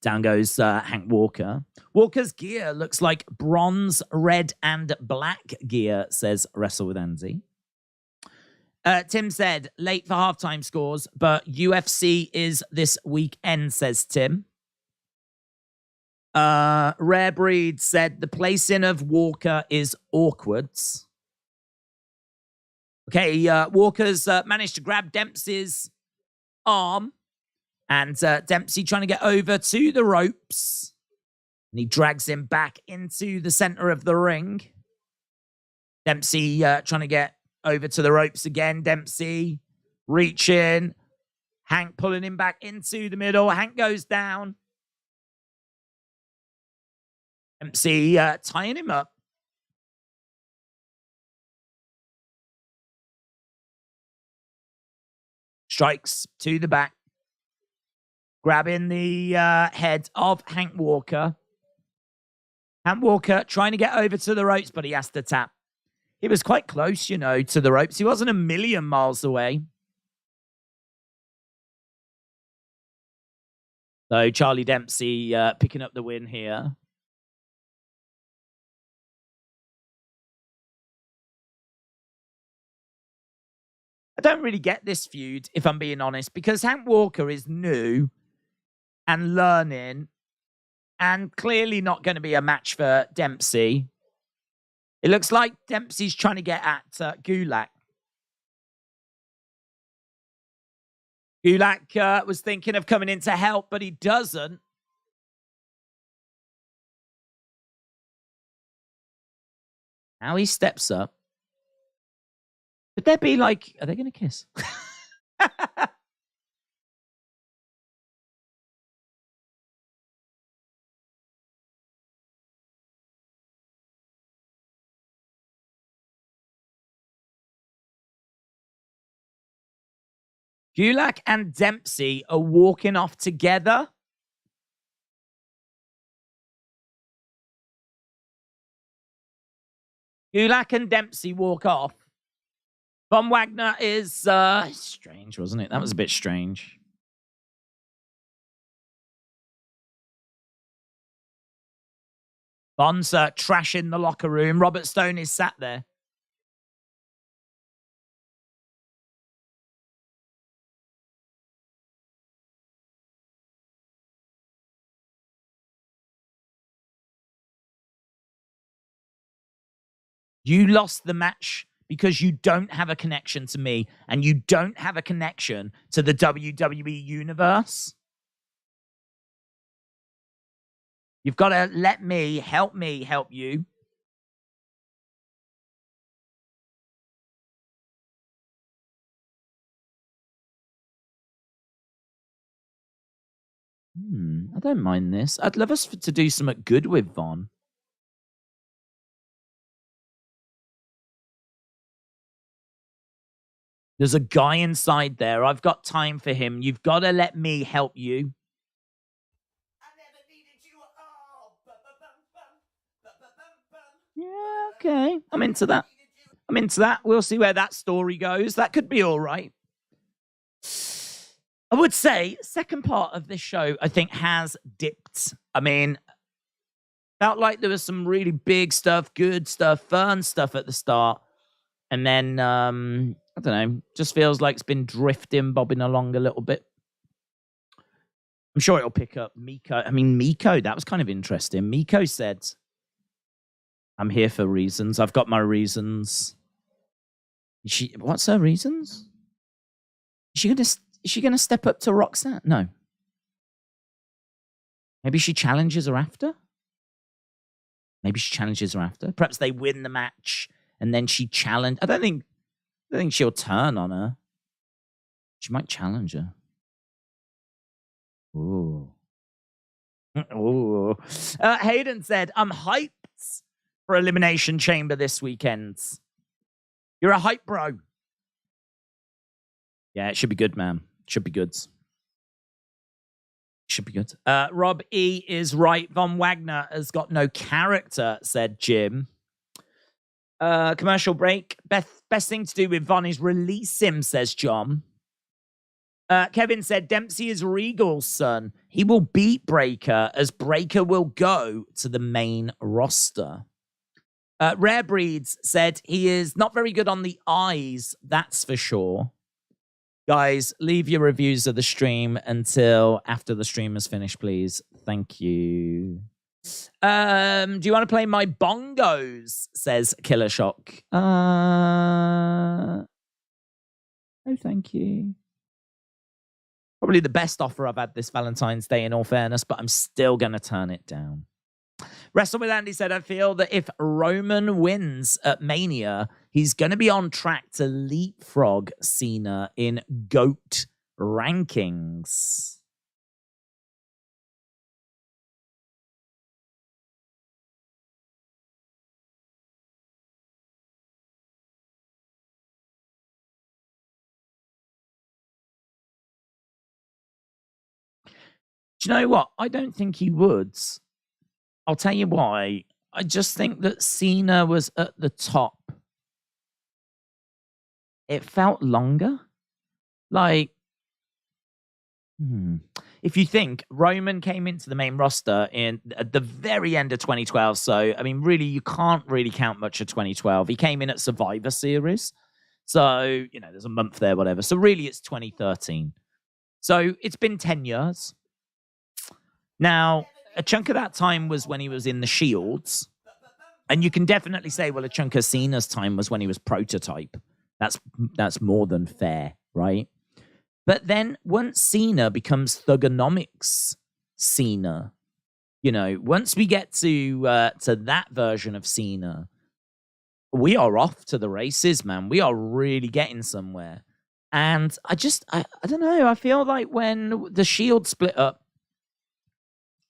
Down goes Hank Walker. Walker's gear looks like bronze, red, and black gear, says Wrestle with Andy. Tim said, late for halftime scores, but UFC is this weekend, says Tim. Rare Breed said the placing of Walker is awkward. Okay, Walker's managed to grab Dempsey's arm. And Dempsey trying to get over to the ropes. And he drags him back into the center of the ring. Dempsey trying to get over to the ropes again. Dempsey reaching. Hank pulling him back into the middle. Hank goes down. Dempsey tying him up. Strikes to the back. Grabbing the head of Hank Walker. Hank Walker trying to get over to the ropes, but he has to tap. He was quite close, you know, to the ropes. He wasn't a million miles away. So Charlie Dempsey picking up the win here. I don't really get this feud, if I'm being honest, because Hank Walker is new and learning and clearly not going to be a match for Dempsey. It looks like Dempsey's trying to get at Gulak. Gulak was thinking of coming in to help, but he doesn't. Now he steps up. Could there be like, are they going to kiss? Gulak and Dempsey are walking off together. Gulak and Dempsey walk off. Von Wagner is strange, wasn't it? That was a bit strange. Von's trashing the locker room. Robert Stone is sat there. You lost the match because you don't have a connection to me and you don't have a connection to the WWE universe. You've got to let me help you. I don't mind this. I'd love us to do something good with Von. There's a guy inside there. I've got time for him. You've got to let me help you. I never needed you at all. Yeah, okay. I'm into that. We'll see where that story goes. That could be all right. I would say second part of this show, I think, has dipped. I mean, felt like there was some really big stuff, good stuff, fun stuff at the start. And then, I don't know, just feels like it's been drifting, bobbing along a little bit. I'm sure it'll pick up. Meiko, that was kind of interesting. Meiko said, I'm here for reasons. I've got my reasons. What's her reasons? Is she gonna step up to Roxanne? No. Maybe she challenges her after? Perhaps they win the match and then she challenge. I don't think she'll turn on her. She might challenge her. Ooh. Ooh. Hayden said, I'm hyped for Elimination Chamber this weekend. You're a hype bro. Yeah, it should be good, man. Should be good. Rob E is right. Von Wagner has got no character, said Jim. Commercial break. Best thing to do with Von is release him, says John. Kevin said Dempsey is Regal's son. He will beat Breaker as Breaker will go to the main roster. Rare Breeds said he is not very good on the eyes, that's for sure. Guys, leave your reviews of the stream until after the stream is finished, please. Thank you. Do you want to play my bongos? Says Killer Shock. No, thank you. Probably the best offer I've had this Valentine's Day, in all fairness, but I'm still going to turn it down. Wrestle with Andy said, I feel that if Roman wins at Mania, he's going to be on track to leapfrog Cena in GOAT rankings. Do you know what? I don't think he would. I'll tell you why. I just think that Cena was at the top. It felt longer. Like, if you think Roman came into the main roster at the very end of 2012, so, I mean, really, you can't really count much of 2012. He came in at Survivor Series. So, you know, there's a month there, whatever. So really, it's 2013. So it's been 10 years. Now, a chunk of that time was when he was in the Shields. And you can definitely say, well, a chunk of Cena's time was when he was Prototype. That's more than fair, right? But then once Cena becomes Thugonomics Cena, you know, once we get to that version of Cena, we are off to the races, man. We are really getting somewhere. And I don't know. I feel like when the Shield split up,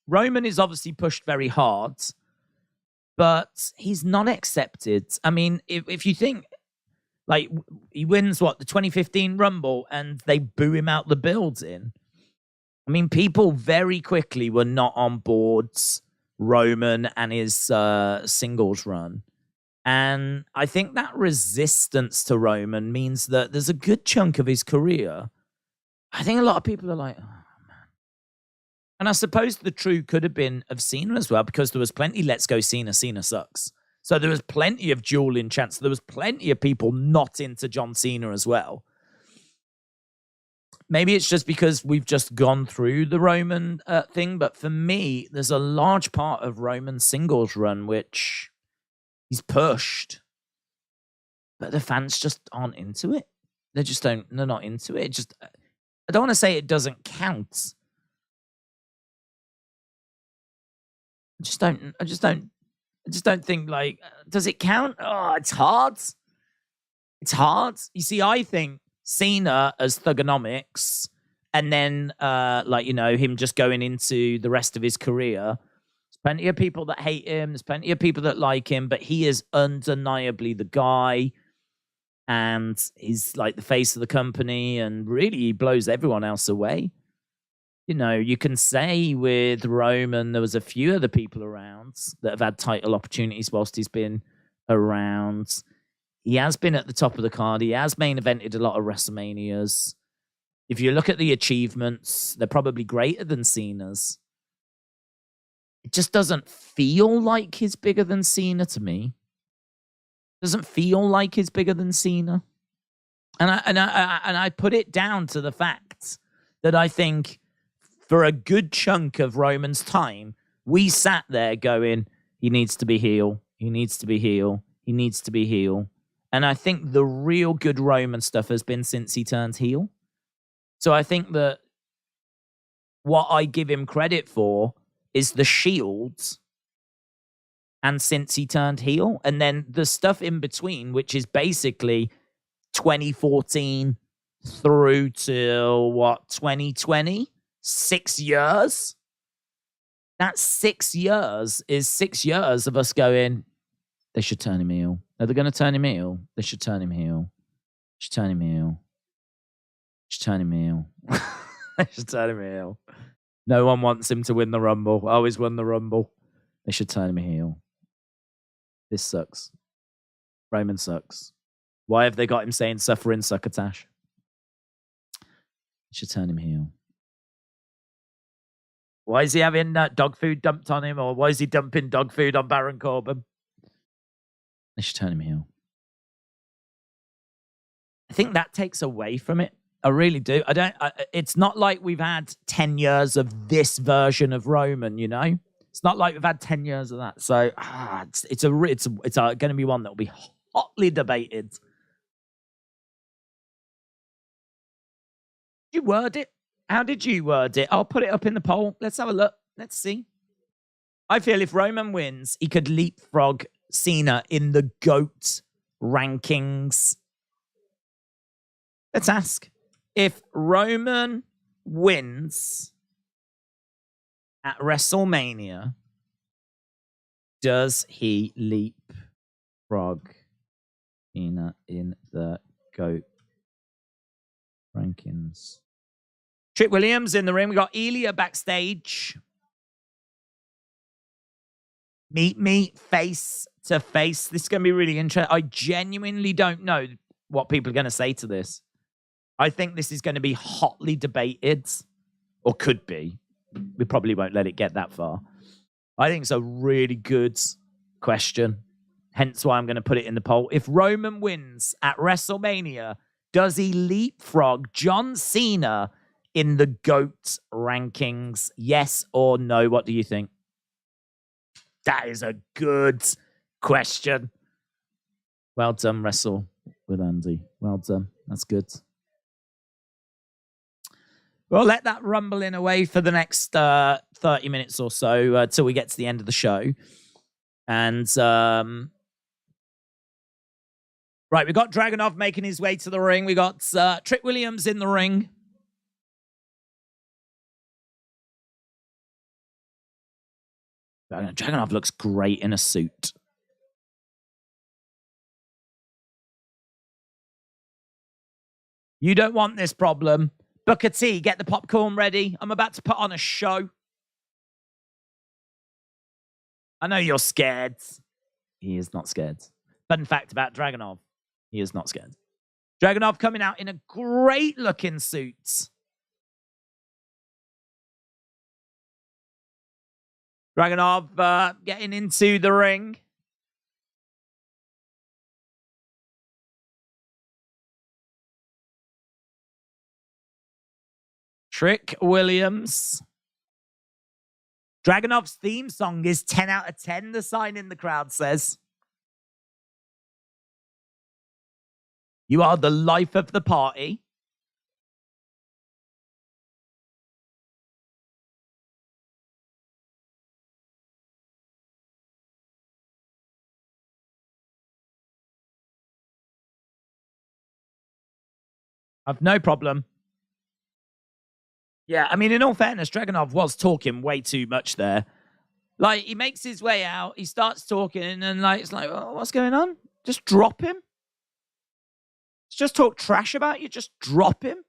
Roman is obviously pushed very hard, but he's not accepted. I mean, if you think, like, he wins, the 2015 Rumble, and they boo him out the building. I mean, people very quickly were not on board Roman and his singles run. And I think that resistance to Roman means that there's a good chunk of his career. I think a lot of people are like, oh, man. And I suppose the true could have been of Cena as well, because there was plenty, let's go Cena, Cena sucks. So there was plenty of dueling chance. There was plenty of people not into John Cena as well. Maybe it's just because we've just gone through the Roman thing. But for me, there's a large part of Roman's singles run which he's pushed. But the fans just aren't into it. They're not into it. I don't want to say it doesn't count. I just don't think, like, does it count? Oh, it's hard. It's hard. You see, I think Cena as Thugonomics, and then, him just going into the rest of his career. There's plenty of people that hate him. There's plenty of people that like him, but he is undeniably the guy. And he's like the face of the company, and really he blows everyone else away. You know, you can say with Roman, there was a few other people around that have had title opportunities whilst he's been around. He has been at the top of the card. He has main evented a lot of WrestleManias. If you look at the achievements, they're probably greater than Cena's. It just doesn't feel like he's bigger than Cena to me. Doesn't feel like he's bigger than Cena. And I put it down to the fact that I think for a good chunk of Roman's time, we sat there going, he needs to be heel. He needs to be heel. He needs to be heel. And I think the real good Roman stuff has been since he turned heel. So I think that what I give him credit for is the Shields and since he turned heel. And then the stuff in between, which is basically 2014 through to 2020? 6 years. That 6 years is 6 years of us going, they should turn him heel. Are they going to turn him heel? They should turn him heel. Should turn him heel. Should turn him heel. They should turn him heel. No one wants him to win the Rumble. Oh, he's won the Rumble. They should turn him heel. This sucks. Roman sucks. Why have they got him saying suffering succotash? They should turn him heel. Why is he having dog food dumped on him? Or why is he dumping dog food on Baron Corbin? They should turn him heel. I think that takes away from it. I really do. It's not like we've had 10 years of this version of Roman, you know? It's not like we've had 10 years of that. So it's going to be one that will be hotly debated. Did you word it? How did you word it? I'll put it up in the poll. Let's have a look. Let's see. I feel if Roman wins, he could leapfrog Cena in the GOAT rankings. Let's ask. If Roman wins at WrestleMania, does he leapfrog Cena in the GOAT rankings? Trick Williams in the ring. We got Ilya backstage. Meet me face to face. This is going to be really interesting. I genuinely don't know what people are going to say to this. I think this is going to be hotly debated, or could be. We probably won't let it get that far. I think it's a really good question. Hence why I'm going to put it in the poll. If Roman wins at WrestleMania, does he leapfrog John Cena in the GOAT rankings? Yes or no? What do you think? That is a good question. Well done, Wrestle with Andy. Well done. That's good. We'll let that rumble in away for the next 30 minutes or so till we get to the end of the show. And, right, we got Dragunov making his way to the ring. We got Trick Williams in the ring. Dragunov looks great in a suit. You don't want this problem. Booker T, get the popcorn ready. I'm about to put on a show. I know you're scared. He is not scared. Fun fact about Dragunov, he is not scared. Dragunov coming out in a great looking suit. Dragunov getting into the ring. Trick Williams. Dragunov's theme song is 10 out of 10, the sign in the crowd says. You are the life of the party. I've no problem. Yeah, I mean, in all fairness, Dragunov was talking way too much there. Like, he makes his way out, he starts talking, and like, it's like, oh, what's going on? Just drop him. Just talk trash about you, just drop him.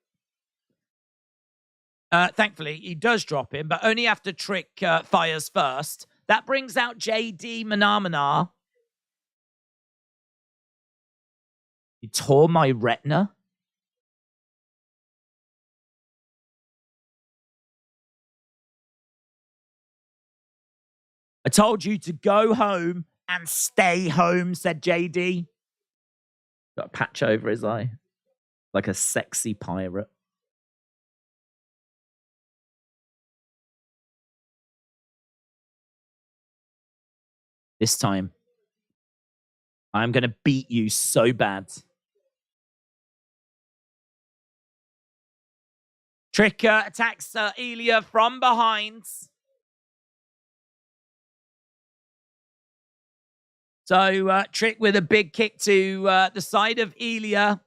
Thankfully, he does drop him, but only after Trick fires first. That brings out JD Manamana. You tore my retina. I told you to go home and stay home, said JD. Got a patch over his eye. Like a sexy pirate. This time, I'm going to beat you so bad. Trick attacks Ilya from behind. So Trick with a big kick to the side of Ilya.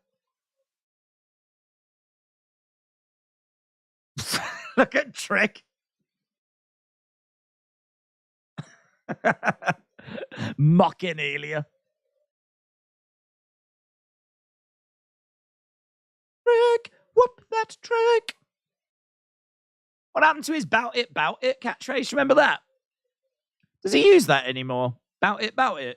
Look at Trick. Mocking Ilya. Trick, whoop that Trick. What happened to his bout it catchphrase? Remember that? Does he use that anymore? Bout it.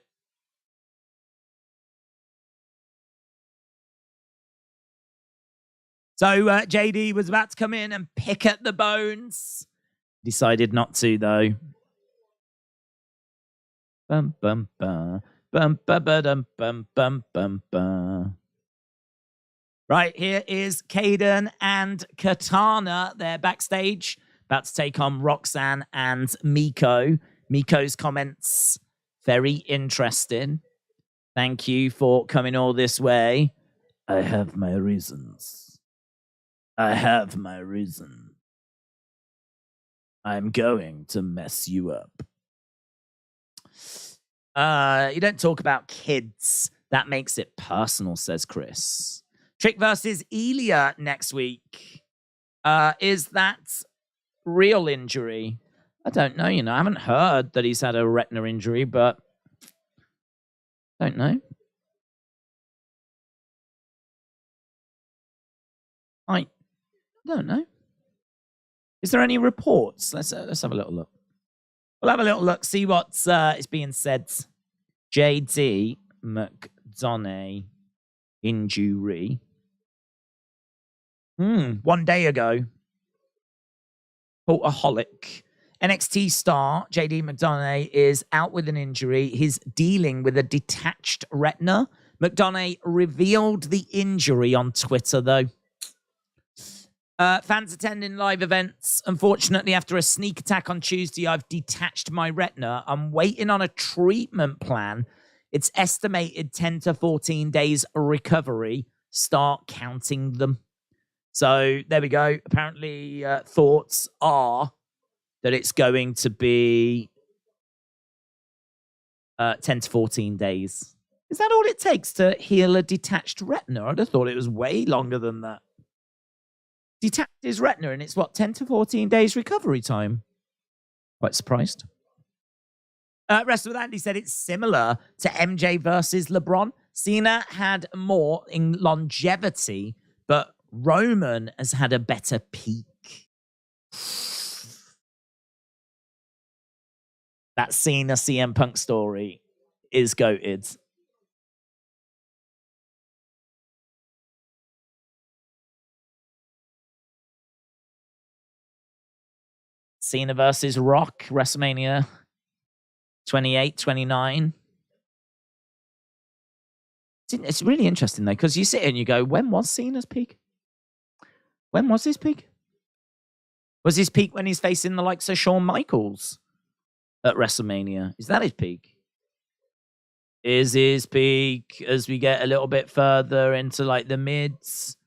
So JD was about to come in and pick at the bones. Decided not to, though. Bum bum bum bum bum bum bum bum bum bum. Right, here is Kayden and Katana. They're backstage, about to take on Roxanne and Meiko. Meiko's comments, very interesting. Thank you for coming all this way. I have my reasons. I have my reason. I'm going to mess you up. You don't talk about kids. That makes it personal, says Chris. Trick versus Elia next week. Is that real injury? I don't know, I haven't heard that he's had a retina injury, but don't know. I don't know. Is there any reports? Let's have a little look. We'll have a little look, see what is being said. JD McDonough injury. 1 day ago. Cultaholic. NXT star JD McDonough is out with an injury. He's dealing with a detached retina. McDonough revealed the injury on Twitter, though. Fans attending live events. Unfortunately, after a sneak attack on Tuesday, I've detached my retina. I'm waiting on a treatment plan. It's estimated 10 to 14 days recovery. Start counting them. So there we go. Apparently, thoughts are that it's going to be 10 to 14 days. Is that all it takes to heal a detached retina? I'd have thought it was way longer than that. Detached his retina, and it's 10 to 14 days recovery time. Quite surprised. Wrestle with Andy said it's similar to MJ versus LeBron. Cena had more in longevity, but Roman has had a better peak. That Cena CM Punk story is goated. Cena versus Rock, WrestleMania 28, 29. It's really interesting, though, because you sit here and you go, when was Cena's peak? When was his peak? Was his peak when he's facing the likes of Shawn Michaels at WrestleMania? Is that his peak? Is his peak as we get a little bit further into like the mids,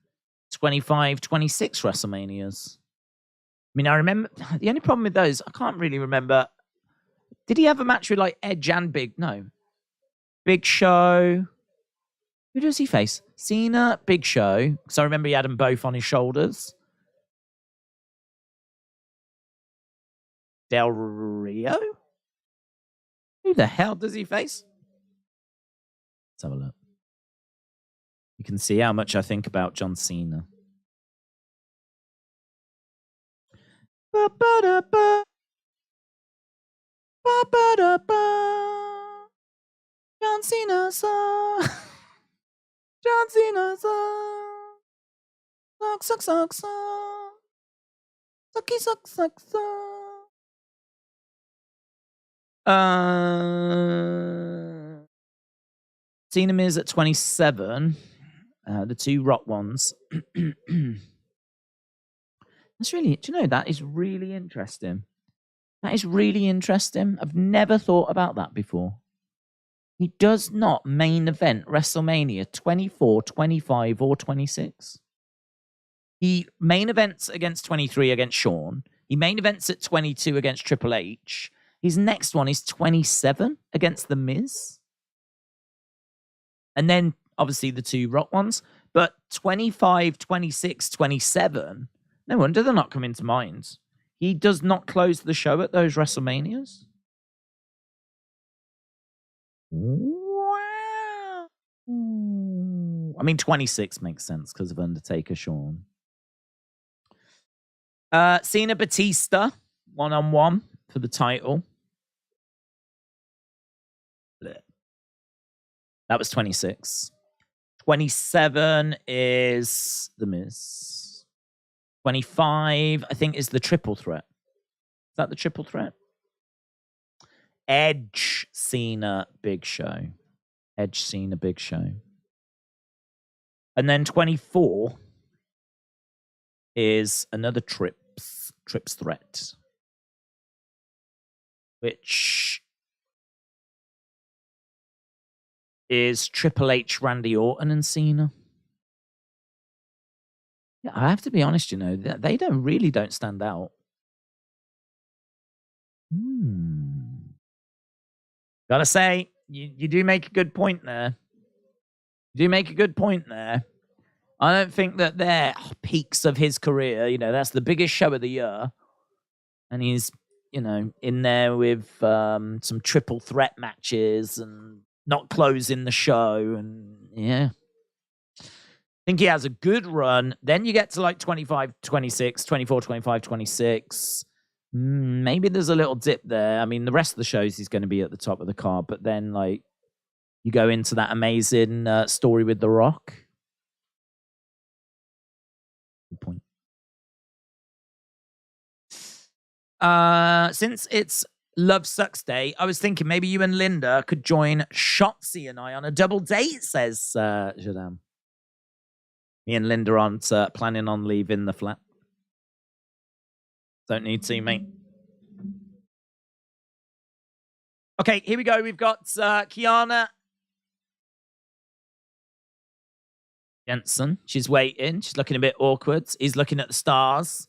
25, 26 WrestleManias? I mean, I remember the only problem with those, I can't really remember. Did he have a match with like Edge and Big Show? Who does he face? Cena, Big Show. Because I remember he had them both on his shoulders. Del Rio? Who the hell does he face? Let's have a look. You can see how much I think about John Cena. Ba-ba-da-ba. Ba-ba-da-ba. John Cena song. John Cena song. Suck, suck, suck, suck. Sucky, suck, suck, suck. Cena Miz at 27. The two Rock ones. That's really, do you know, that is really interesting. That is really interesting. I've never thought about that before. He does not main event WrestleMania 24, 25, or 26. He main events against 23 against Shawn. He main events at 22 against Triple H. His next one is 27 against The Miz. And then, obviously, the two Rock ones. But 25, 26, 27... no wonder they're not coming to mind. He does not close the show at those WrestleManias. Wow. I mean, 26 makes sense because of Undertaker Shawn. Cena Batista, 1-on-1 for the title. That was 26. 27 is The Miz. 25, I think, is the triple threat. Is that the triple threat? Edge, Cena, Big Show. Edge, Cena, Big Show. And then 24 is another trips threat. which is Triple H, Randy Orton, and Cena. Yeah, I have to be honest, you know, they don't stand out. Gotta say, you do make a good point there. You do make a good point there. I don't think that they're peaks of his career. You know, that's the biggest show of the year. And he's, you know, in there with some triple threat matches and not closing the show. And yeah. I think he has a good run. Then you get to like 25, 26, 24, 25, 26. Maybe there's a little dip there. I mean, the rest of the shows he's going to be at the top of the card. But then, like, you go into that amazing story with The Rock. Good point. Since it's Love Sucks Day, I was thinking maybe you and Linda could join Shotzi and I on a double date, says Jadam. Me and Linda aren't planning on leaving the flat. Don't need to, mate. Okay, here we go. We've got Kiana Jensen. She's waiting. She's looking a bit awkward. He's looking at the stars.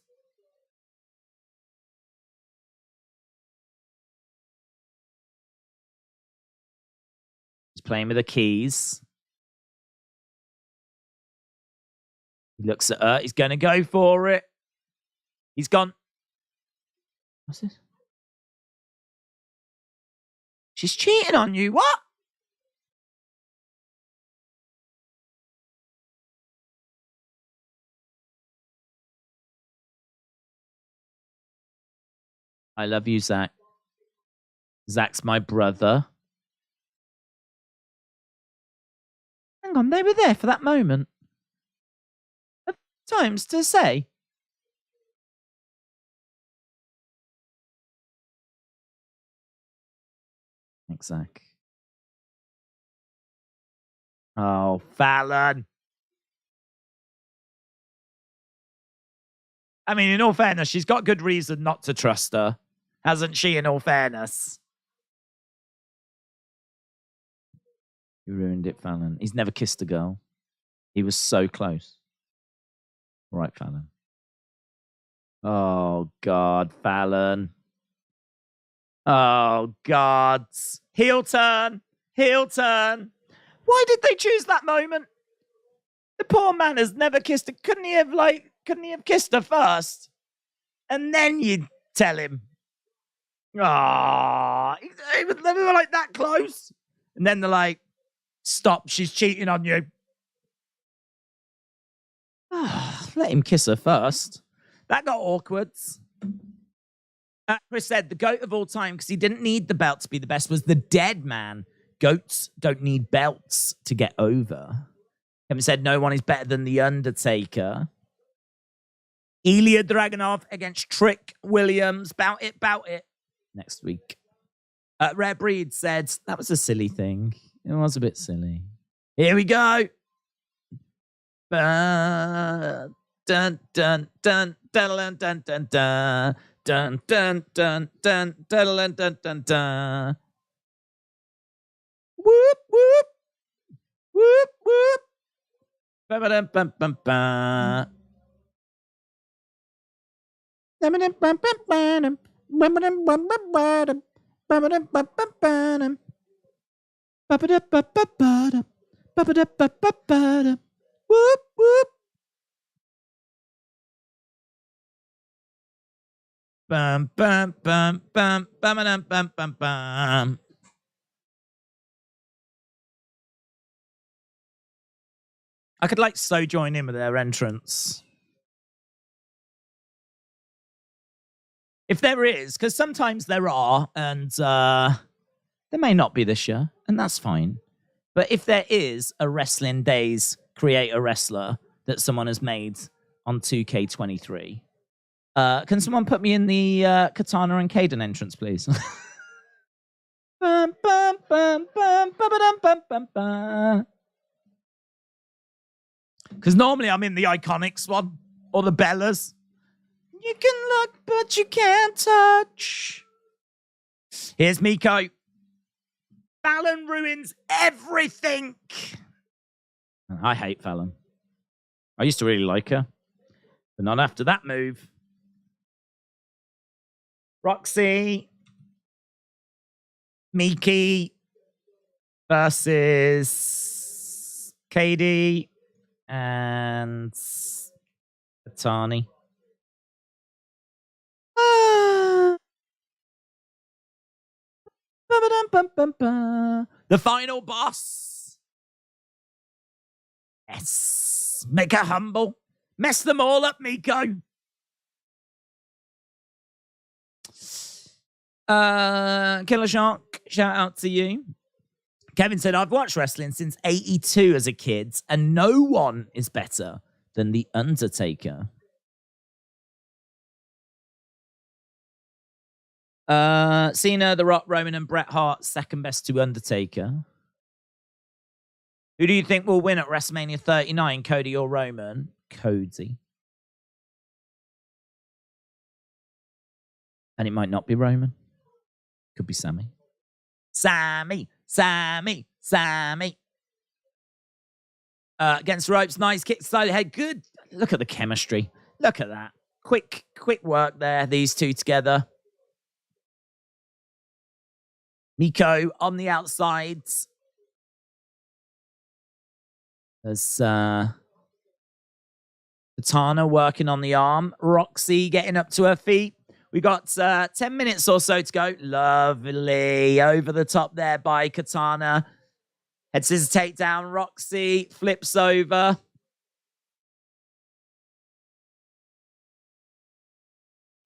He's playing with the keys. He looks at her. He's going to go for it. He's gone. What's this? She's cheating on you. What? I love you, Zach. Zach's my brother. Hang on, they were there for that moment. Times to say. Thanks, Zach. Oh, Fallon. I mean, in all fairness, she's got good reason not to trust her. Hasn't she, in all fairness? You ruined it, Fallon. He's never kissed a girl. He was so close. All right, Fallon. Oh, God, Fallon. Oh, God. Heel turn. Heel turn. Why did they choose that moment? The poor man has never kissed her. Couldn't he have kissed her first? And then you'd tell him. Ah, they were like that close. And then they're like, stop, she's cheating on you. Let him kiss her first. That got awkward. Chris said the GOAT of all time, because he didn't need the belt to be the best, was the Dead Man. Goats don't need belts to get over. Kevin said no one is better than The Undertaker. Ilya Dragunov against Trick Williams. Bout it, bout it. Next week. Rare Breed said that was a silly thing. It was a bit silly. Here we go. Dun dun dun dun dun dun dun dun dun dun dun dun dun dun dun dun. Whoop whoop whoop whoop. Bum bum bum bum bum. Whoop whoop. Bum bum bum bum bum bum bum bum. I could like so join in with their entrance. If there is, because sometimes there are, and there may not be this year, and that's fine. But if there is a Wrestling Daze creator wrestler that someone has made on 2K23, can someone put me in the Katana and Kayden entrance, please? Bum, bum, bum, bum, bum, bum, bum, bum. Because normally I'm in the Iconics one, or the Bellas. You can look, but you can't touch. Here's Meiko. Fallon ruins everything. I hate Fallon. I used to really like her, but not after that move. Roxy. Miki versus Katie and Katani. The final boss. Yes. Make her humble. Mess them all up, Meiko. Killer Shark, shout out to you. Kevin said, I've watched wrestling since 82 as a kid, and no one is better than The Undertaker. Cena, The Rock, Roman, and Bret Hart, second best to Undertaker. Who do you think will win at WrestleMania 39, Cody or Roman? Cody. And it might not be Roman. Could be Sammy. Sammy. Against ropes, nice kick side head. Good. Look at the chemistry. Look at that. Quick work there, these two together. Meiko on the outside. There's Katana working on the arm. Roxy getting up to her feet. We got 10 minutes or so to go. Lovely. Over the top there by Katana. Head scissors takedown. Roxy flips over.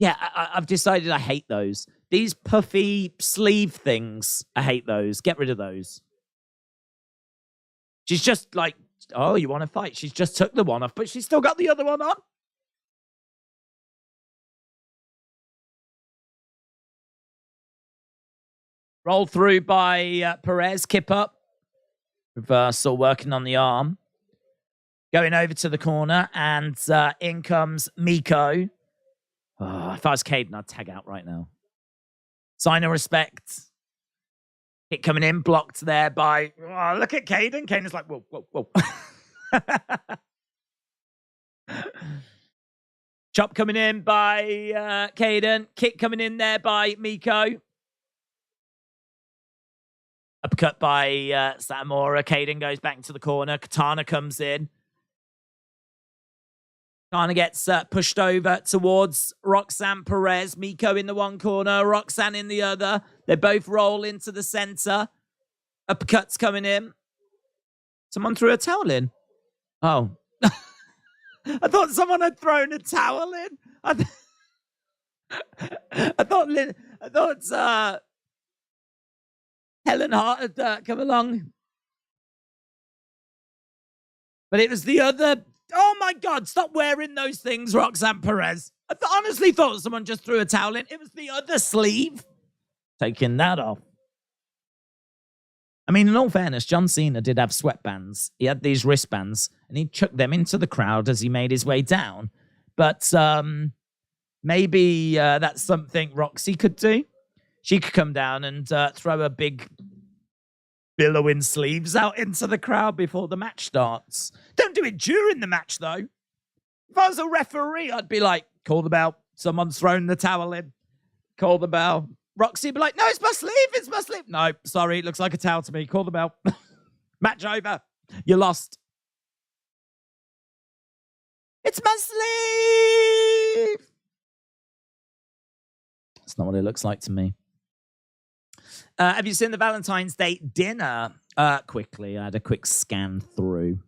Yeah, I've decided I hate those. These puffy sleeve things, I hate those. Get rid of those. She's just like, oh, you want to fight? She's just took the one off, but she's still got the other one on. Roll through by Perez, kip up. Reversal, working on the arm. Going over to the corner, and in comes Meiko. Oh, if I was Kayden, I'd tag out right now. Sign of respect. Hit coming in, blocked there by... Oh, look at Kayden. Kayden's like, whoa. Chop coming in by Kayden. Kick coming in there by Meiko. Uppercut by Satomura. Kayden goes back into the corner. Katana comes in. Katana gets pushed over towards Roxanne Perez. Meiko in the one corner. Roxanne in the other. They both roll into the center. Uppercuts coming in. Someone threw a towel in. Oh. I thought someone had thrown a towel in. I thought Helen Hart had come along. But it was the other... Oh, my God. Stop wearing those things, Roxanne Perez. I honestly thought someone just threw a towel in. It was the other sleeve. Taking that off. I mean, in all fairness, John Cena did have sweatbands. He had these wristbands, and he chucked them into the crowd as he made his way down. But maybe that's something Roxy could do. She could come down and throw a big billowing sleeves out into the crowd before the match starts. Don't do it during the match, though. If I was a referee, I'd be like, call the bell. Someone's thrown the towel in. Call the bell. Roxy would be like, no, it's my sleeve. It's my sleeve. No, sorry. It looks like a towel to me. Call the bell. Match over. You lost. It's my sleeve. That's not what it looks like to me. Have you seen the Valentine's Day dinner? Quickly, I had a quick scan through.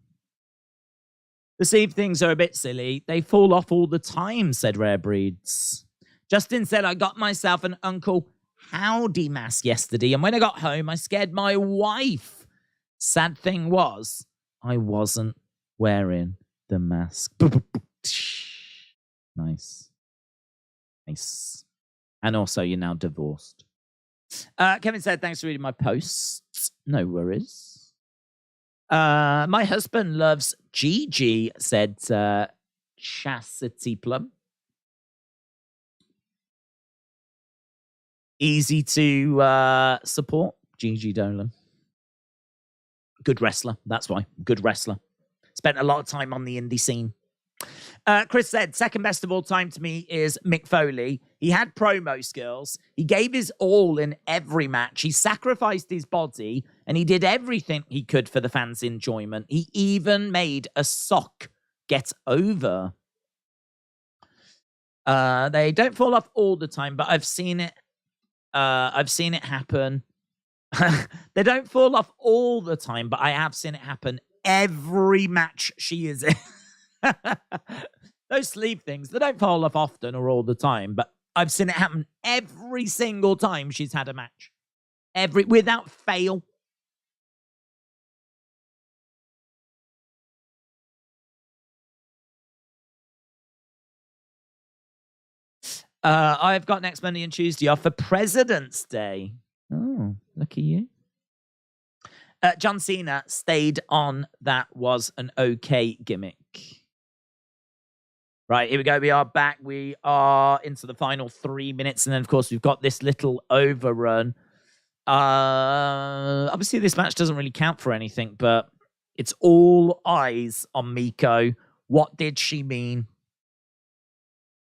The sleeve things are a bit silly. They fall off all the time, said Rare Breeds. Justin said, I got myself an Uncle Howdy mask yesterday, and when I got home, I scared my wife. Sad thing was, I wasn't wearing the mask. Nice. Nice. And also, you're now divorced. Kevin said, thanks for reading my posts. No worries. My husband loves Gigi, said Chastity Plum. Easy to support. Gigi Dolan. Good wrestler. That's why. Good wrestler. Spent a lot of time on the indie scene. Chris said, second best of all time to me is Mick Foley. He had promo skills. He gave his all in every match. He sacrificed his body, and he did everything he could for the fans' enjoyment. He even made a sock get over. They don't fall off all the time, but I've seen it. I've seen it happen. They don't fall off all the time, but I have seen it happen every match she is in. Those sleeve things, they don't fall off often or all the time, but I've seen it happen every single time she's had a match. Without fail. I've got next Monday and Tuesday off for President's Day. Oh, lucky you. John Cena stayed on. That was an okay gimmick. Right, here we go. We are back. We are into the final 3 minutes. And then, of course, we've got this little overrun. Obviously, this match doesn't really count for anything, but it's all eyes on Meiko. What did she mean?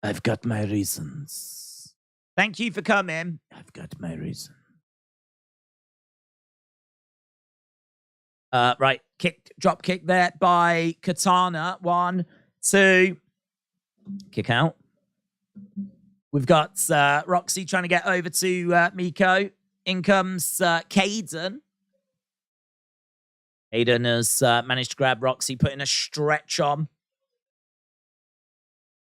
I've got my reasons. Thank you for coming. I've got my reasons. Right, drop kick there by Katana. 1, 2. Kick out. We've got Roxy trying to get over to Meiko. In comes Kayden. Kayden has managed to grab Roxy, putting a stretch on.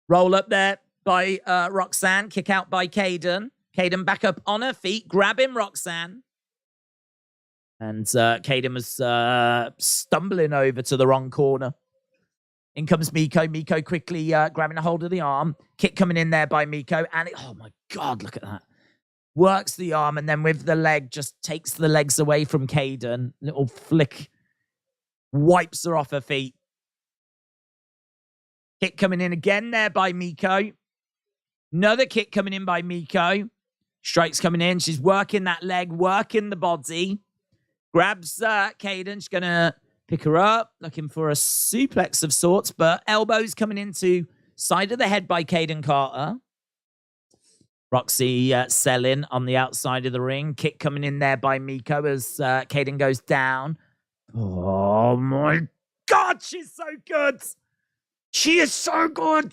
Roll up there by Roxanne. Kick out by Kayden. Kayden back up on her feet, grabbing Roxanne. And Kayden was stumbling over to the wrong corner. In comes Meiko. Meiko quickly grabbing a hold of the arm. Kick coming in there by Meiko. And oh my God, look at that. Works the arm and then with the leg, just takes the legs away from Kayden. Little flick. Wipes her off her feet. Kick coming in again there by Meiko. Another kick coming in by Meiko. Strikes coming in. She's working that leg, working the body. Grabs Kayden. She's going to pick her up. Looking for a suplex of sorts, but elbows coming into side of the head by Kayden Carter. Roxy selling on the outside of the ring. Kick coming in there by Meiko as Kayden goes down. Oh my God, she's so good. She is so good.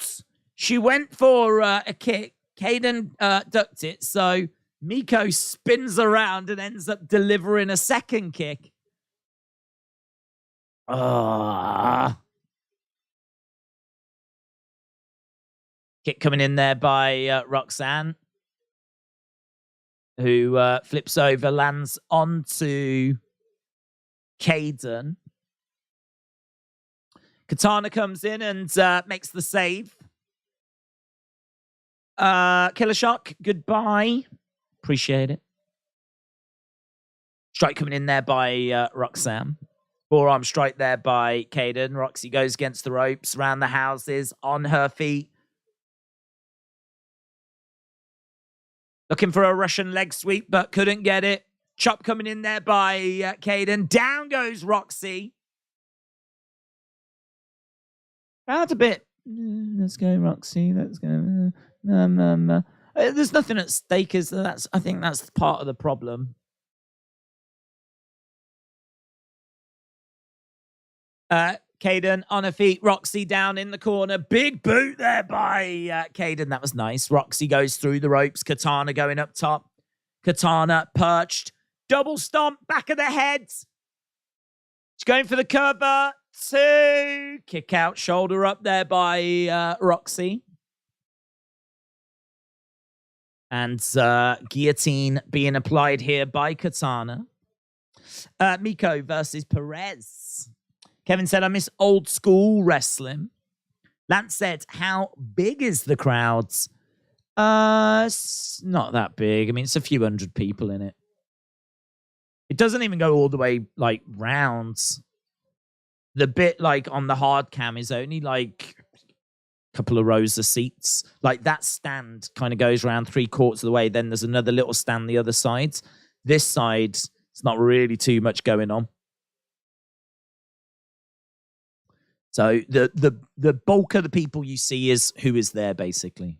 She went for a kick. Kayden ducked it, so Meiko spins around and ends up delivering a second kick. Kick coming in there by Roxanne, who flips over, lands onto Kayden. Katana comes in and makes the save. Killer Shock, goodbye. Appreciate it. Strike coming in there by Roxanne. Forearm strike there by Kayden. Roxy goes against the ropes, around the houses, on her feet. Looking for a Russian leg sweep, but couldn't get it. Chop coming in there by Kayden. Down goes Roxy. Out a bit. Let's go, Roxy. Let's go. There's nothing at stake, is there? I think that's part of the problem. Kayden on her feet. Roxy down in the corner. Big boot there by Kayden. That was nice. Roxy goes through the ropes. Katana going up top. Katana perched. Double stomp. Back of the head. She's going for the cover. 2. Kick out. Shoulder up there by Roxy. And guillotine being applied here by Katana. Meiko versus Perez. Kevin said, I miss old school wrestling. Lance said, how big is the crowd? It's not that big. I mean, it's a few hundred people in it. It doesn't even go all the way, like, rounds. The bit, like, on the hard cam is only, like, a couple of rows of seats. Like that stand kind of goes around 3/4 of the way. Then there's another little stand the other side. This side, it's not really too much going on. So the bulk of the people you see is who is there, basically.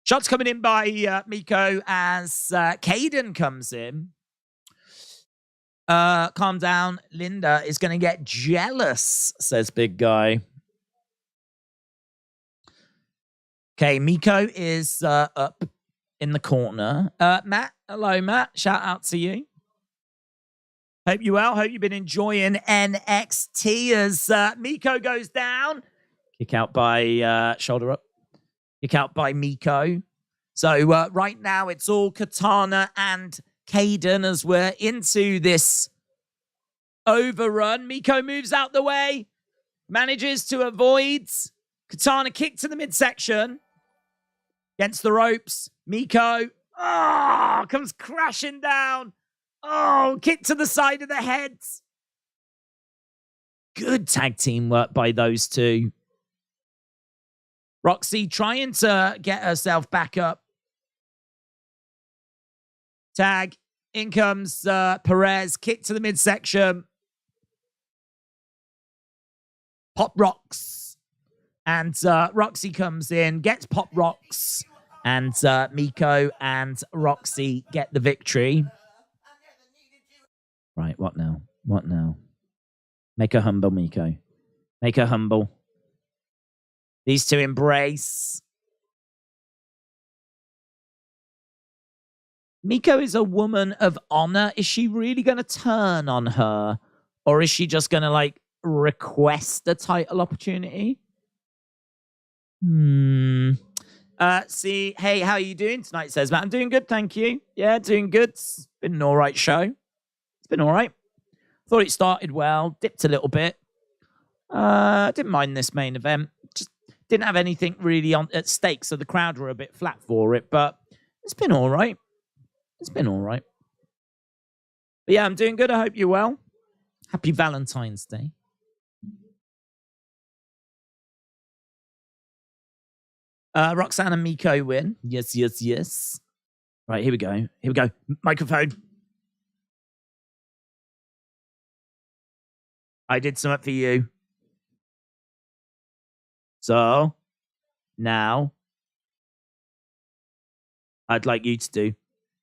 Shots coming in by Meiko as Kayden comes in. Calm down. Linda is going to get jealous, says Big Guy. Okay, Meiko is up in the corner. Matt, hello, Matt. Shout out to you. Hope you well. Hope you've been enjoying NXT as Meiko goes down. Kick out by shoulder up. Kick out by Meiko. So right now it's all Katana and Kayden as we're into this overrun. Meiko moves out the way. Manages to avoid. Katana kick to the midsection. Against the ropes. Meiko comes crashing down. Oh, kick to the side of the head. Good tag team work by those two. Roxy trying to get herself back up. Tag. In comes Perez. Kick to the midsection. Pop rocks. And Roxy comes in, gets pop rocks. And Meiko and Roxy get the victory. Right, what now? What now? Make her humble, Meiko. Make her humble. These two embrace. Meiko is a woman of honor. Is she really going to turn on her? Or is she just going to, like, request a title opportunity? See, hey, how are you doing tonight, says Matt. I'm doing good, thank you. Yeah, doing good. It's been an all right show. Been all right. Thought it started well, dipped a little bit. Didn't mind this main event. Just didn't have anything really at stake, so the crowd were a bit flat for it, but it's been all right. It's been all right. But yeah, I'm doing good. I hope you're well. Happy Valentine's Day. Roxanne and Meiko win. Yes, yes, yes. Right, here we go. Here we go. Microphone. I did something for you. So, now, I'd like you to do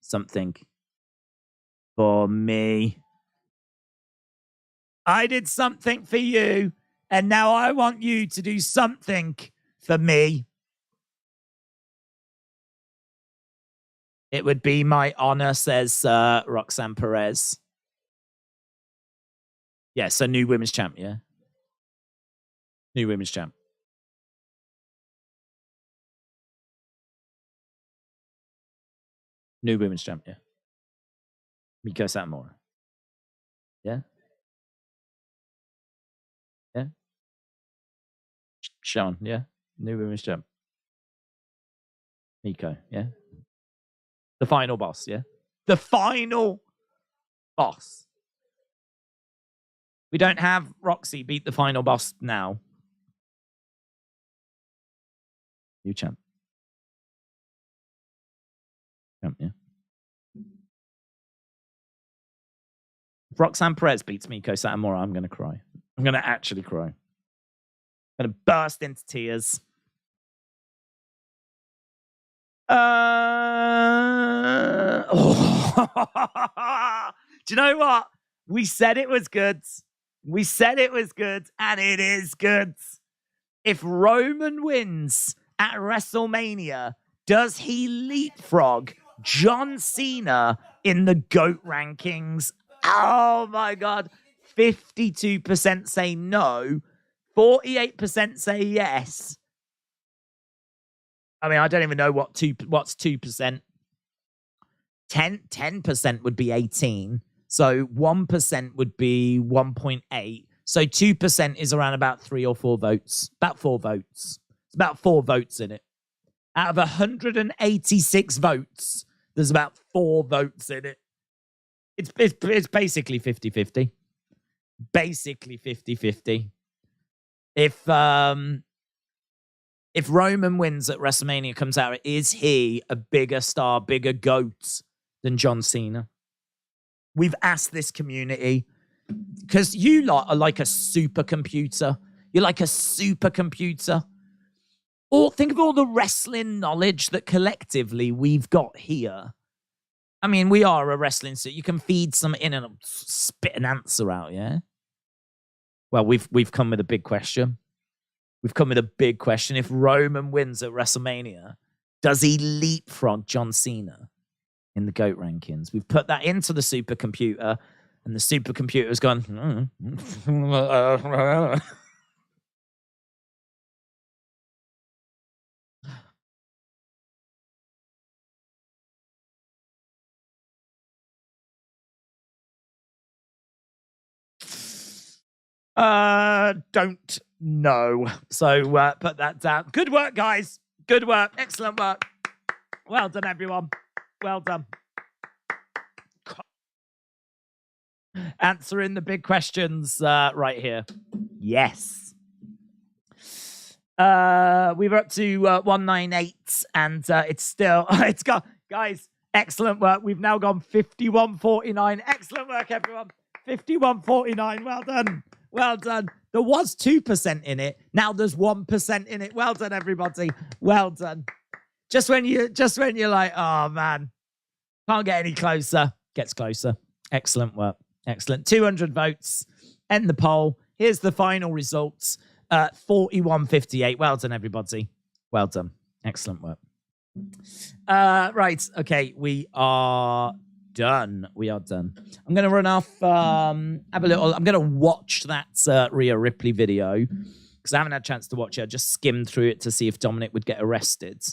something for me. I did something for you, and now I want you to do something for me. It would be my honor, says Roxanne Perez. Yeah, so new women's champ, yeah? New women's champ. New women's champ, yeah. Meiko Satomura. Yeah? Yeah? Sean, yeah? New women's champ. Meiko, yeah? The final boss, yeah? The final boss. We don't have Roxy beat the final boss now. New champ. Champ, yeah. If Roxanne Perez beats Meiko Satomura, I'm going to cry. I'm going to actually cry. I'm going to burst into tears. Do you know what? We said it was good. We said it was good, and it is good. If Roman wins at WrestleMania, does he leapfrog John Cena in the GOAT rankings? Oh my God. 52% say no. 48% say yes. I mean, I don't even know what's 2%. 10% would be 18. So 1% would be 1.8. So 2% is around about 3 or 4 votes. About 4 votes. It's about 4 votes in it. Out of 186 votes, there's about 4 votes in it. It's basically 50-50. Basically 50-50. If Roman wins at WrestleMania, comes out, is he a bigger star, bigger GOAT than John Cena? We've asked this community because you lot are like a supercomputer. You're like a supercomputer. Or think of all the wrestling knowledge that collectively we've got here. I mean, we are a wrestling suit. You can feed some in and spit an answer out, yeah? Well, we've come with a big question. We've come with a big question. If Roman wins at WrestleMania, does he leapfrog John Cena in the GOAT rankings? We've put that into the supercomputer, and the supercomputer's gone. Don't know. So put that down. Good work, guys. Good work. Excellent work. Well done, everyone. Well done. Answering the big questions right here. Yes. We were up to 198, and it's still it's got guys. Excellent work. We've now gone 51.49. Excellent work, everyone. 51.49. Well done. Well done. There was 2% in it. Now there's 1% in it. Well done, everybody. Well done. Just when you're like, oh man, can't get any closer. Gets closer. Excellent work. Excellent. 200 votes. End the poll. Here's the final results. 41.58. Well done, everybody. Well done. Excellent work. Right. Okay. We are done. We are done. I'm going to run off, I'm going to watch that Rhea Ripley video because I haven't had a chance to watch it. I just skimmed through it to see if Dominic would get arrested.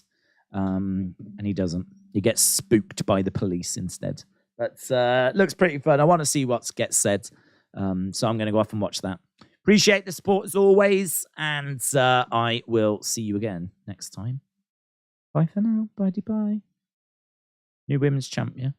And he doesn't. He gets spooked by the police instead. But looks pretty fun. I want to see what gets said. So I'm going to go off and watch that. Appreciate the support as always. And I will see you again next time. Bye for now. Bye-bye. New women's champ, yeah?